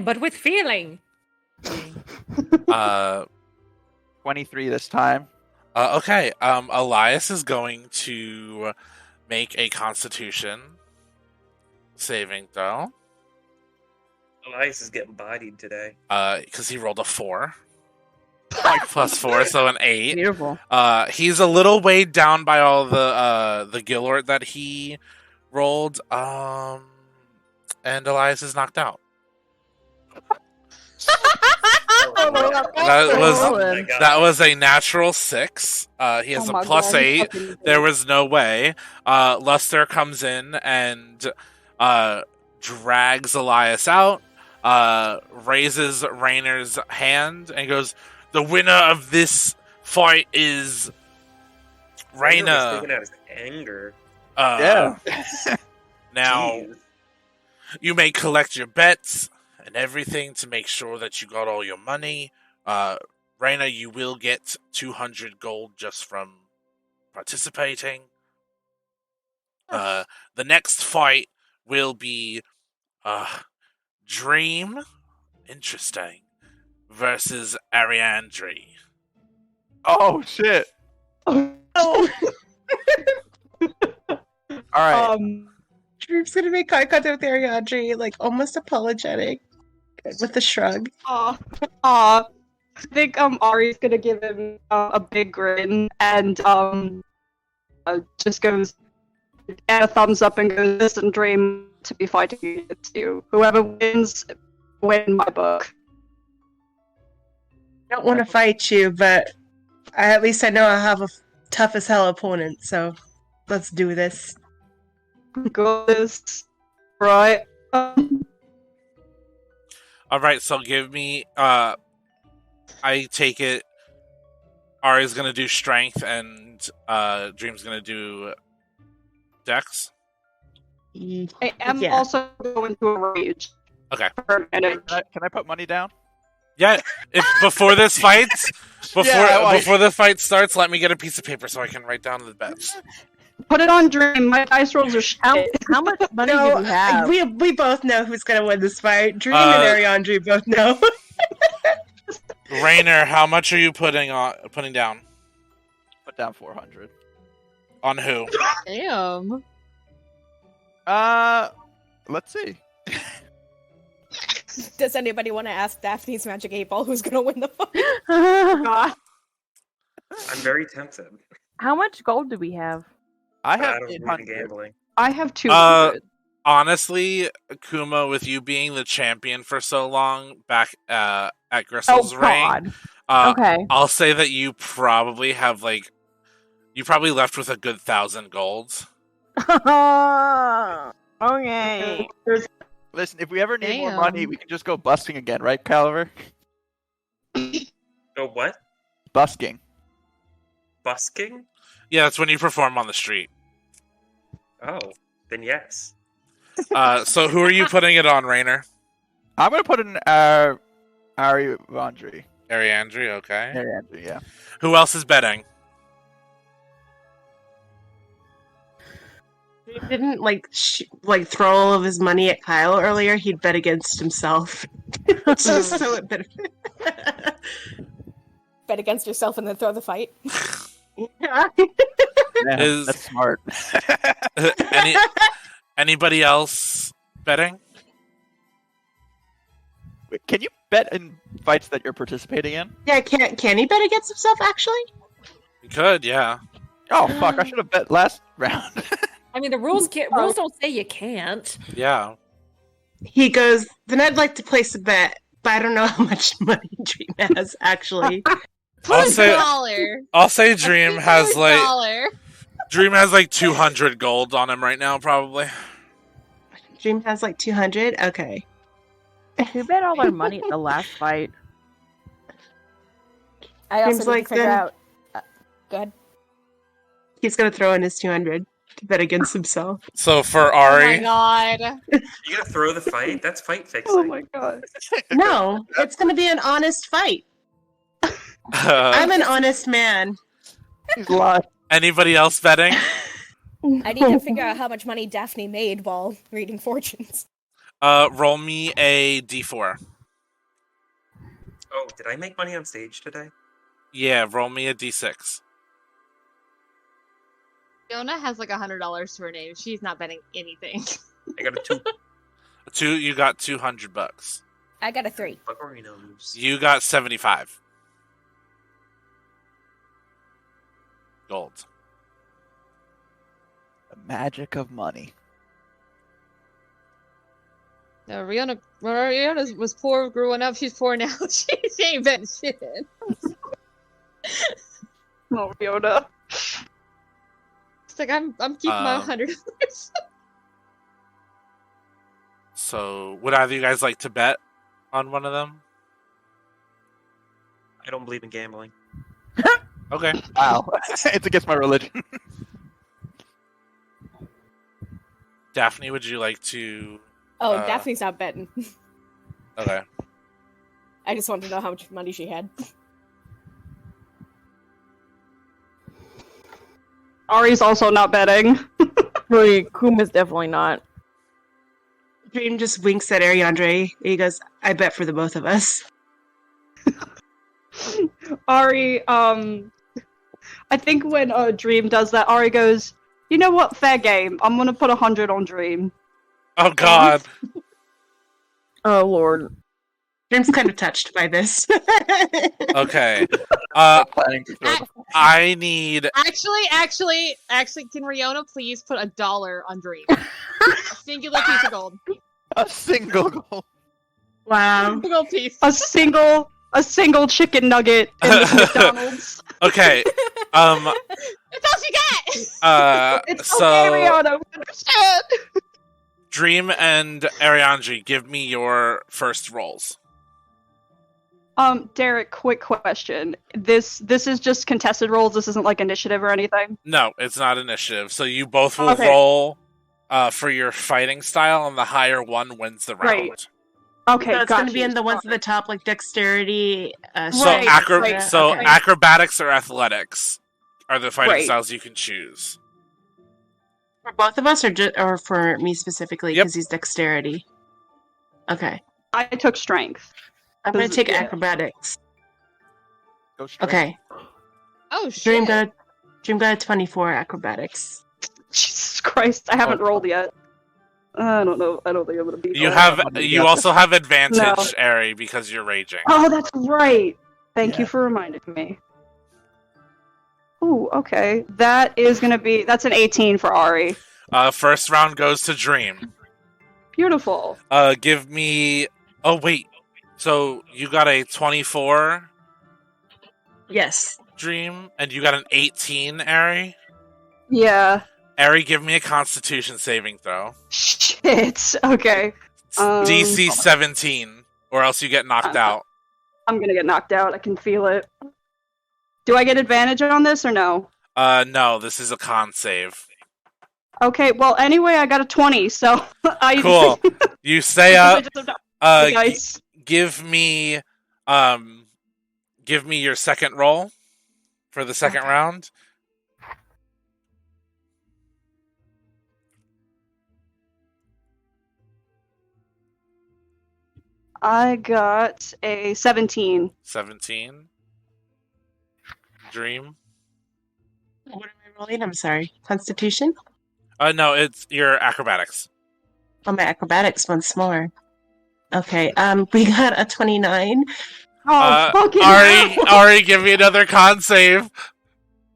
but with feeling. 23 this time. Okay. Elias is going to make a Constitution saving throw. Elias is getting bodied today. Because he rolled a 4. Plus 4, so an 8. Beautiful. He's a little weighed down by all the Gilort that he rolled. And Elias is knocked out. That was a natural 6. He has a +8. There was no way. Luster comes in and drags Elias out, raises Rainer's hand, and goes, "The winner of this fight is Rainer." Taking out his anger. Yeah. Now, Jeez. you may collect your bets and everything to make sure that you got all your money. Rainer, you will get 200 gold just from participating. The next fight will be Dream, interesting, versus Ariandre. Oh, shit. Oh. All right. Dream's gonna make eye contact with Ariadne, like almost apologetic, with a shrug. Aw. I think Ari's gonna give him a big grin and just goes and a thumbs up and goes, "Listen, Dream, to be fighting against you. Whoever wins, win my book." I don't want to fight you, but at least I know I have a tough as hell opponent, so let's do this. Got this. Right. Alright, so give me... I take it Ari's gonna do strength and Dream's gonna do dex. I am Yeah. also going to a rage. Okay. For a minute. Can I put money down? Yeah, if before this fight, before Yeah, the fight starts, let me get a piece of paper so I can write down the bets. Put it on Dream. My dice rolls are shit. How much money do we have? We both know who's gonna win this fight. Dream and Ariandre both know. Rainer, how much are you putting down? Put down 400. On who? Damn. Let's see. Does anybody want to ask Daphne's Magic 8 Ball who's gonna win the fight? God. I'm very tempted. How much gold do we have? I But I have don't believe in 800. gambling. I have 200. Honestly, Kuma, with you being the champion for so long back at Gristle's Oh ring, God. Okay. I'll say that you probably have left with a good 1,000 golds. Okay. Listen, if we ever need more Damn. money, we can just go busking again, right, Caliver? Oh, what? Busking. Busking? Yeah, that's when you perform on the street. Oh, then yes. So who are you putting it on, Rainer? I'm gonna put in Ariandre. Ariandre, okay. Ariandre, yeah. Who else is betting? He didn't throw all of his money at Kyle earlier. He'd bet against himself. Just so it benefit. Bet against yourself and then throw the fight. Yeah. Yeah, that's smart. Anybody else betting? Wait, can you bet in fights that you're participating in? Yeah, can he bet against himself actually? You could, yeah. Oh fuck! I should have bet last round. I mean, the rules don't say you can't. Yeah. He goes, then I'd like to place a bet, but I don't know how much money Dream has actually. I'll say Dream has Dream has 200 gold on him right now, probably. Dream has 200? Okay. Who bet all their money at the last fight? I also Seems need like to figure the- out. Go ahead. He's gonna throw in his 200 to bet against himself. So for Oh Ari, my god. You gonna throw the fight? That's fight fixing. Oh my god. No, it's gonna be an honest fight. I'm an honest man. He's lying. anybody else betting? I need to figure out how much money Dafni made while reading fortunes. Roll me a d4. Oh, did I make money on stage today? Yeah, roll me a d6. Fiona has $100 to her name. She's not betting anything. I got a 2. You got $200. I got a 3. Buccarinos. You got 75 gold. The magic of money. No, Rihanna was poor growing up. She's poor now. She ain't betting shit. Oh, Fiona. It's I'm keeping my $100. So, would either of you guys like to bet on one of them? I don't believe in gambling. Okay. Wow. It's against my religion. Dafni, would you like to... Oh, Daphne's not betting. Okay. I just wanted to know how much money she had. Ari's also not betting. Really, Kuma's definitely not. Dream just winks at Ariandre. He goes, I bet for the both of us. Ari, I think when Dream does that, Ari goes, you know what, fair game. I'm gonna put 100 on Dream. Oh, God. Oh, Lord. Dream's kind of touched by this. Okay. Planning to throw I need... Actually, can Riona please put $1 on Dream? A singular piece of gold. a single goal. Wow. Single piece. A single chicken nugget in the McDonald's. Okay. That's all she got. It's So okay, Rihanna. We understand. Dream and Ariandre, give me your first rolls. Derek, quick question. This is just contested rolls. This isn't initiative or anything. No, it's not initiative. So you both will Okay. roll for your fighting style, and the higher one wins the round. Right. Okay, So it's got going to be in the ones at the top, like dexterity. So, Right, so okay. acrobatics or athletics are the fighting Right. styles you can choose. For both of us, or for me specifically, because he's dexterity. Okay. I took strength. I'm gonna take acrobatics. Go straight. Okay. Oh shit! Dream got a 24 acrobatics. Jesus Christ! I haven't rolled yet. I don't know. I don't think I'm gonna beat. You also have advantage, Ari, because you're raging. Oh, that's right. Thank you for reminding me. Ooh, okay. That's an 18 for Ari. First round goes to Dream. Beautiful. Give me. Oh wait. So you got a 24. Yes. Dream, and you got an 18, Ari. Yeah. Ari, give me a Constitution saving throw. Shit. Okay. DC 17, or else you get knocked out. I'm gonna get knocked out. I can feel it. Do I get advantage on this or no? No. This is a con save. Okay. Well, anyway, I got a 20, so Cool. You stay up. Nice. Give me your second roll for the second round. I got a 17. 17. Dream. What am I rolling? I'm sorry. Constitution? No, it's your acrobatics. Oh, my acrobatics once more. Okay, we got a 29. Oh, fucking Ari, give me another con save.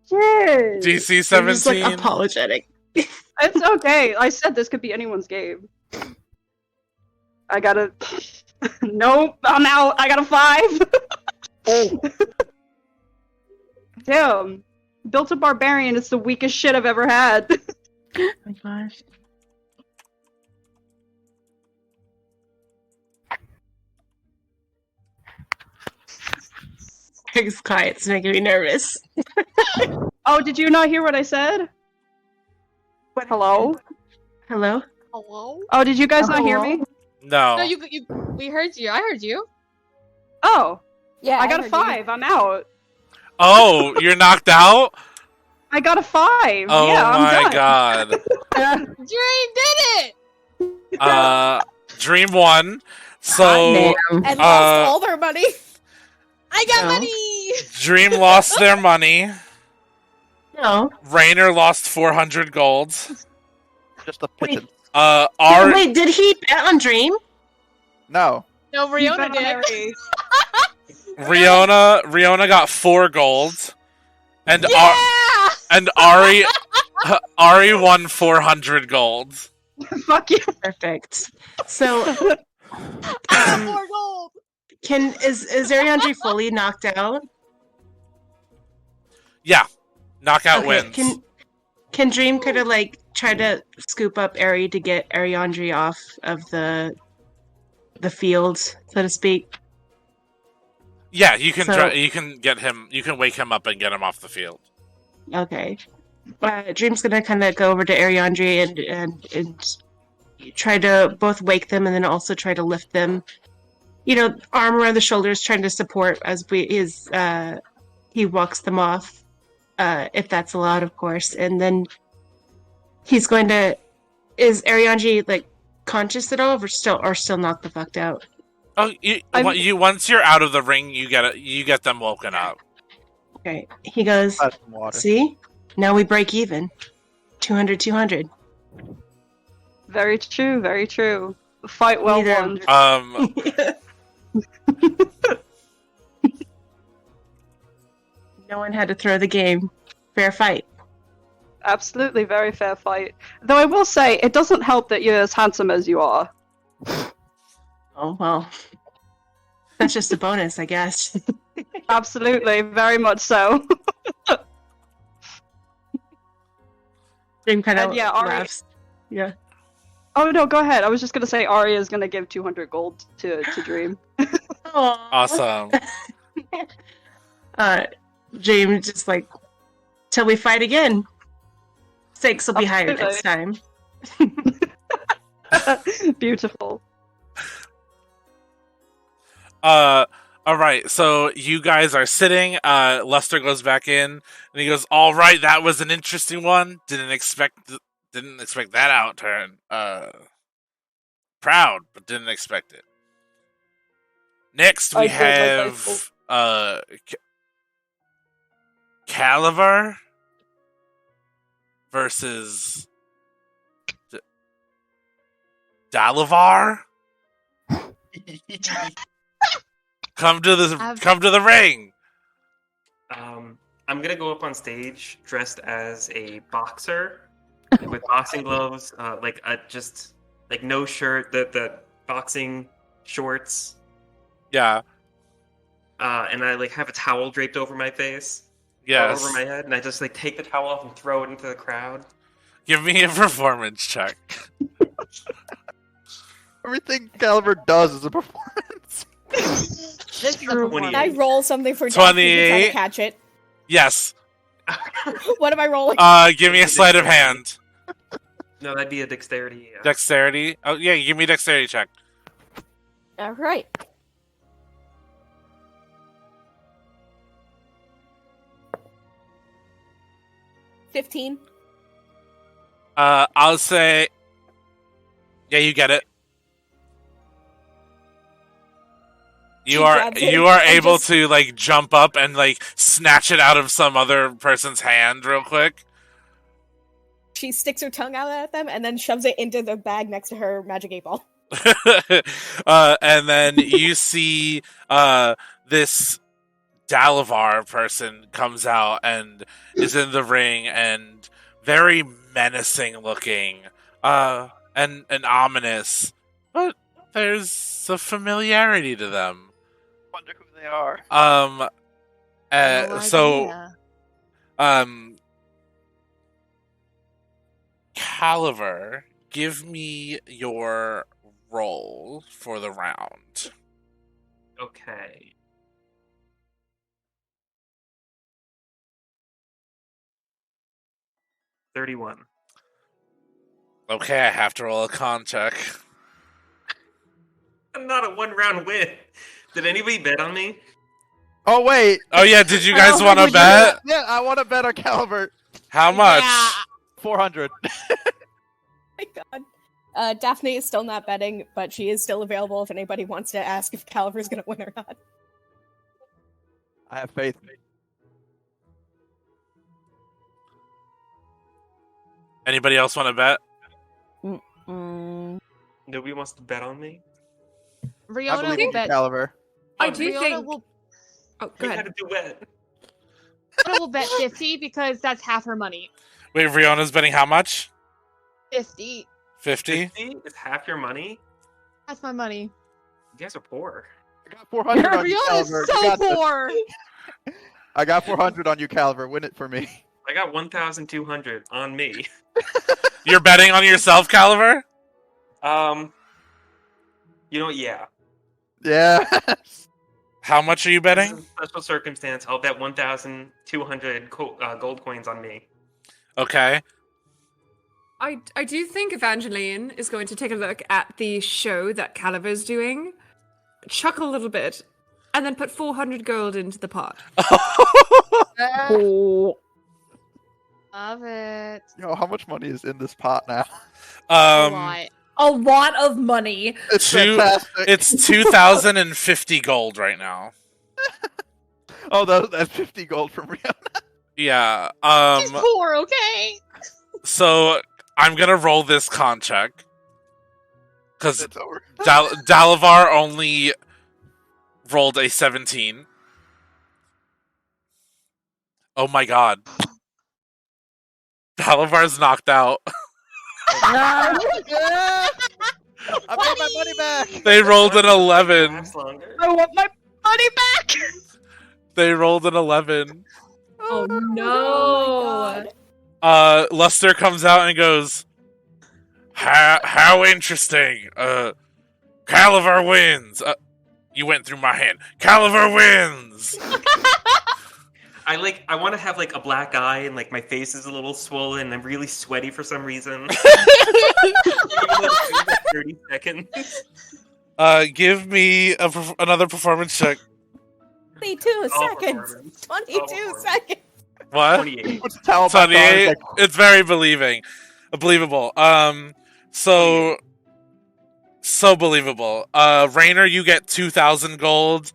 Shit. DC 17. I'm just, apologetic. It's okay. I said this could be anyone's game. I got a... Nope, I'm out. I got a 5. Damn. Built a barbarian is the weakest shit I've ever had. Oh my gosh. It's quiet. It's making me nervous. Oh, did you not hear what I said? Hello? Hello? Hello? Oh, did you guys not hear me? No. No, we heard you. I heard you. Oh. Yeah, I got a 5. I'm out. Oh, you're knocked out? I got a 5. Oh yeah, I'm my done. god. Dream did it! Dream won. So And lost all their money. I got money! Dream lost their money. No. Rainer lost 400 gold. Just a pittance. Wait, did he bet on Dream? No. No, Riona did. Riona got 4 gold. And Ari won 400 gold. Fuck you. Perfect. So More gold. is Ariandre fully knocked out? Yeah. Knockout wins. Can Dream kind of try to scoop up Ari to get Ariandre off of the field, so to speak? Yeah, you can you can get him. You can wake him up and get him off the field. Okay. Dream's gonna kind of go over to Ariandre and try to both wake them and then also try to lift them. Arm around the shoulders, trying to support as he walks them off, if that's allowed, of course. And then he's going to. Is Ariandre conscious at all, or still knocked the fuck out? Oh, you once you're out of the ring, you get them woken up. Okay. He goes, see? Now we break even. 200. Very true, very true. Fight well won. No one had to throw the game. Fair fight. Absolutely, very fair fight. Though I will say, it doesn't help that you're as handsome as you are. Oh, well. That's just a bonus, I guess. Absolutely, very much so. Dream kind of Ari... laughs. Yeah. Oh, no, go ahead. I was just going to say Ari is going to give 200 gold to Dream. Awesome. Dream just till we fight again. Stakes will be higher next time. Beautiful. Alright, so you guys are sitting, Lester goes back in, and he goes, alright, that was an interesting one, didn't expect Didn't expect that outturn. Proud, but didn't expect it. Next, we have Caliver versus Dalavar. Come to the ring. I'm gonna go up on stage dressed as a boxer with boxing gloves, just no shirt, the boxing shorts. Yeah. And I have a towel draped over my face. Yes. Over my head, and I just take the towel off and throw it into the crowd. Give me a performance check. Everything Caliber does is a performance. Can I roll something for 28 to catch it? Yes. What am I rolling? Give me a sleight of hand. No, that'd be a dexterity. Yeah. Dexterity? Oh, yeah, give me a dexterity check. All right. $15. I'll say... Yeah, you get it. You are able to jump up and snatch it out of some other person's hand real quick. She sticks her tongue out at them and then shoves it into the bag next to her magic 8-ball. And then you see this Dalavar person comes out and is in the ring and very menacing looking and ominous, but there's a familiarity to them. Wonder who they are. Caliver, give me your roll for the round. Okay. $31. Okay, I have to roll a con check. I'm not a one-round win. Did anybody bet on me? Oh, wait. Oh, yeah, did you guys want to bet? Yeah, I want to bet on Caliber. How much? Yeah. 400. Oh my god. Dafni is still not betting, but she is still available if anybody wants to ask if Caliver's going to win or not. I have faith. Anybody else want to bet? Nobody wants to bet on me? I Riona believe will in bet. Caliber. I do Riona think. will, Oh, go We ahead. had a duet. Riona will bet 50 because that's half her money. Wait, Riona's betting how much? 50. 50? 50 is half your money? That's my money. You guys are poor. I got 400 on you, Riona's Caliber. so poor. I got 400 on you, Caliber. Win it for me. I got 1,200 on me. You're betting on yourself, Caliver? You know what? Yeah. Yeah. How much are you This betting? is a special circumstance. I'll bet 1,200 gold coins on me. Okay. I do think Evangeline is going to take a look at the show that Caliver's doing, chuckle a little bit, and then put 400 gold into the pot. Oh. Love it. Yo, how much money is in this pot now? A lot. A lot of money. It's Two- fantastic. It's 2,050 gold right now. Oh, that's 50 gold from Rihanna. Yeah. She's poor, okay? So I'm gonna roll this con check because It's over. Dalavar only rolled a 17. Oh my god. Dalavar's knocked out. Yeah. I made my money back. They rolled an 11. Lasts longer. I want my money back! They rolled an 11. Oh Oh no! my god. Luster comes out and goes, How interesting. Caliver wins. You went through my hand. Caliver wins. I want to have a black eye and my face is a little swollen and I'm really sweaty for some reason. 30 seconds. Give me another performance check. 22 All seconds. performance. 22 performance. seconds. What? 28. Puts a towel back on, 28. like, It's very believing. Believable. So believable. Rainer, you get 2,000 gold.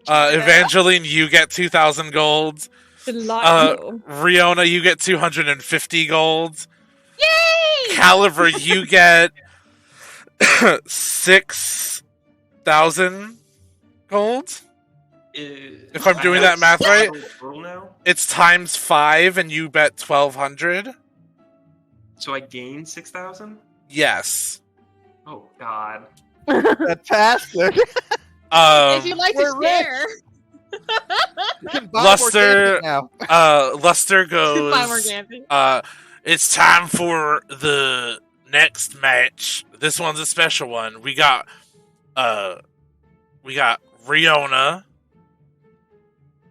Evangeline, you get 2,000 gold. Delightful. Riona, you get 250 gold. Yay! Caliver, you get 6,000 gold. If I'm doing that math right, it's times 5, and you bet 1,200. So I gain 6,000? Yes. Oh God. Fantastic. If you'd like to we're share. Luster, now. Luster Buy more goes. camping. It's time for the next match. This one's a special one. We got Riona,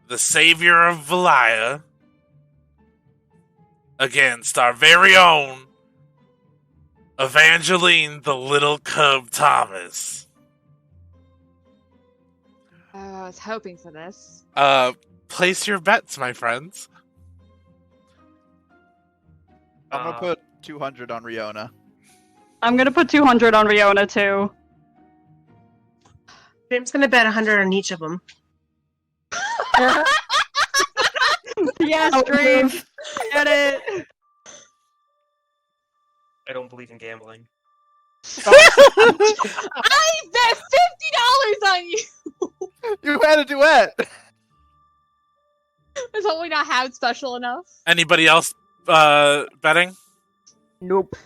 the savior of Valaya, against our very own Evangeline, the little cub Thomas. I was hoping for this. Place your bets, my friends. I'm gonna put 200 on Riona. I'm gonna put 200 on Riona too. James gonna bet 100 on each of them. Yes, Dream. Get it. I don't believe in gambling. I bet $50 on you. You had a duet. Is only not have special enough. Anybody else betting? Nope.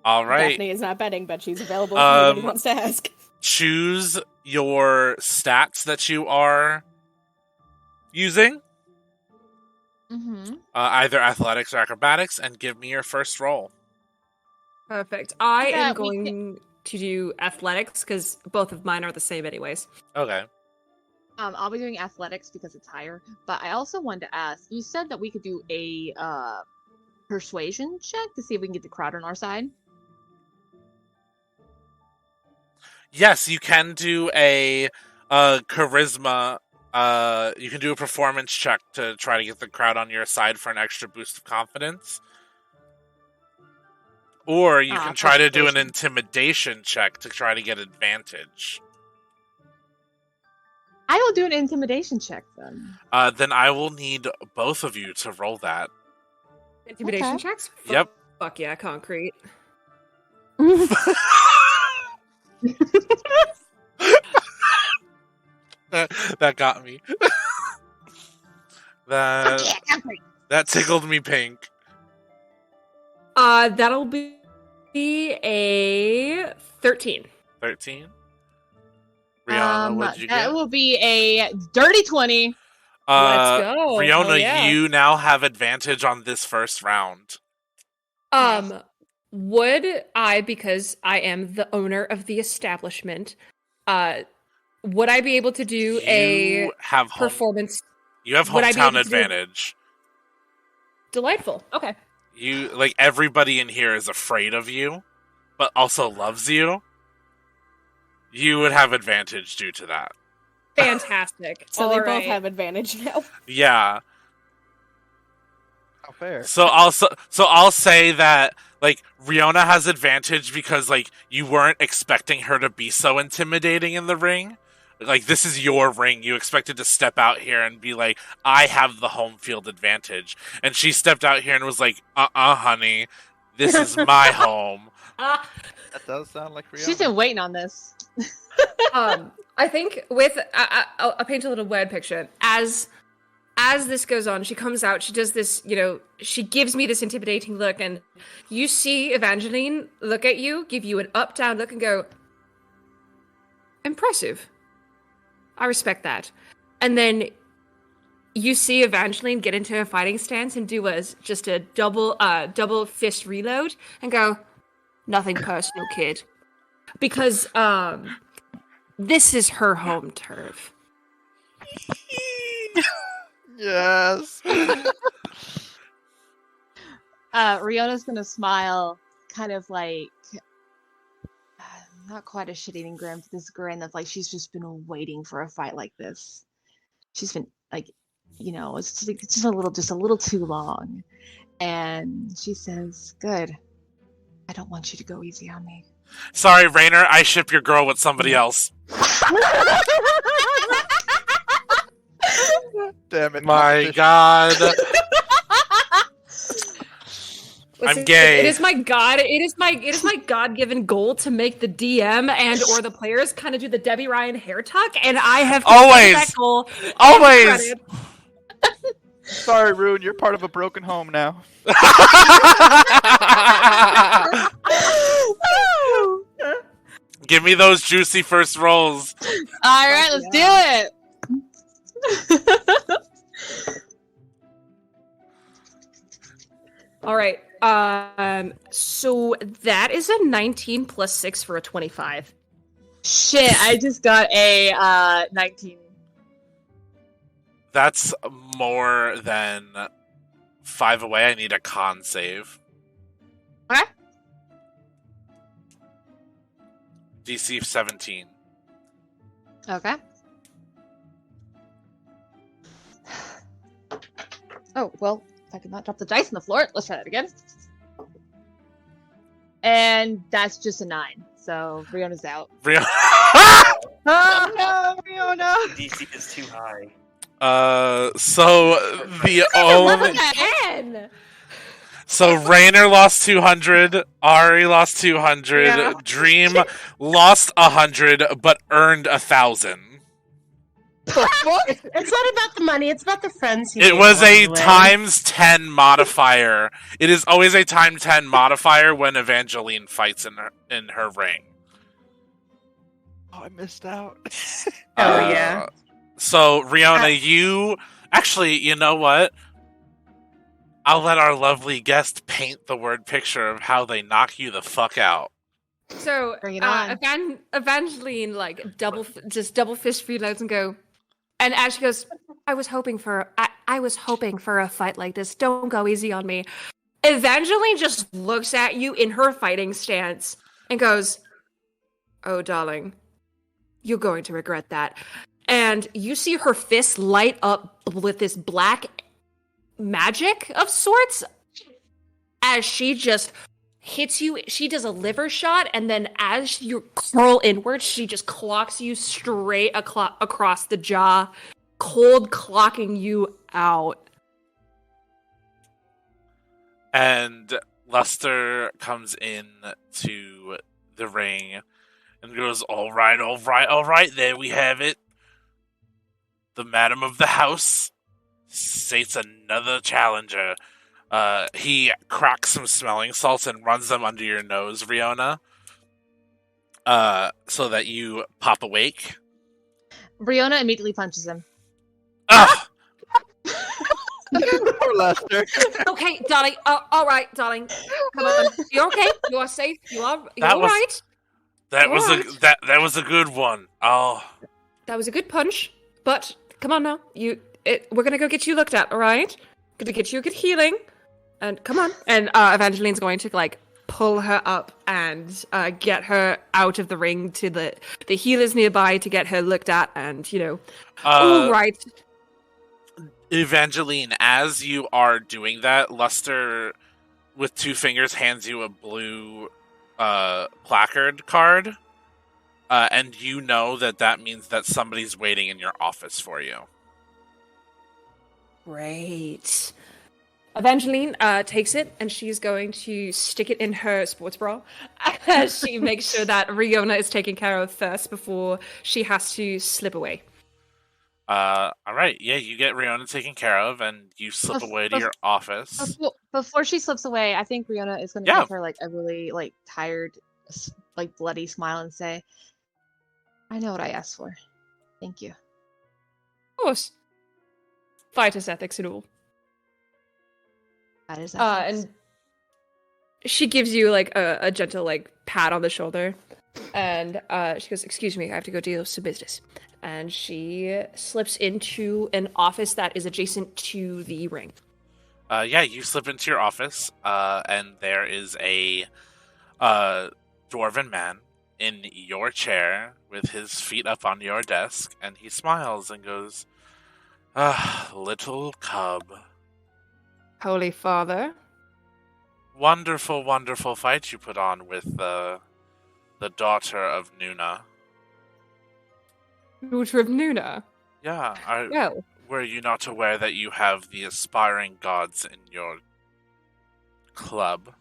All right. Dafni is not betting, but she's available if anybody wants to ask. Choose your stats that you are using. Mm-hmm. Either athletics or acrobatics, and give me your first roll. Perfect. I Yeah, am going to do athletics because both of mine are the same anyways. Okay. I'll be doing athletics because it's higher. But I also wanted to ask, you said that we could do a persuasion check to see if we can get the crowd on our side. Yes, you can do a charisma. You can do a performance check to try to get the crowd on your side for an extra boost of confidence. Or you can try to do an intimidation check to try to get advantage. I will do an intimidation check then. Then I will need both of you to roll that. Intimidation Okay. checks? Yep. Fuck yeah, concrete. That got me. That tickled me pink. That'll be a 13. 13? Riona, what'd you That get? will be a dirty 20. Let's go. Riona, Hell yeah. you now have advantage on this first round. Would I, because I am the owner of the establishment, would I be able to do a have performance? You have Would I be able hometown to do- advantage. Delightful. Okay. You like everybody in here is afraid of you, but also loves you. You would have advantage due to that. Fantastic. So they both Alright. have advantage now. Yeah. How fair. So I'll say that like Riona has advantage because like you weren't expecting her to be so intimidating in the ring. Like this is your ring. You expected to step out here and be like, I have the home field advantage. And she stepped out here and was like, honey, this is my home. That does sound like Riona. She's been waiting on this. I think with I'll paint a little word picture. As this goes on, she comes out, she does this, she gives me this intimidating look, and you see Evangeline look at you, give you an up-down look, and go, impressive. I respect that. And then you see Evangeline get into a fighting stance and do just a double fist reload and go, nothing personal, kid. Because this is her home turf. Yes. Riona's gonna smile, kind of like not quite a shit-eating grin, but this grin that's like she's just been waiting for a fight like this. She's been like, it's just a little too long. And she says, "Good. I don't want you to go easy on me." Sorry, Rainer, I ship your girl with somebody else. Damn it. My God. Listen, I'm gay. It is my God-given goal to make the DM and or the players kind of do the Debbie Ryan hair tuck, and I have Always. that goal. Always. Sorry, Rune, you're part of a broken home now. Give me those juicy first rolls. All right, let's do it. All right. So that is a 19 plus 6 for a 25. Shit, I just got a 19. That's more than 5 away. I need a con save. Okay. DC 17. Okay. Oh, well, if I could not drop the dice on the floor, let's try that again. And that's just a 9. So Riona's out. Oh no, Fiona! DC is too high. So the only... Again! So Rainer lost 200, Ari lost 200, Yeah. Dream lost 100, but earned 1,000. It's not about the money, it's about the friends. It was a times 10 modifier. It is always a times 10 modifier when Evangeline fights in her ring. Oh, I missed out. Oh, yeah. So, Riona, you... Actually, you know what? I'll let our lovely guest paint the word picture of how they knock you the fuck out. So, Bring it on. Evangeline, like, double fist reloads and go... And as she goes, I was hoping for a fight like this. Don't go easy on me. Evangeline just looks at you in her fighting stance and goes, "Oh, darling, you're going to regret that." And you see her fist light up with this black magic of sorts as she just hits you. She does a liver shot, and then as you curl inward, she just clocks you straight across the jaw, cold clocking you out. And Luster comes in to the ring and goes, all right, there we have it. The Madam of the House states another challenger. He cracks some smelling salts and runs them under your nose, Riona, so that you pop awake. Riona immediately punches him. Ugh! Poor Lester. Okay, darling. All right, darling. Come on. You're okay. You are safe. You're all right. That All was right. that was a good one. Oh, That was a good punch. But come on now. We're gonna go get you looked at. All right. Gonna get you a good healing. And come on. And Evangeline's going to like pull her up and get her out of the ring to the healers nearby to get her looked at. And all right. Evangeline, as you are doing that, Luster, with 2 fingers, hands you a blue placard card, and you know that means that somebody's waiting in your office for you. Great. Evangeline takes it, and she's going to stick it in her sports bra. She makes sure that Riona is taken care of first before she has to slip away. All right, yeah, you get Riona taken care of, and you slip away to your office. Before she slips away, I think Riona is going to give her like a really like tired, like bloody smile and say, "I know what I asked for. Thank you." Of course. Fighters ethics and all. That is and she gives you like a gentle like pat on the shoulder, and she goes, "Excuse me, I have to go deal with some business." And she slips into an office that is adjacent to the ring. Yeah, you slip into your office, and there is a dwarven man in your chair with his feet up on your desk, and he smiles and goes, "Ah, little cub." Holy Father, wonderful, wonderful fight you put on with the daughter of Nuna. Daughter of Nuna? Yeah, Well, were you not aware that you have the aspiring gods in your club?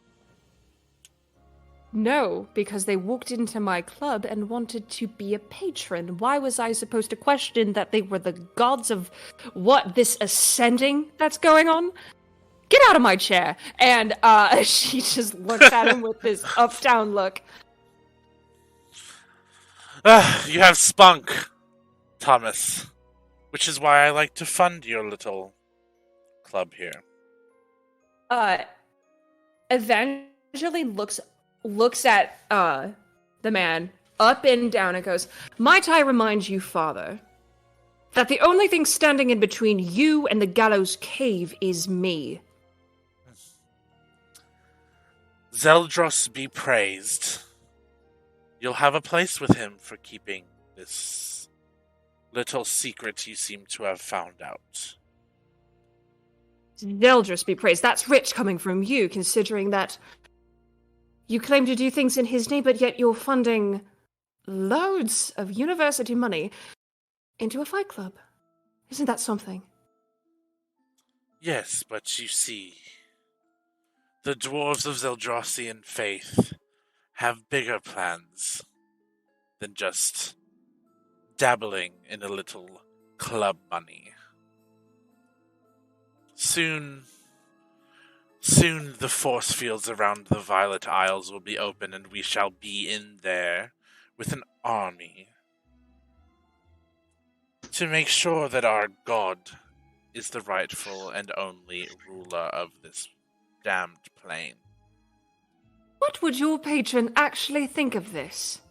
no, because they walked into my club and wanted to be a patron. Why was I supposed to question that they were the gods of what, this ascending that's going on? Get out of my chair! And she just looks at him with this up-down look. You have spunk, Thomas, which is why I like to fund your little club here. Evangeline looks at the man up and down and goes, "Might I remind you, father, that the only thing standing in between you and the gallows cave is me." Zeldros be praised. You'll have a place with him for keeping this little secret you seem to have found out. Zeldros be praised. That's rich coming from you, considering that you claim to do things in his name, but yet you're funding loads of university money into a fight club. Isn't that something? Yes, but you see, the dwarves of Zeldrosian faith have bigger plans than just dabbling in a little club money. Soon the force fields around the Violet Isles will be open, and we shall be in there with an army to make sure that our god is the rightful and only ruler of this damned plane. What would your patron actually think of this?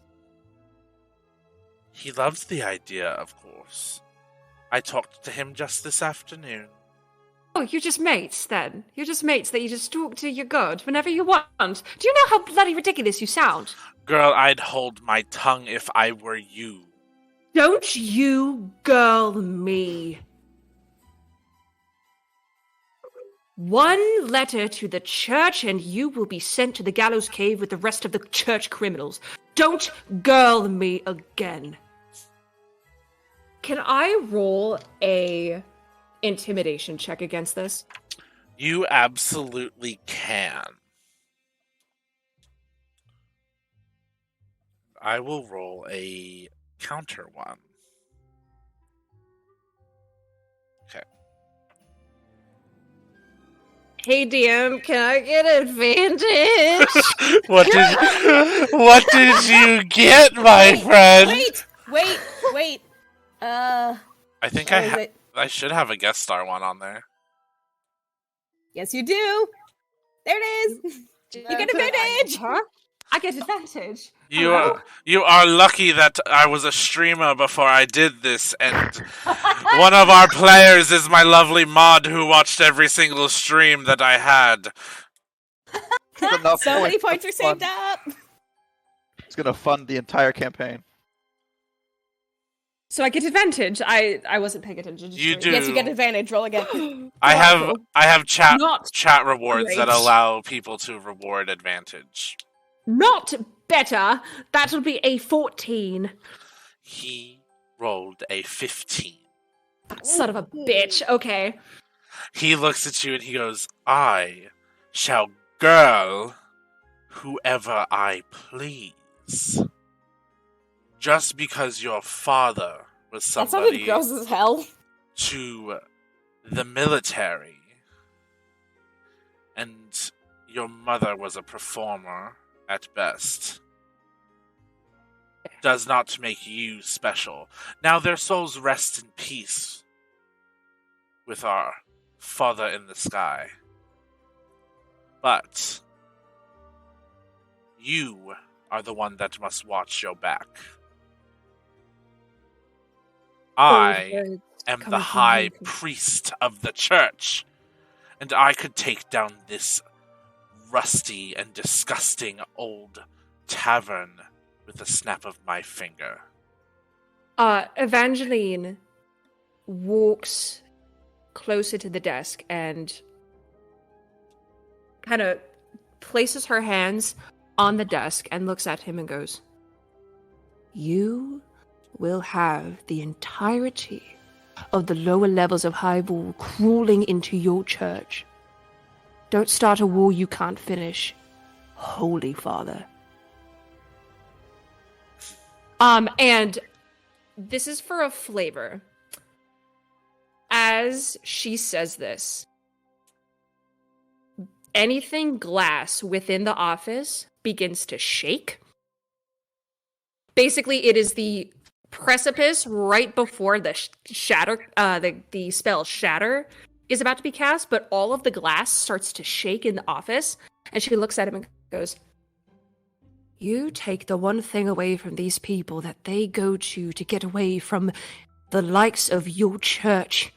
He loves the idea, of course. I talked to him just this afternoon. Oh, you're just mates, then? You're just mates that you just talk to your god whenever you want? Do you know how bloody ridiculous you sound? Girl, I'd hold my tongue if I were you. Don't you girl me. One letter to the church and you will be sent to the gallows cave with the rest of the church criminals. Don't girl me again. Can I roll a intimidation check against this? You absolutely can. I will roll a counter one. Okay. Hey DM, can I get advantage? What did you get, my friend? Wait. I think I should have a guest star one on there. Yes, you do. There it is. You get advantage. Huh? I get advantage. You are lucky that I was a streamer before I did this, and one of our players is my lovely mod who watched every single stream that I had. So many points are saved up. It's gonna fund the entire campaign. So I get advantage. I wasn't paying attention. You do. Yes, you get advantage. Roll again. I have chat rewards great. that allow people to reward advantage. Not better. That'll be a 14. He rolled a 15. Son of a bitch. Okay. He looks at you and he goes, "I shall girl whoever I please. Just because your father was That sounded somebody gross as hell. to the military, and your mother was a performer at best, does not make you special. Now their souls rest in peace with our Father in the sky. But you are the one that must watch your back. I am the high priest of the church, and I could take down this rusty and disgusting old tavern with a snap of my finger." Evangeline walks closer to the desk and kind of places her hands on the desk and looks at him and goes, "You will have the entirety of the lower levels of Highball crawling into your church. Don't start a war you can't finish, Holy Father." And this is for a flavor. As she says this, anything glass within the office begins to shake. Basically, it is the precipice right before the shatter, the spell Shatter is about to be cast, but all of the glass starts to shake in the office, and she looks at him and goes, "You take the one thing away from these people that they go to get away from the likes of your church,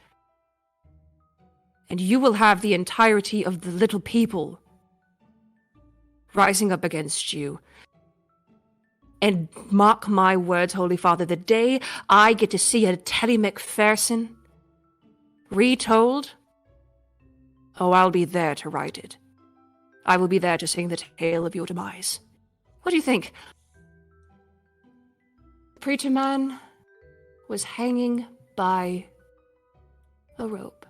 and you will have the entirety of the little people rising up against you. And mark my words, Holy Father, the day I get to see a Teddy McPherson retold, oh, I'll be there to write it. I will be there to sing the tale of your demise. What do you think?" The preacher man was hanging by a rope.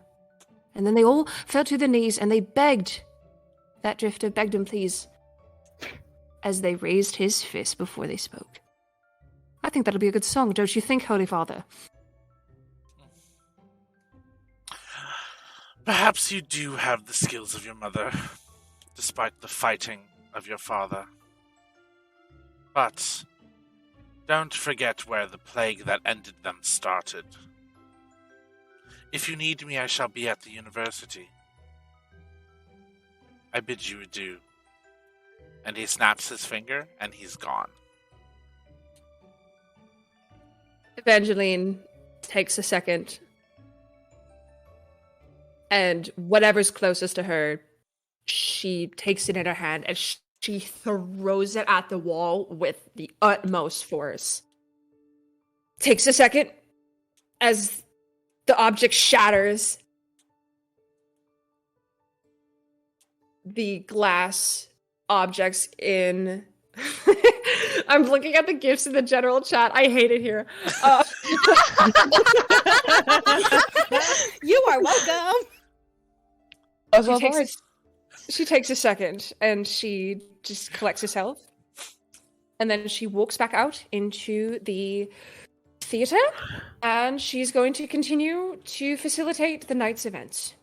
And then they all fell to their knees and they begged, that drifter begged him, please, as they raised his fist before they spoke. I think that'll be a good song, don't you think, Holy Father? Perhaps you do have the skills of your mother, despite the fighting of your father. But don't forget where the plague that ended them started. If you need me, I shall be at the university. I bid you adieu. And he snaps his finger, and he's gone. Evangeline takes a second, and whatever's closest to her, she takes it in her hand, and she throws it at the wall with the utmost force. Takes a second as the object shatters. The glass objects in... I'm looking at the gifts in the general chat. I hate it here. You are welcome. She takes a second and she just collects herself. And then she walks back out into the theater and she's going to continue to facilitate the night's events.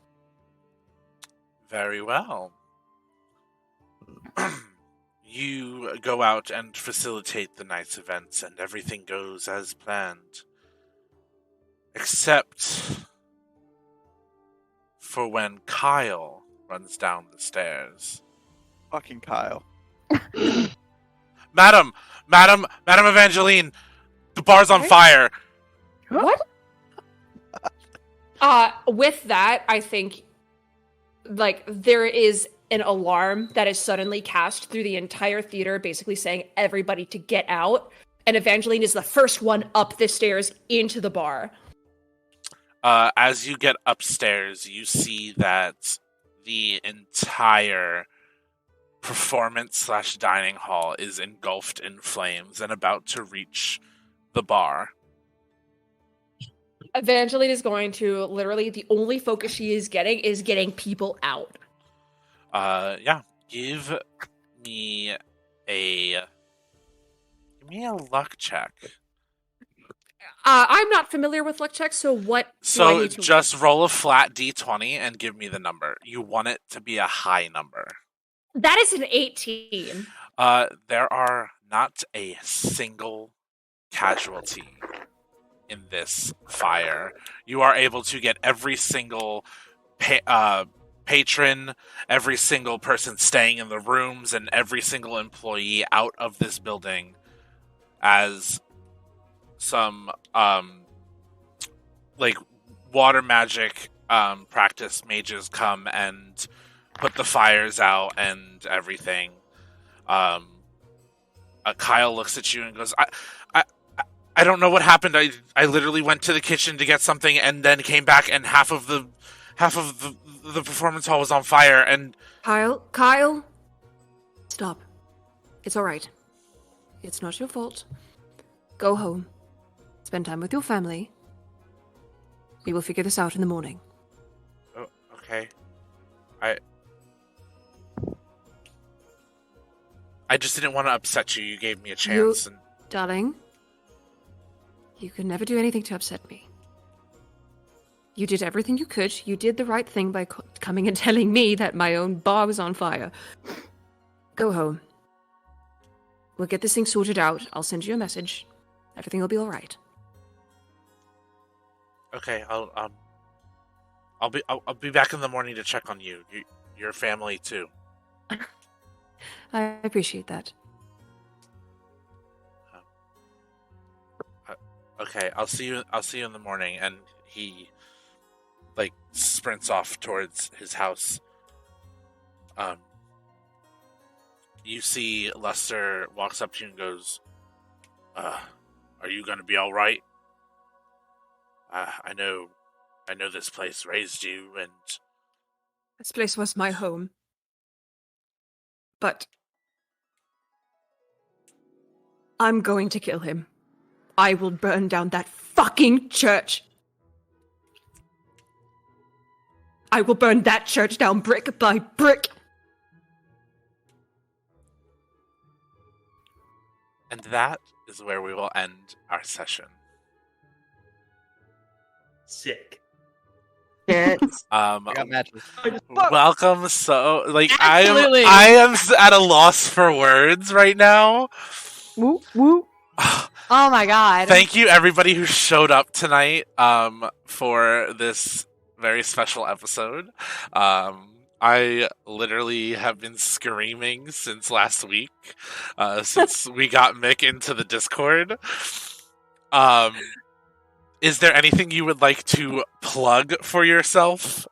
Very well. You go out and facilitate the night's events, and everything goes as planned. Except for when Kyle runs down the stairs. Fucking Kyle. Madam Evangeline, the bar's on fire. What? With that, I think, there is an alarm that is suddenly cast through the entire theater, basically saying everybody to get out. And Evangeline is the first one up the stairs into the bar. As you get upstairs, you see that the entire performance/dining hall is engulfed in flames and about to reach the bar. Evangeline is going to literally, the only focus she is getting people out. Give me a luck check. I'm not familiar with luck checks, so what do I So need to just roll a flat d20 and give me the number. You want it to be a high number. That is an 18. There are not a single casualty in this fire. You are able to get every single patron, every single person staying in the rooms, and every single employee out of this building as some water magic practice mages come and put the fires out and everything. Kyle looks at you and goes, I don't know what happened. I literally went to the kitchen to get something and then came back and half of the performance hall was on fire. And Kyle, Stop. It's alright. It's not your fault. Go home. Spend time with your family. We will figure this out in the morning. Oh, okay. I just didn't want to upset you. You gave me a chance. Darling, you could never do anything to upset me. You did everything you could. You did the right thing by coming and telling me that my own bar was on fire. Go home. We'll get this thing sorted out. I'll send you a message. Everything will be all right. Okay, I'll be back in the morning to check on you. Your family too. I appreciate that. Okay, I'll see you in the morning. And he sprints off towards his house. You see Lester walks up to you and goes, are you gonna be all right? I know this place raised you, and this place was my home. But I'm going to kill him. I will burn down that fucking church. I will burn that church down brick by brick. And that is where we will end our session. Sick. Welcome. So, Absolutely. I am at a loss for words right now. Woo woo. Oh my god. Thank you, everybody who showed up tonight for this very special episode. I literally have been screaming since last week, since we got Mick into the Discord. Is there anything you would like to plug for yourself?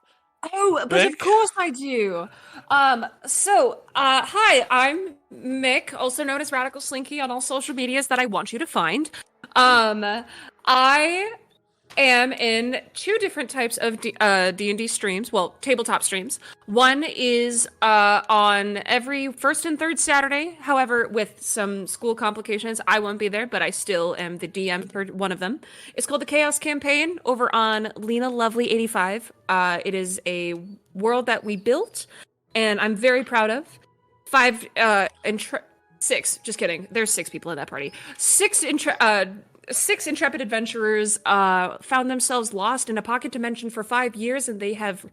Oh, but Mick? of course I do. Hi, I'm Mick, also known as Radicalslinky on all social medias that I want you to find. I am in two different types of D&D streams, well, tabletop streams. One is on every first and third Saturday. However, with some school complications, I won't be there, but I still am the DM for one of them. It's called the Chaos Campaign over on Lena Lovely 85. It is a world that we built, and I'm very proud of. Just kidding. There's 6 people in that party. Six intrepid adventurers found themselves lost in a pocket dimension for 5 years, and they have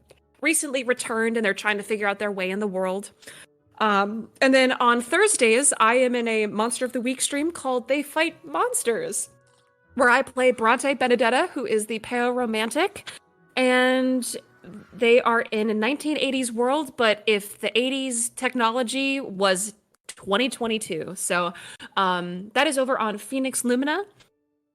recently returned, and they're trying to figure out their way in the world. And then on Thursdays, I am in a Monster of the Week stream called They Fight Monsters, where I play Bronte Benedetta, who is the pale romantic, and they are in a 1980s world, but if the 80s technology was 2022. So that is over on Phoenix Lumina.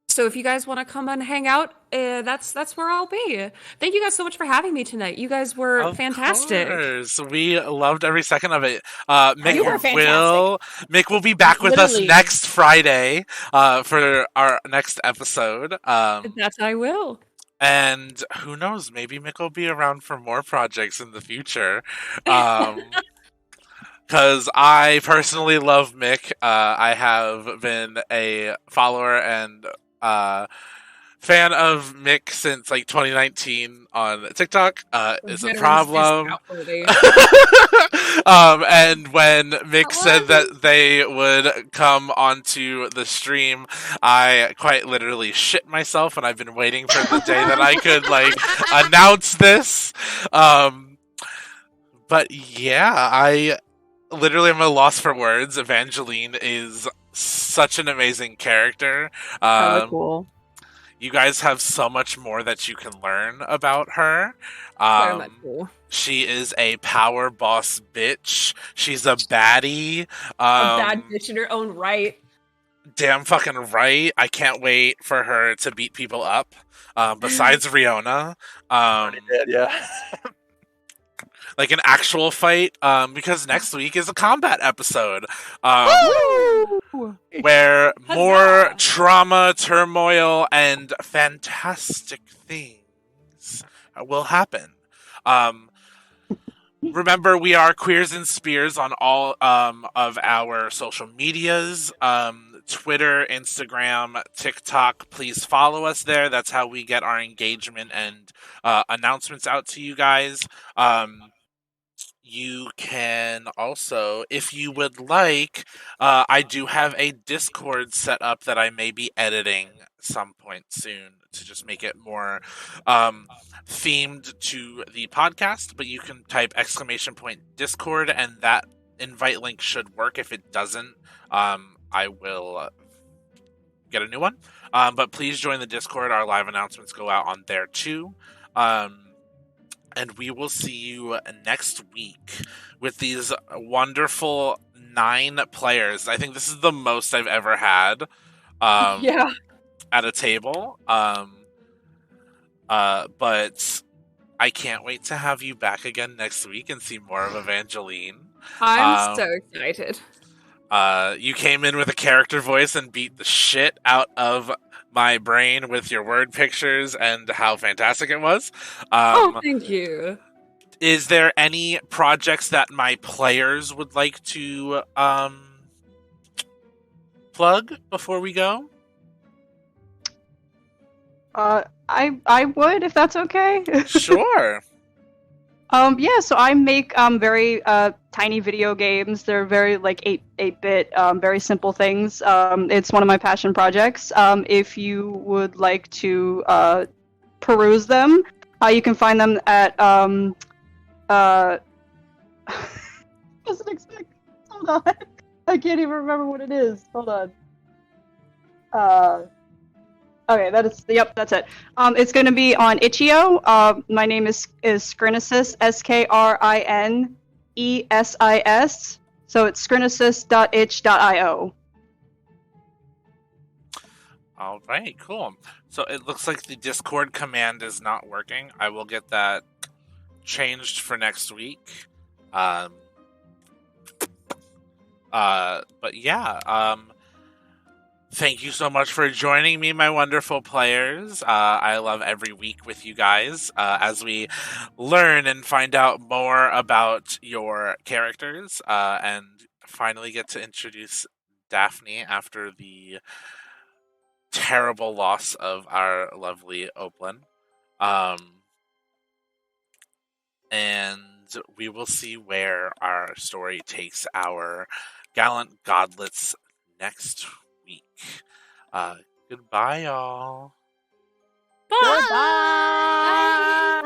So if you guys want to come and hang out, that's where I'll be. Thank you guys so much for having me tonight. You guys were fantastic. Of course. We loved every second of it. You were fantastic. Mick will be back with us next Friday for our next episode. That's I will. And who knows, maybe Mick will be around for more projects in the future. Because I personally love Mick. I have been a follower and fan of Mick since 2019 on TikTok. Is a problem. And when Mick said that they would come onto the stream, I quite literally shit myself, and I've been waiting for the day that I could announce this. But yeah, I literally am at a loss for words. Evangeline is such an amazing character. Hella cool. You guys have so much more that you can learn about her. Very much cool. She is a power boss bitch. She's a baddie. A bad bitch in her own right. Damn fucking right. I can't wait for her to beat people up. Besides Riona. Yeah. Like an actual fight, because next week is a combat episode, where more trauma, turmoil, and fantastic things will happen. Remember, we are Queers and Spears on all of our social medias. Twitter, Instagram, TikTok. Please follow us there. That's how we get our engagement and announcements out to you guys. You can also, if you would like, I do have a Discord set up that I may be editing some point soon to just make it more themed to the podcast. But you can type !Discord and that invite link should work. If it doesn't, I will get a new one. But please join the Discord. Our live announcements go out on there too. And we will see you next week with these wonderful 9 players. I think this is the most I've ever had Yeah. at a table. But I can't wait to have you back again next week and see more of Evangeline. I'm so excited. You came in with a character voice and beat the shit out of my brain with your word pictures and how fantastic it was. Thank you. Is there any projects that my players would like to plug before we go? I would, if that's okay. Sure. Yeah, so I make very tiny video games. They're very like 8-bit, very simple things. It's one of my passion projects. If you would like to peruse them, you can find them at wasn't expecting. Hold on. I can't even remember what it is. Hold on. Okay, that's it. It's going to be on Itch.io. My name is Skrinesis, Skrinesis. So it's skrinesis.itch.io. All right, cool. So it looks like the Discord command is not working. I will get that changed for next week. But yeah, thank you so much for joining me, my wonderful players. I love every week with you guys as we learn and find out more about your characters and finally get to introduce Dafni after the terrible loss of our lovely Oplin. And we will see where our story takes our gallant godlets next week. Goodbye, y'all. Goodbye.